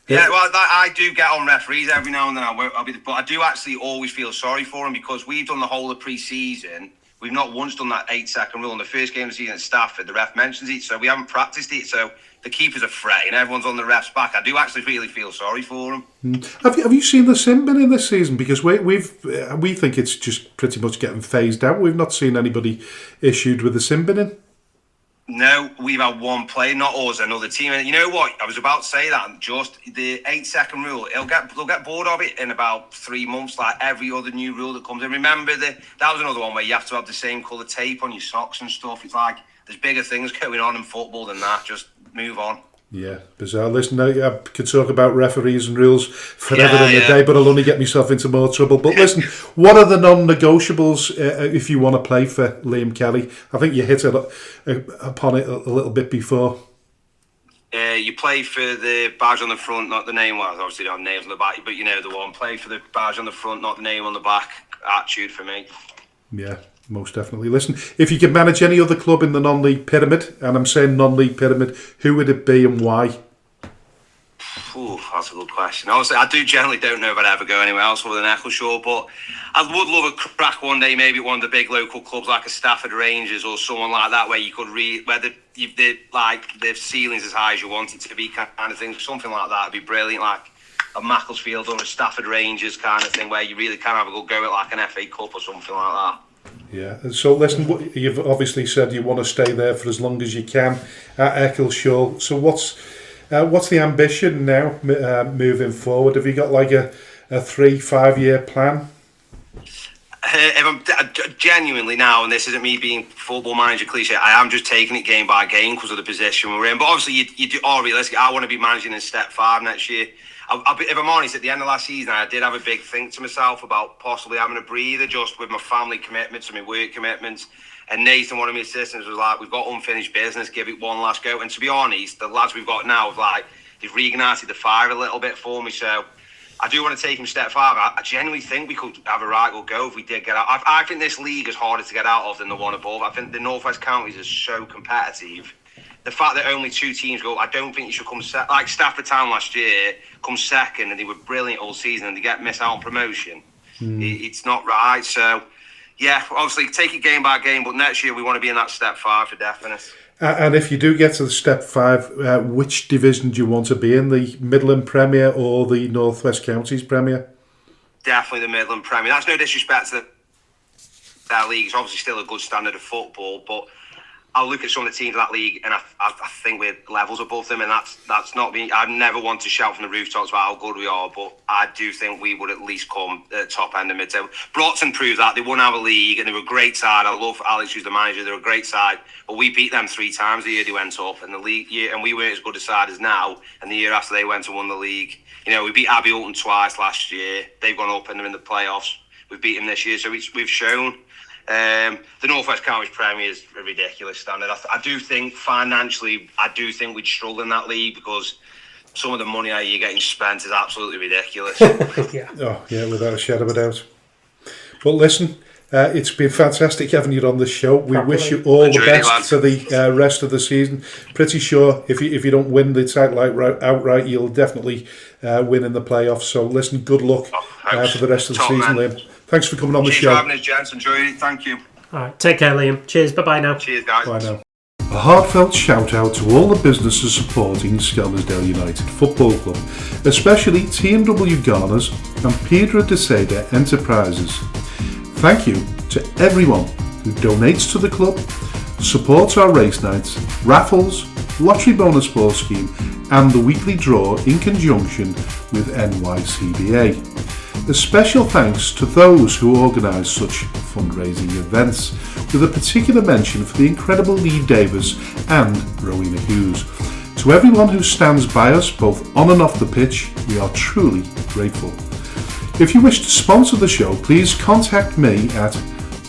Yeah, well, I do get on referees every now and then. But I do actually always feel sorry for them because we've done the whole of pre-season. We've not once done that 8-second rule. In the first game of the season at Stafford, the ref mentions it, so we haven't practiced it. So the keepers are fretting, everyone's on the ref's back. I do actually really feel sorry for them. Have you seen the sin bin in this season? Because we think it's just pretty much getting phased out. We've not seen anybody issued with the sin bin in. No, we've had one player, not us, another team. And you know what? I was about to say that. Just the 8-second rule, they'll get bored of it in about 3 months, like every other new rule that comes in. Remember, that was another one where you have to have the same colour tape on your socks and stuff. It's like there's bigger things going on in football than that. Just move on. Yeah, bizarre. Listen, I could talk about referees and rules forever in the day, but I'll only get myself into more trouble. But listen, what are the non-negotiables if you want to play for Liam Kelly? I think you hit upon it a little bit before. You play for the badge on the front, not the name. Well, obviously don't have names on the back, but you know the one. Play for the badge on the front, not the name on the back. Attitude for me. Yeah. Most definitely. Listen, if you could manage any other club in the non-league pyramid, and I'm saying non-league pyramid, who would it be and why? That's a good question. Honestly, I generally don't know if I'd ever go anywhere else other than Eccleshall, but I would love a crack one day, maybe at one of the big local clubs like a Stafford Rangers or someone like that, where you could where the ceiling's as high as you want it to be, kind of thing. Something like that would be brilliant, like a Macclesfield or a Stafford Rangers kind of thing, where you really can have a good go at like an FA Cup or something like that. Yeah, so listen, you've obviously said you want to stay there for as long as you can at Eccleshall. So what's the ambition now moving forward? Have you got like a 3-5 year plan? If I'm genuinely now, and this isn't me being football manager cliche, I am just taking it game by game because of the position we're in. But obviously, you do all realistic. I want to be managing in Step 5 next year. If I'm honest, at the end of last season, I did have a big think to myself about possibly having a breather just with my family commitments and my work commitments. And Nathan, one of my assistants, was like, we've got unfinished business, give it one last go. And to be honest, the lads we've got now, they've reignited the fire a little bit for me. So I do want to take him Step 5. I genuinely think we could have a right good go if we did get out. I think this league is harder to get out of than the one above. I think the North West counties are so competitive. The fact that only 2 teams go, I don't think you should come second. Like Stafford Town last year, come second, and they were brilliant all season, and they miss out on promotion. It's not right. So, yeah, obviously take it game by game, but next year we want to be in that Step 5 for definite. And if you do get to the Step 5, which division do you want to be in? The Midland Premier or the North West Counties Premier? Definitely the Midland Premier. That's no disrespect to that league. It's obviously still a good standard of football, but I'll look at some of the teams of that league and I think we're levels above them, and that's not me. I never want to shout from the rooftops about how good we are, but I do think we would at least come at the top end of mid-table. Broughton proved that. They won our league and they were a great side. I love Alex, who's the manager. They're a great side, but we beat them 3 times the year they went up in the league year, and we weren't as good a side as now. And the year after they went and won the league, you know, we beat Abbey Alton twice last year. They've gone up and they're in the playoffs. We've beat them this year, so we've shown. The North West Counties Premier is a ridiculous standard. I do think financially, we'd struggle in that league because some of the money you're getting spent is absolutely ridiculous. Yeah. Oh, yeah, without a shadow of a doubt. But listen, It's been fantastic having you on the show. We wish you all the best for the rest of the season. Pretty sure if you don't win the title outright, you'll definitely win in the playoffs. So listen, good luck for the rest of the season, Liam. Thanks for coming on the show. Thanks for having us, gents. Enjoy it. Thank you. All right, take care, Liam. Cheers. Bye now. Cheers, guys. Bye now. A heartfelt shout out to all the businesses supporting Skelmersdale United Football Club, especially T&W Garners and Pedro de Seda Enterprises. Thank you to everyone who donates to the club, supports our race nights, raffles, lottery bonus ball scheme and the weekly draw in conjunction with NYCBA. A special thanks to those who organise such fundraising events, with a particular mention for the incredible Lee Davis and Rowena Hughes. To everyone who stands by us both on and off the pitch, we are truly grateful. If you wish to sponsor the show, please contact me at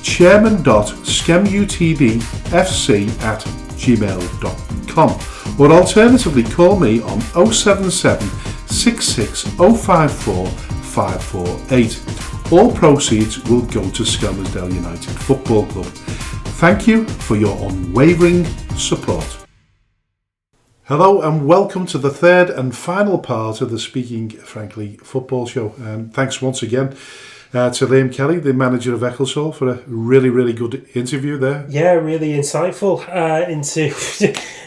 chairman.skemutdfc@gmail.com or alternatively call me on 077 66054 548. All proceeds will go to Skelmersdale United Football Club. Thank you for your unwavering support. Hello and welcome to the third and final part of the Speaking Frankly football show. Thanks once again to Liam Kelly, the manager of Eccleshall, for a really, really good interview there. Yeah, really insightful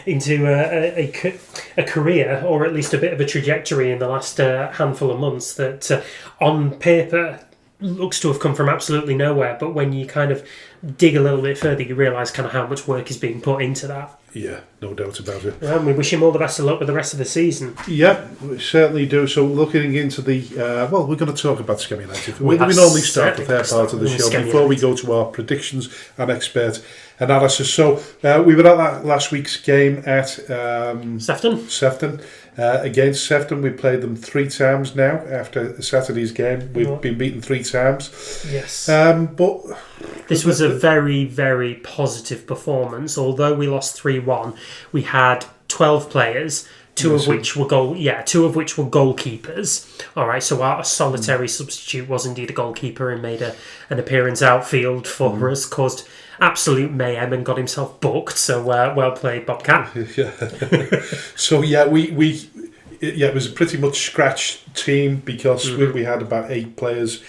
into a career, or at least a bit of a trajectory in the last handful of months that on paper looks to have come from absolutely nowhere, but when you kind of dig a little bit further, you realise kind of how much work is being put into that. Yeah, no doubt about it. And we wish him all the best of luck with the rest of the season. Yeah, we certainly do. So looking into the... well, we're going to talk about Skem United. We normally start the third part of the show before we go to our predictions and expert analysis. So we were at that last week's game at... Sefton. Against Sefton, we played them 3 times now after Saturday's game. We've been beaten 3 times. Yes. But this was a very, very positive performance. Although we lost 3-1, we had 12 players, two of which were goalkeepers. All right, so our solitary substitute was indeed a goalkeeper and made an appearance outfield for us, caused absolute mayhem and got himself booked. So well played, Bobcat. So it was a pretty much scratch team because we had about 8 players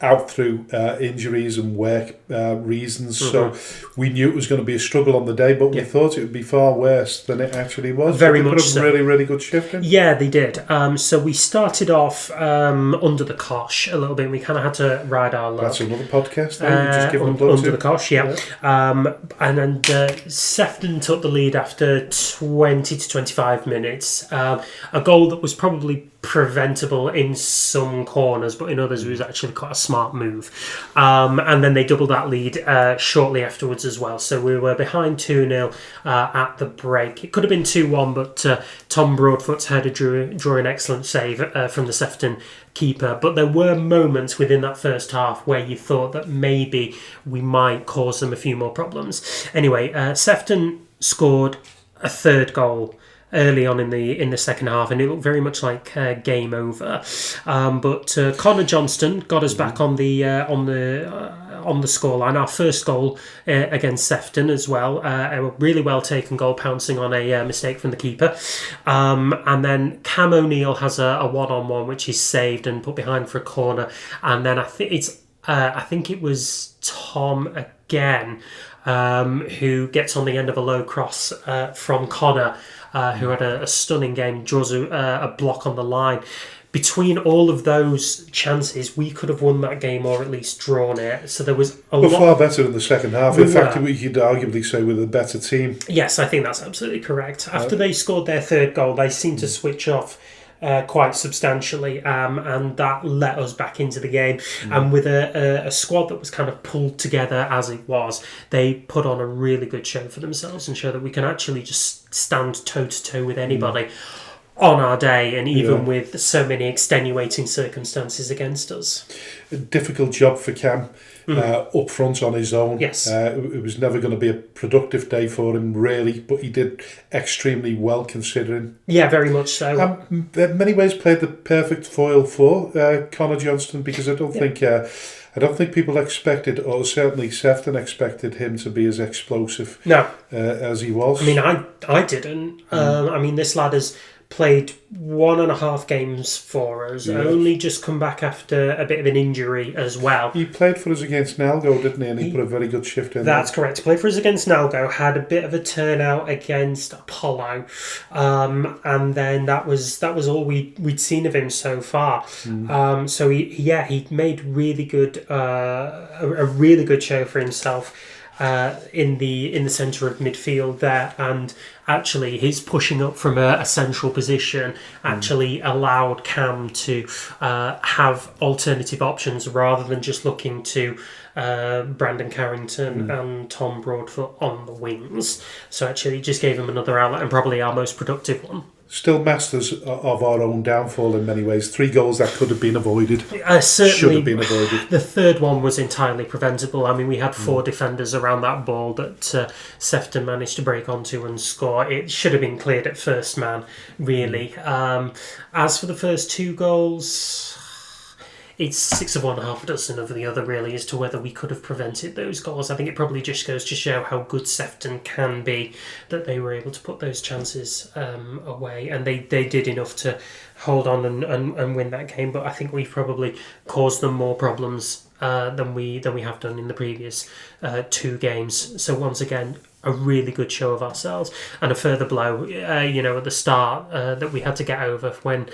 out through injuries and work reasons. So we knew it was going to be a struggle on the day, but we thought it would be far worse than it actually was. Very much so. Really, really good shift in. Yeah, they did. So we started off under the cosh a little bit. We kind of had to ride our luck. That's another podcast. Just give them under the cosh, yeah. And then Sefton took the lead after 20 to 25 minutes. A goal that was probably preventable in some corners, but in others it was actually quite a smart move. And then they doubled that lead shortly afterwards as well. So we were behind 2-0 at the break. It could have been 2-1, but Tom Broadfoot's header drew an excellent save from the Sefton keeper. But there were moments within that first half where you thought that maybe we might cause them a few more problems. Anyway, Sefton scored a third goal early on in the second half, and it looked very much like game over. But Connor Johnston got us back on the scoreline. Our first goal against Sefton as well. A really well taken goal, pouncing on a mistake from the keeper. And then Cam O'Neill has a one-on-one which he's saved and put behind for a corner. And then I think it was Tom again who gets on the end of a low cross from Connor, who had a stunning game, draws a block on the line. Between all of those chances, we could have won that game or at least drawn it. So there was far better in the second half. In fact, we could arguably say we're the better team. Yes, I think that's absolutely correct. After they scored their third goal, they seemed to switch off quite substantially, and that let us back into the game. And with a squad that was kind of pulled together as it was, they put on a really good show for themselves and show that we can actually just stand toe to toe with anybody. on our day, and even with so many extenuating circumstances against us. A difficult job for Cam. Up front on his own. Yes. It was never going to be a productive day for him, really, but he did extremely well considering. Yeah, very much so. In many ways played the perfect foil for Connor Johnston, because I don't think people expected, or certainly Sefton expected him to be as explosive as he was. I mean, I didn't. I mean, this lad has played 1.5 games for us, only just come back after a bit of an injury as well. He played for us against Nalgo, didn't he? And he put a very good shift in. That's correct. He played for us against Nalgo, had a bit of a turnout against Apollo, and then that was all we'd seen of him so far. So he made really good a really good show for himself in the centre of midfield there, and actually his pushing up from a central position actually allowed Cam to have alternative options rather than just looking to Brandon Carrington and Tom Broadfoot on the wings. So actually it just gave him another outlet, and probably our most productive one. Still masters of our own downfall in many ways. 3 goals that could have been avoided. Certainly, should have been avoided. The third one was entirely preventable. I mean, we had 4 defenders around that ball that Sefton managed to break onto and score. It should have been cleared at first man, really. As for the first 2 goals, it's 6 of one, half a dozen of the other, really, as to whether we could have prevented those goals. I think it probably just goes to show how good Sefton can be, that they were able to put those chances away, and they did enough to hold on and win that game. But I think we've probably caused them more problems than we have done in the previous 2 games. So once again, a really good show of ourselves, and a further blow, at the start that we had to get over when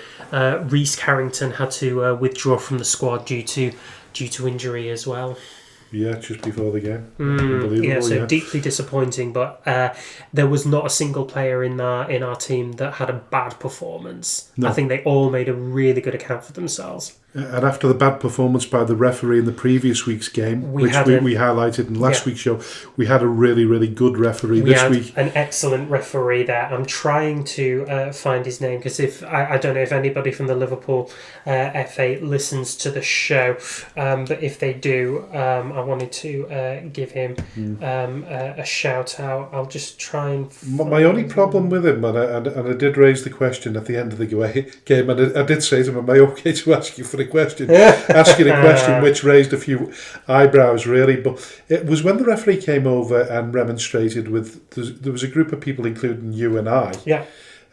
Reece Carrington had to withdraw from the squad due to injury as well. Yeah, just before the game. Unbelievable. Deeply disappointing. But there was not a single player in our team that had a bad performance. No. I think they all made a really good account for themselves. And after the bad performance by the referee in the previous week's game, which we highlighted in last week's show, we had a really, really good referee this week. An excellent referee there. I'm trying to find his name, because if I don't know if anybody from the Liverpool FA listens to the show, but if they do, I wanted to give him a shout out. I'll just try and... My only problem with him, and I did raise the question at the end of the game, and I did say to him, am I okay to ask you for a question? Asking a question which raised a few eyebrows, really. But it was when the referee came over and remonstrated with... There was a group of people, including you and I. Yeah.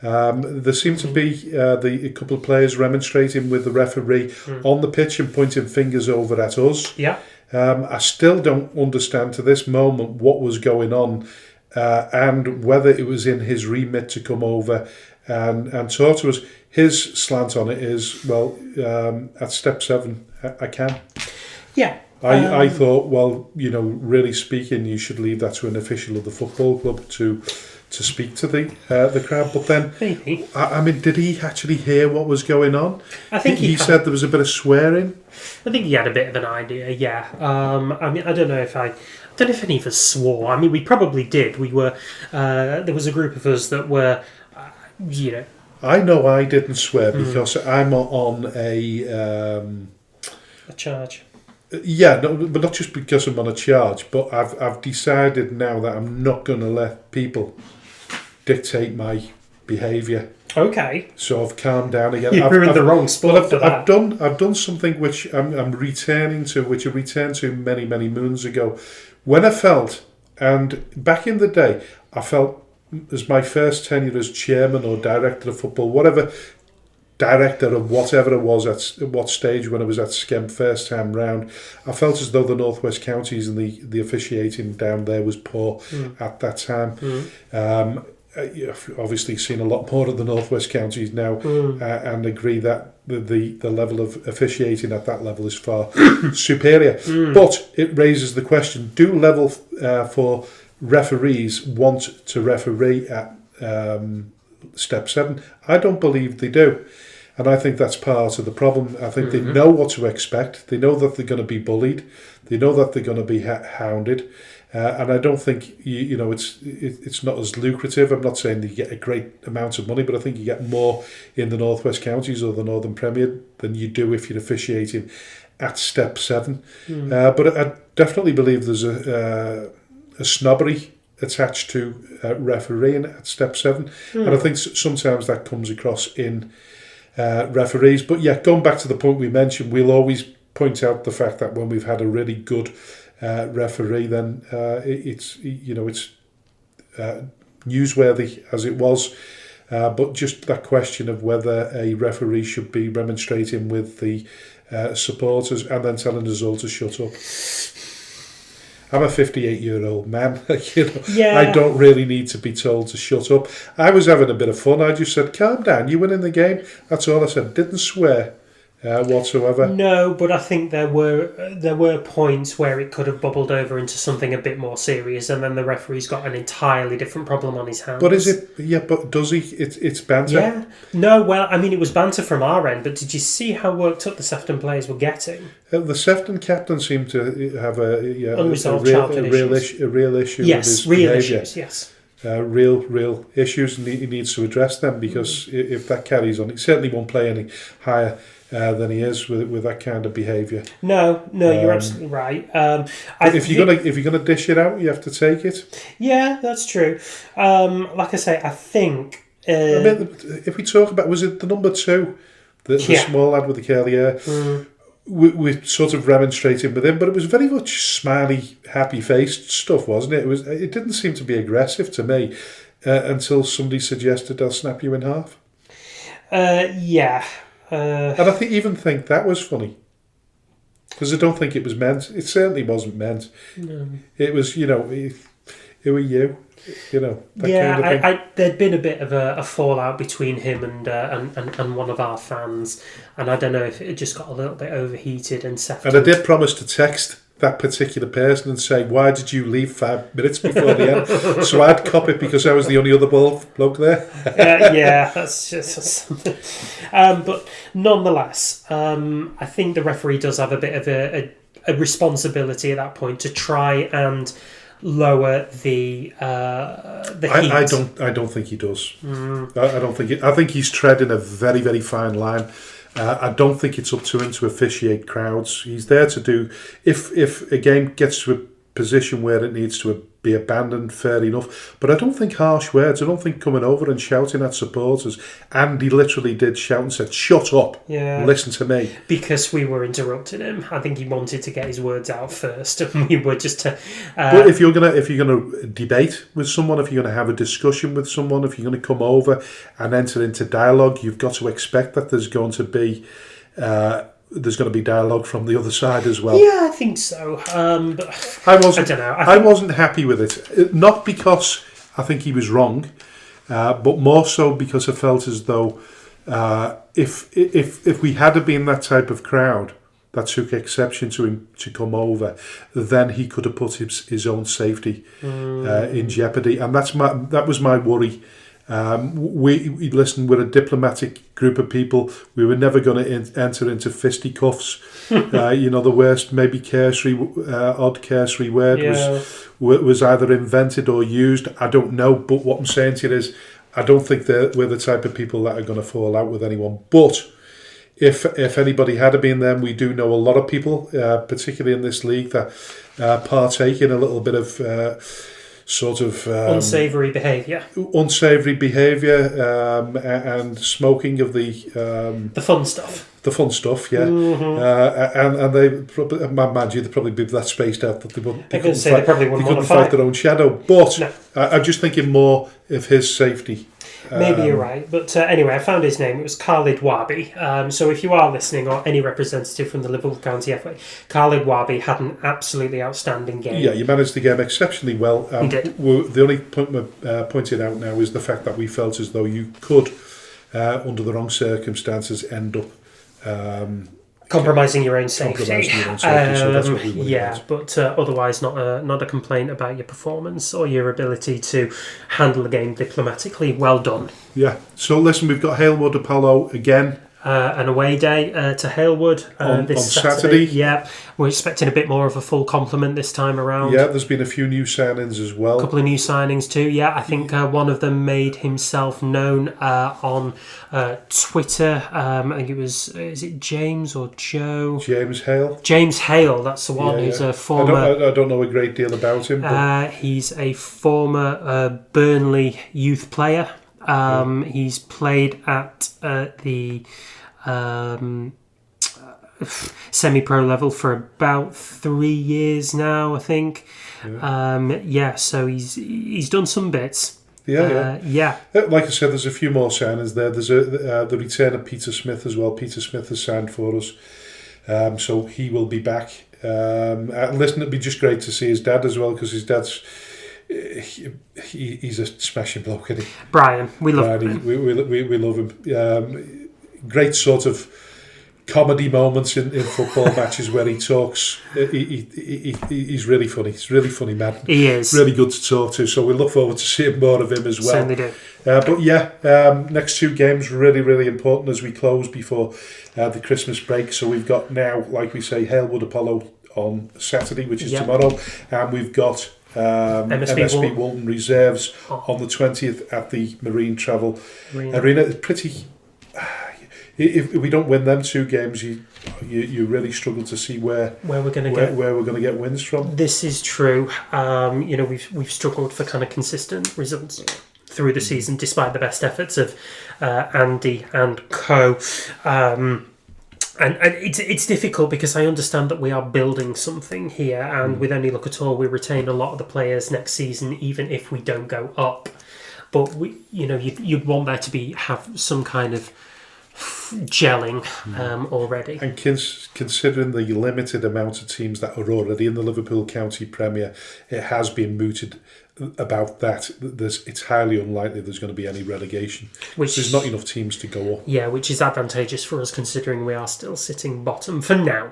There seemed to be a couple of players remonstrating with the referee on the pitch and pointing fingers over at us. Yeah. I still don't understand to this moment what was going on and whether it was in his remit to come over and talk to us. His slant on it is, at step 7, I can. Yeah. I thought, really speaking, you should leave that to an official of the football club to speak to the crowd. But then, maybe. I mean, did he actually hear what was going on? I think he said there was a bit of swearing. I think he had a bit of an idea. Yeah. I mean, I don't know if any of us swore. I mean, we probably did. We were. There was a group of us that were, I know I didn't swear because I'm on a charge. Yeah, no, but not just because I'm on a charge, but I've decided now that I'm not going to let people dictate my behaviour. Okay. So I've calmed down again. You're in the wrong spot for that. I've done something which I'm returning to, which I returned to many, many moons ago, when I felt, and back in the day, I felt as my first tenure as chairman or director of football, director of whatever it was at what stage when I was at Skemp first time round, I felt as though the North West Counties and the officiating down there was poor at that time. I've obviously seen a lot more of the North West Counties now and agree that the level of officiating at that level is far superior. But it raises the question, do level 4 referees want to referee at step 7? I don't believe they do. And I think that's part of the problem. I think they know what to expect. They know that they're going to be bullied. They know that they're going to be hounded. And I don't think, it's not as lucrative. I'm not saying that you get a great amount of money, but I think you get more in the North West Counties or the Northern Premier than you do if you're officiating at Step 7. But I definitely believe there's a snobbery attached to refereeing at Step 7. And I think sometimes that comes across in referees. But yeah, going back to the point we mentioned, we'll always point out the fact that when we've had a really good referee, then it's newsworthy as it was. But just that question of whether a referee should be remonstrating with the supporters and then telling us all to shut up. I'm a 58-year-old man. I don't really need to be told to shut up. I was having a bit of fun. I just said, calm down, you're winning the game. That's all I said. Didn't swear whatsoever. No, but I think there were points where it could have bubbled over into something a bit more serious, and then the referee's got an entirely different problem on his hands. But is it? Yeah, but does he? It's banter. Yeah. No, well, I mean, it was banter from our end, but did you see how worked up the Sefton players were getting? The Sefton captain seemed to have unresolved a real issue. Yes, with his real behaviour. issues. Yes. Real issues, and he needs to address them, because if that carries on, he certainly won't play any higher than he is with that kind of behaviour. No, you're absolutely right. If you're gonna dish it out, you have to take it. Yeah, that's true. Like I say, I think. If we talk about, was it the number 2, the small lad with the curly hair? We sort of remonstrated with him, but it was very much smiley, happy-faced stuff, wasn't it? It didn't seem to be aggressive to me until somebody suggested they'll snap you in half. Yeah. And I even think that was funny, because I don't think it was meant. It certainly wasn't meant. No. It was, who are you? That kind of thing. There'd been a bit of a fallout between him and one of our fans, and I don't know if it just got a little bit overheated and Sefton. And I did promise to text that particular person and say, why did you leave 5 minutes before the end? So I'd cop it because I was the only other bloke there. Yeah, that's just something. But nonetheless, I think the referee does have a bit of a responsibility at that point to try and lower the heat. I don't think he does. I don't think. I think he's treading a very, very fine line. I don't think it's up to him to officiate crowds. He's there to do. If a game gets to a position where it needs to be abandoned, fair enough. But I don't think harsh words. I don't think coming over and shouting at supporters. And he literally did shout and said, "Shut up! Yeah, listen to me." Because we were interrupting him. I think he wanted to get his words out first, and we were just. But if you're gonna debate with someone, if you're gonna have a discussion with someone, if you're gonna come over and enter into dialogue, you've got to expect that there's going to be. There's going to be dialogue from the other side as well. Yeah, I think so. But I don't know. I wasn't happy with it. Not because I think he was wrong, but more so because I felt as though if we had been that type of crowd that took exception to him to come over, then he could have put his own safety in jeopardy, and that was my worry. We're a diplomatic group of people. We were never going to enter into fisticuffs. The worst, maybe odd cursory word was either invented or used. I don't know, but what I'm saying to you is, I don't think that we're the type of people that are going to fall out with anyone. But if anybody had been there, we do know a lot of people, particularly in this league, that partake in a little bit of. Unsavoury behaviour. And smoking of the fun stuff. The fun stuff, yeah. Mm-hmm. And they probably, mind you, they'd probably be that spaced out that they couldn't fight their own shadow. But no. I'm just thinking more of his safety. Maybe you're right. But anyway, I found his name. It was Khalid Wabi. So if you are listening, or any representative from the Liverpool County FA, Khalid Wabi had an absolutely outstanding game. Yeah, you managed the game exceptionally well. He did. The only point we're pointing out now is the fact that we felt as though you could, under the wrong circumstances, end up compromising your own safety. So that's what we would but otherwise not a complaint about your performance or your ability to handle the game diplomatically. Well done. Yeah. So listen, we've got Halewood Apollo again. an away day to Halewood on this Saturday. Yeah, we're expecting a bit more of a full complement this time around. Yeah, there's been a few new signings as well. A couple of new signings too. Yeah, I think one of them made himself known on Twitter. I think it was, is it James or Joe? James Hale. James Hale, that's the one. Who's a former... I don't know a great deal about him. But... he's a former Burnley youth player. He's played at the semi-pro level for about 3 years now, I think. So he's done some bits. Yeah. Like I said, there's a few more signings there. There's the return of Peter Smith as well. Peter Smith has signed for us, so he will be back. Listen, it'd be just great to see his dad as well, because his dad's he's a smashing bloke, isn't he? Brian, we love him. We love him. Great sort of comedy moments in football matches where he talks. He's really funny. He's a really funny man. He is. Really good to talk to. So we look forward to seeing more of him as well. Certainly do. But yeah, next two games really, really important as we close before the Christmas break. So we've got now, like we say, Halewood Apollo on Saturday, which is tomorrow, and we've got MSB Walton Reserves on the 20th at the Marine Travel Arena. It's pretty... If we don't win them two games, you really struggle to see where we're going to get wins from. This is true. We've struggled for kind of consistent results through the season, despite the best efforts of Andy and co. And it's difficult because I understand that we are building something here, and with any luck at all, we retain a lot of the players next season, even if we don't go up. But you'd want there to have some kind of gelling already. And considering the limited amount of teams that are already in the Liverpool County Premier, it has been mooted about that. It's highly unlikely there's going to be any relegation. There's not enough teams to go up. Yeah, which is advantageous for us considering we are still sitting bottom for now.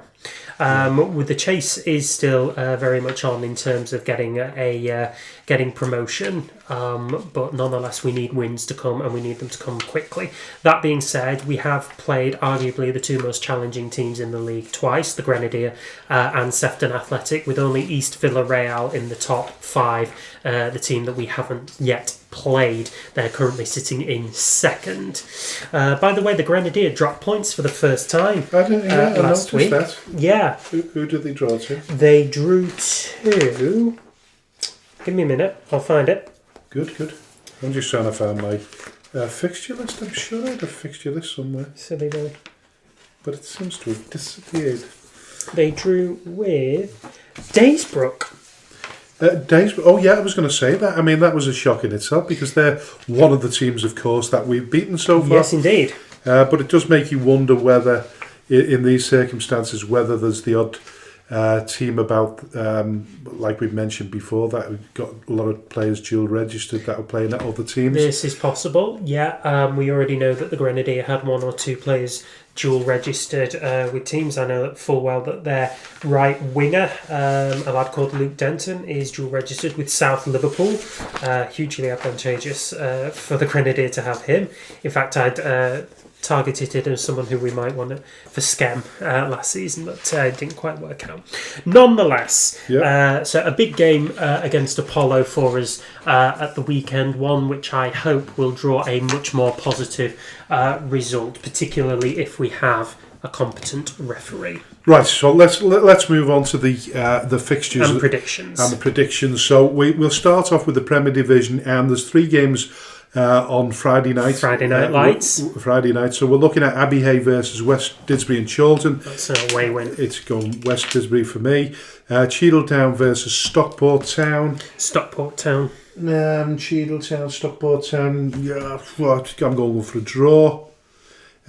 With the chase is still very much on in terms of getting promotion, but nonetheless we need wins to come, and we need them to come quickly. That being said, we have played arguably the two most challenging teams in the league twice, the Grenadier and Sefton Athletic, with only East Villarreal in the top 5, the team that we haven't yet played. They're currently sitting in second. By the way, the Grenadier dropped points for the first time last week. That. Yeah. Who did they draw to? They drew to... Give me a minute, I'll find it. Good. I'm just trying to find my fixture list. I'm sure I had a fixture list somewhere. Silly boy. But it seems to have disappeared. They drew with Daysbrook. Oh yeah, I was going to say that. I mean, that was a shock in itself, because they're one of the teams, of course, that we've beaten so far. Yes, indeed. But it does make you wonder whether, in these circumstances, whether there's the odd team about, like we've mentioned before, that we've got a lot of players dual registered that are playing at other teams. This is possible, yeah. We already know that the Grenadier had 1 or 2 players dual registered with teams. I know that full well that their right winger, a lad called Luke Denton, is dual registered with South Liverpool. Hugely advantageous for the Grenadier to have him. In fact, I'd targeted it as someone who we might want for Scam last season, but it didn't quite work out. Nonetheless, so a big game against Apollo for us at the weekend, one which I hope will draw a much more positive result, particularly if we have a competent referee. Right, so let's move on to the fixtures and predictions. So we'll start off with the Premier Division, and there's 3 games on Friday night. Friday night lights. Friday night. So we're looking at Abbey Hay versus West Didsbury and Chorlton. That's an away win. It's gone West Didsbury for me. Cheadletown versus Stockport Town. Stockport Town. Cheadletown, Stockport Town. Yeah, I'm going for a draw.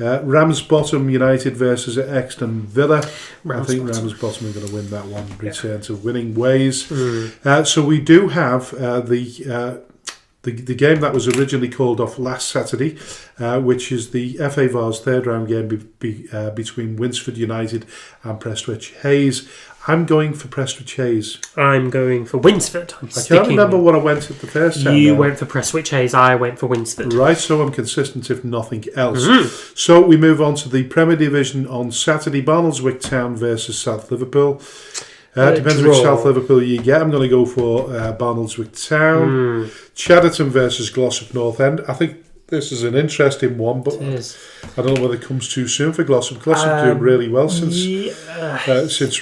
Ramsbottom United versus Exton Villa. I think Ramsbottom are going to win that one. Return to winning ways. So we do have the game that was originally called off last Saturday, which is the FA Vase third round game between Winsford United and Prestwich Hayes. I'm going for Prestwich Hayes. I'm going for Winsford. I can't remember what I went at the first time. You went for Prestwich Hayes, I went for Winsford. Right, so I'm consistent if nothing else. Mm-hmm. So we move on to the Premier Division on Saturday. Barnoldswick Town versus South Liverpool. Depends which South Liverpool you get. I'm going to go for Barnoldswick Town. Chadderton versus Glossop North End. I think this is an interesting one, but I don't know whether it comes too soon for Glossop. Glossop doing really well since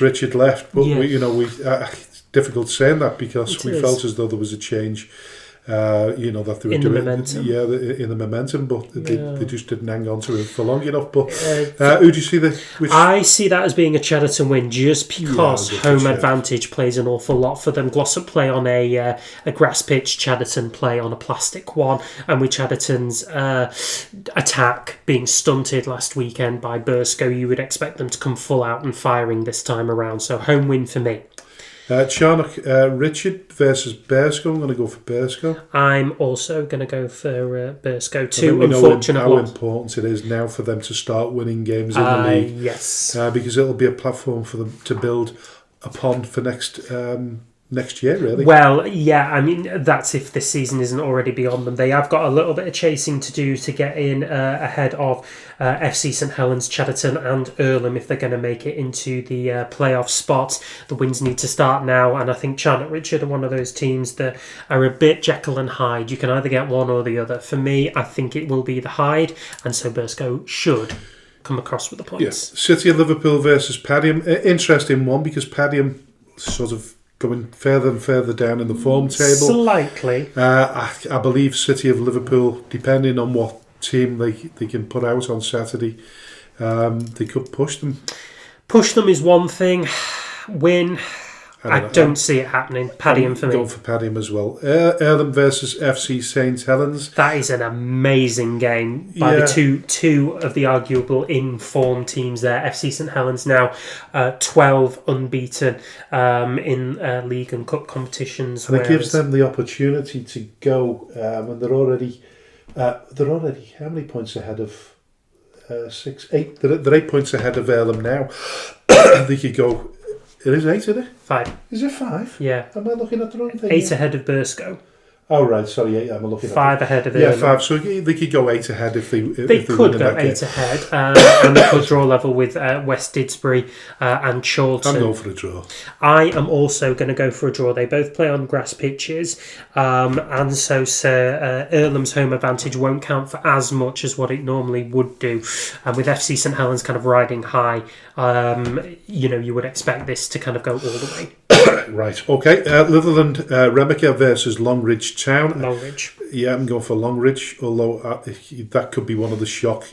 Richard left, but it's difficult saying that because we felt as though there was a change. That they were in doing the momentum. In the momentum, but they just didn't hang on to it for long enough. But who do you see I see that as being a Chadderton win, just because home advantage plays an awful lot for them. Glossop play on a grass pitch, Chadderton play on a plastic one, and with Chadderton's attack being stunted last weekend by Burscough, you would expect them to come full out and firing this time around. So home win for me. Charnock Richard versus Burscough. I'm going to go for Burscough. I'm also going to go for Burscough. Two unfortunate how important it is now for them to start winning games in the league. Yes. Because it'll be a platform for them to build upon for next year, really. Well, yeah, I mean, that's if this season isn't already beyond them. They have got a little bit of chasing to do to get in ahead of FC St Helens, Chadderton and Earlham if they're going to make it into the playoff spots. The wins need to start now, and I think Charnock Richard are one of those teams that are a bit Jekyll and Hyde. You can either get one or the other. For me, I think it will be the Hyde, and so Burscough should come across with the points. Yes. City of Liverpool versus Padiham. Interesting one, because Padiham sort of going further and further down in the form table. Slightly. I believe City of Liverpool, depending on what team they can put out on Saturday, they could push them. Push them is one thing. Win, I don't see it happening. Padiham for me. Going for Padiham as well. Earlham versus FC St Helens. That is an amazing game by the two of the arguable in-form teams there. FC St Helens now 12 unbeaten in league and cup competitions. And it gives them the opportunity to go, and they're already how many points ahead of 6, 8? They're 8 points ahead of Earlham now. They could go. It is 8, isn't it? 5. Is it 5? Yeah. Am I looking at the wrong thing? 8 ahead of Burscough. Oh, right. Sorry, 8. I'm looking at 5 ahead of it. Yeah, 5. So they could go 8 ahead if they could go 8 ahead. And they could draw level with West Didsbury and Chorlton. I'm going for a draw. I am also going to go for a draw. They both play on grass pitches. And so Earlham's home advantage won't count for as much as what it normally would do. And with FC St Helens kind of riding high, you would expect this to kind of go all the way. Right, okay. Litherland Remica versus Longridge Town. Longridge. Yeah, I'm going for Longridge, although that could be one of the shock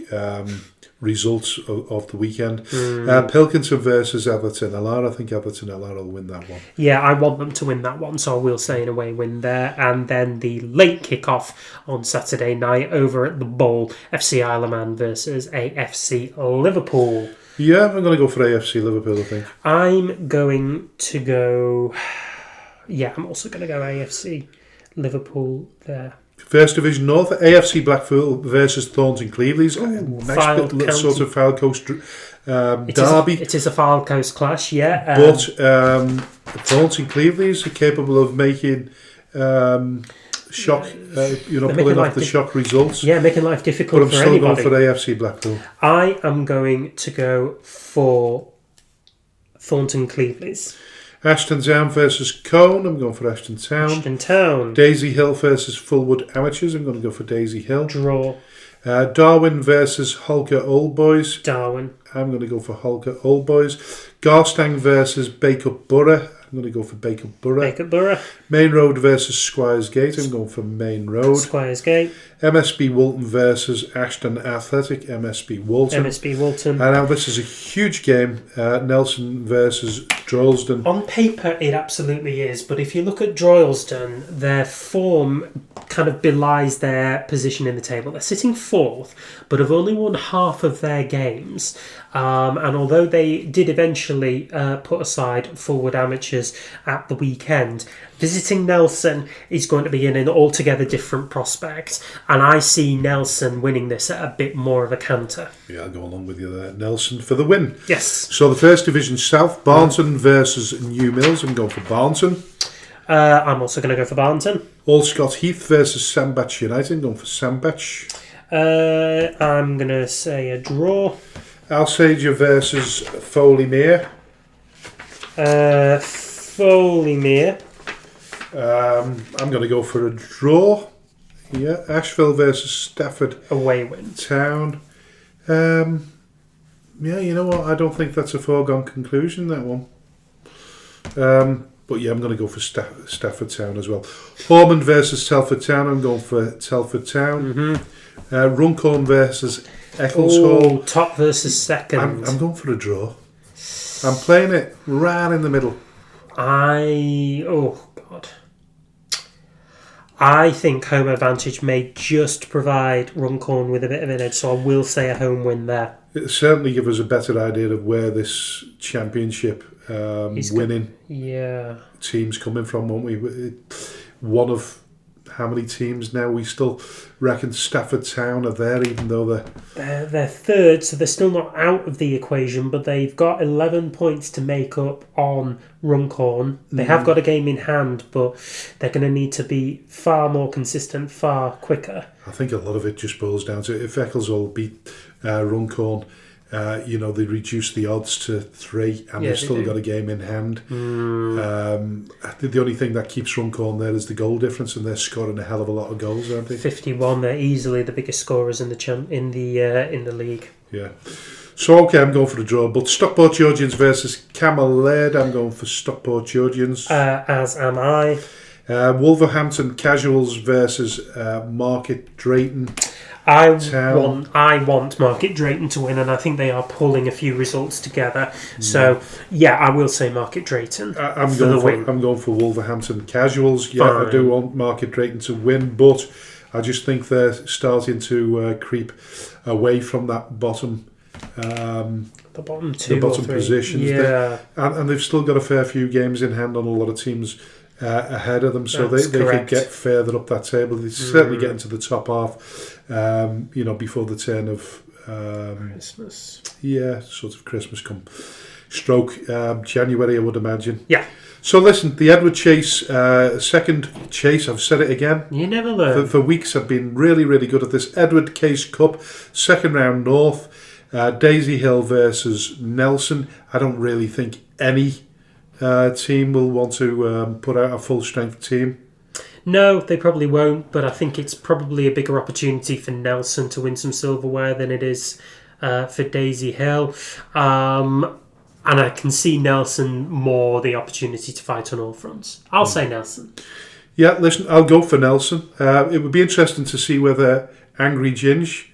results of the weekend. Pilkington versus Everton LR. I think Everton LR will win that one. Yeah, I want them to win that one, so I will say an away win there. And then the late kick-off on Saturday night over at the Bowl, FC Isle of Man versus AFC Liverpool. Yeah, I'm going to go for AFC Liverpool, I think. I'm going to go... Yeah, I'm also going to go AFC Liverpool there. First Division North, AFC Blackpool versus Thornton Cleveland's. Nice sort of Fylde Coast derby. It is a Fylde Coast clash, yeah. But Thornton Cleveland's are capable of making... shock, pulling off the shock results. Yeah, making life difficult for anybody. But I'm anybody. still going for AFC Blackpool. I am going to go for Thornton Cleveland's. Ashton Town versus Cone. I'm going for Ashton Town. Ashton Town. Daisy Hill versus Fulwood Amateurs. I'm going to go for Daisy Hill. Draw. Darwin versus Holker Old Boys. Darwin. I'm going to go for Holker Old Boys. Garstang versus Bacup Borough. I'm going to go for Bacup Borough. Bacup Borough. Main Road versus Squires Gate. I'm going for Main Road. Squires Gate. MSB Walton versus Ashton Athletic. MSB Walton. MSB Walton. And now this is a huge game. Nelson versus Droylsden. On paper, it absolutely is. But if you look at Droylsden, their form kind of belies their position in the table. They're sitting 4th, but have only won half of their games. And although they did eventually put aside Fulwood Amateurs at the weekend, visiting Nelson is going to be an altogether different prospect. And I see Nelson winning this at a bit more of a canter. Yeah, I'll go along with you there. Nelson for the win. Yes. So the First Division South, Barnton versus New Mills. I'm going for Barnton. I'm also going to go for Barnton. Allscott Heath versus Sandbach United. I'm going for Sandbach. I'm going to say a draw. Alsager versus Foley-Mere. Foley-Mere. I'm going to go for a draw. Yeah, Asheville versus Stafford Away win. Town. Yeah, you know what? I don't think that's a foregone conclusion, that one. But yeah, I'm going to go for Stafford Town as well. Ormond versus Telford Town. I'm going for Telford Town. Mm-hmm. Runcorn versus Eccleshall. Oh, top versus second. I'm going for a draw. I'm playing it right in the middle. Oh God. I think home advantage may just provide Runcorn with a bit of an edge, so I will say a home win there. It'll certainly give us a better idea of where this championship winning team's coming from, won't we? One of how many teams now? We still reckon Stafford Town are there, even though they're third, so they're still not out of the equation, but they've got 11 points to make up on Runcorn. They have got a game in hand, but they're going to need to be far more consistent, far quicker. I think a lot of it just boils down to if Eccleshall beat Runcorn, they reduce the odds to 3, and they've still got a game in hand. The only thing that keeps Runcorn there is the goal difference, and they're scoring a hell of a lot of goals, aren't they? 51. They're easily the biggest scorers in the league. Yeah. So okay, I'm going for the draw. But Stockport Georgians versus Camberlaid, I'm going for Stockport Georgians. As am I. Wolverhampton Casuals versus Market Drayton. I want Market Drayton to win, and I think they are pulling a few results together. So, I will say Market Drayton I'm going for Wolverhampton Casuals. Yeah, fine. I do want Market Drayton to win, but I just think they're starting to creep away from that bottom. The bottom two, the bottom positions. Yeah, and they've still got a fair few games in hand on a lot of teams ahead of them, so they could get further up that table. They certainly get into the top half. Before the turn of Christmas. Yeah, sort of Christmas come stroke January, I would imagine. Yeah. So listen, the Edward Chase, second chase, I've said it again. You never learn. For weeks I've been really, really good at this. Edward Case Cup, second round North, Daisy Hill versus Nelson. I don't really think any team will want to put out a full strength team. No, they probably won't, but I think it's probably a bigger opportunity for Nelson to win some silverware than it is for Daisy Hill. And I can see Nelson more the opportunity to fight on all fronts. I'll say Nelson. Yeah, listen, I'll go for Nelson. It would be interesting to see whether Angry Ginge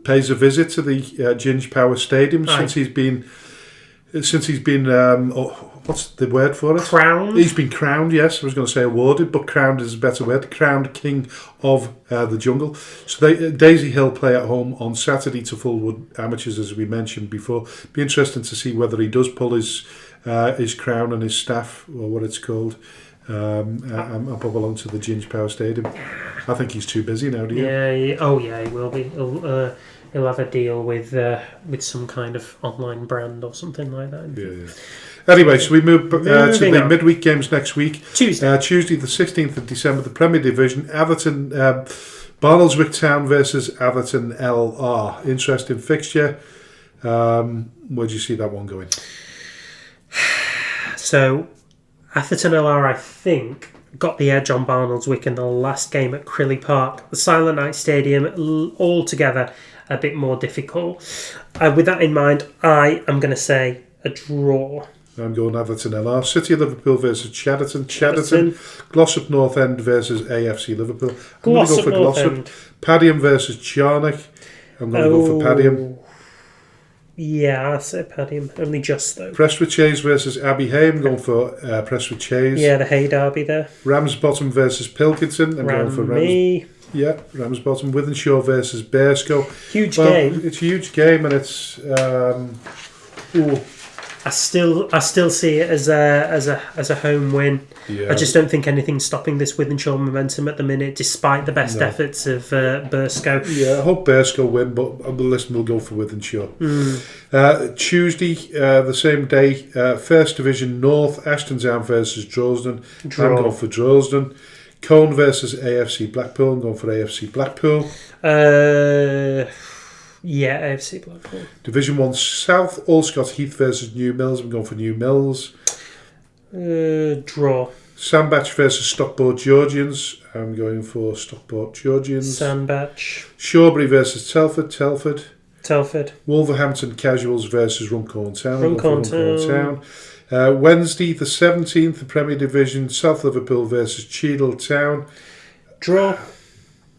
pays a visit to the Ginge Power Stadium since he's been what's the word for it? Crowned. He's been crowned, yes. I was going to say awarded, but crowned is a better word. Crowned King of the Jungle. So Daisy Hill play at home on Saturday to Fullwood Amateurs, as we mentioned before. Be interesting to see whether he does pull his crown and his staff, or what it's called, up along to the Ginge Power Stadium. I think he's too busy now, do you? Yeah, he will be. He'll have a deal with some kind of online brand or something like that. Yeah. Anyway, so we move to the midweek games next week. Tuesday the 16th of December, the Premier Division, Atherton, Barnoldswick Town versus Atherton LR. Interesting fixture. Where do you see that one going? So, Atherton LR, I think, got the edge on Barnoldswick in the last game at Crilly Park. The Silent Night Stadium, altogether a bit more difficult. With that in mind, I am going to say a draw. I'm going Atherton LR. City of Liverpool versus Chadderton. Glossop North End versus AFC Liverpool. I'm going to go for Glossop. Padiham versus Charnock. I'm going to go for Padiham. Yeah, I'll say Padiham. Only just, though. Prestwich Hayes versus Abbey Hay. I'm going for Prestwich Hayes. Yeah, the Hay derby there. Ramsbottom versus Pilkington. I'm going for Ramsbottom. Wythenshawe versus Bearscough. Huge game. It's a huge game, and it's... I still see it as a home win. Yeah. I just don't think anything's stopping this Wythenshawe momentum at the minute, despite the best efforts of Burscough. Yeah, I hope Burscough win, but we'll go for Wythenshawe. Tuesday, the same day, First Division North, Ashton Town versus Droylsden. I'm going for Droylsden. Cone versus AFC Blackpool. I'm going for AFC Blackpool. Yeah, AFC Blackpool. Division 1 South, Allscott Heath versus New Mills. I'm going for New Mills. Draw. Sandbach versus Stockport Georgians. I'm going for Stockport Georgians. Sandbach. Shawbury versus Telford. Telford. Wolverhampton Casuals versus Runcorn Town. Runcorn Town. Wednesday the 17th, the Premier Division, South Liverpool versus Cheadle Town. Draw.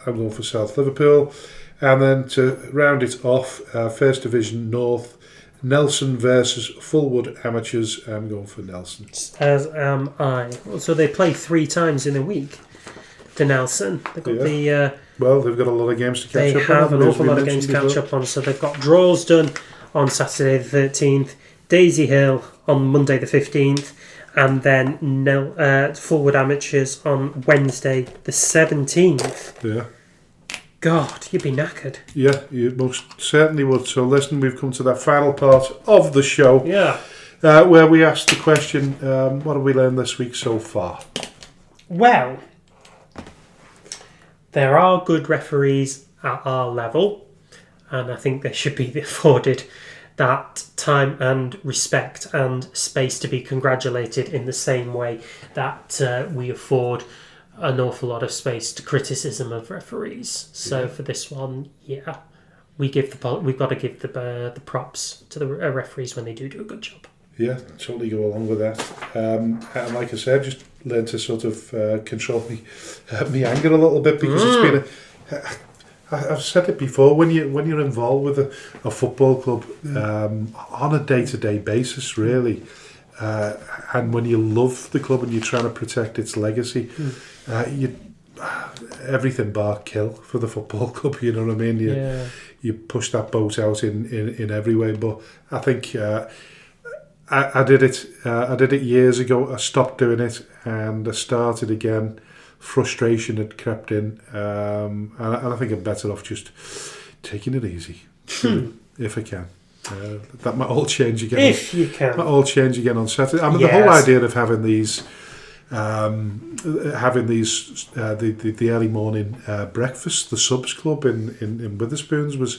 I'm going for South Liverpool. And then to round it off, First Division North, Nelson versus Fullwood Amateurs. I'm going for Nelson. As am I. So they play 3 times in a week. To Nelson. They've got well, they've got a lot of games to catch up on. They have an awful lot of games to catch up on. So they've got Droylsden on Saturday the 13th, Daisy Hill on Monday the 15th, and then Fullwood Amateurs on Wednesday the 17th. Yeah. God, you'd be knackered. Yeah, you most certainly would. So listen, we've come to that final part of the show. Yeah. Where we asked the question, what have we learned this week so far? Well, there are good referees at our level, and I think they should be afforded that time and respect and space to be congratulated in the same way that we afford an awful lot of space to criticism of referees. So for this one, we've got to give the props to the referees when they do a good job. Yeah, totally go along with that. And like I said, just learn to sort of control me anger a little bit, because it's been I've said it before, when you're involved with a football club on a day-to-day basis, really, and when you love the club and you're trying to protect its legacy, you everything bar kill for the football club. You know what I mean? You push that boat out in every way. But I think I did it. I did it years ago. I stopped doing it and I started again. Frustration had crept in, and I think I'm better off just taking it easy if I can. That might all change again. If you can, might all change again on Saturday. I mean, the whole idea of having these, the early morning breakfast, the subs club in Witherspoons was,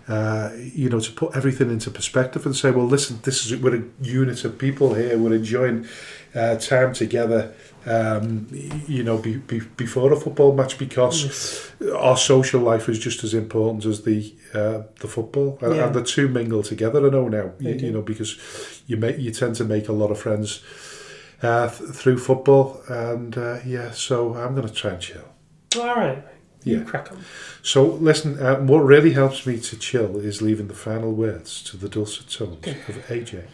to put everything into perspective and say, well, listen, we're a unit of people here. We're enjoying time together. Before a football match, because our social life is just as important as the football, and the two mingle together. I know now, because you tend to make a lot of friends through football, and so I'm going to try and chill. All right, you crack on. So listen, what really helps me to chill is leaving the final words to the dulcet tones of AJ.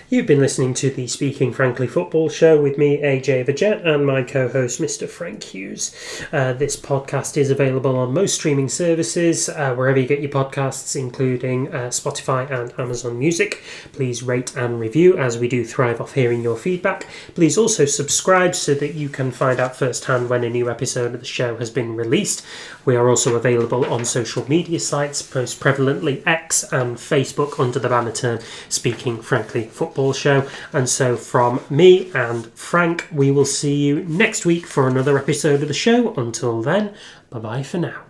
You've been listening to the Speaking Frankly Football Show with me, AJ the Jet, and my co-host, Mr. Frank Hughes. This podcast is available on most streaming services, wherever you get your podcasts, including Spotify and Amazon Music. Please rate and review, as we do thrive off hearing your feedback. Please also subscribe so that you can find out firsthand when a new episode of the show has been released. We are also available on social media sites, most prevalently X and Facebook, under the banner term Speaking Frankly Football Show. And so from me and Frank, we will see you next week for another episode of the show. Until then, bye bye for now.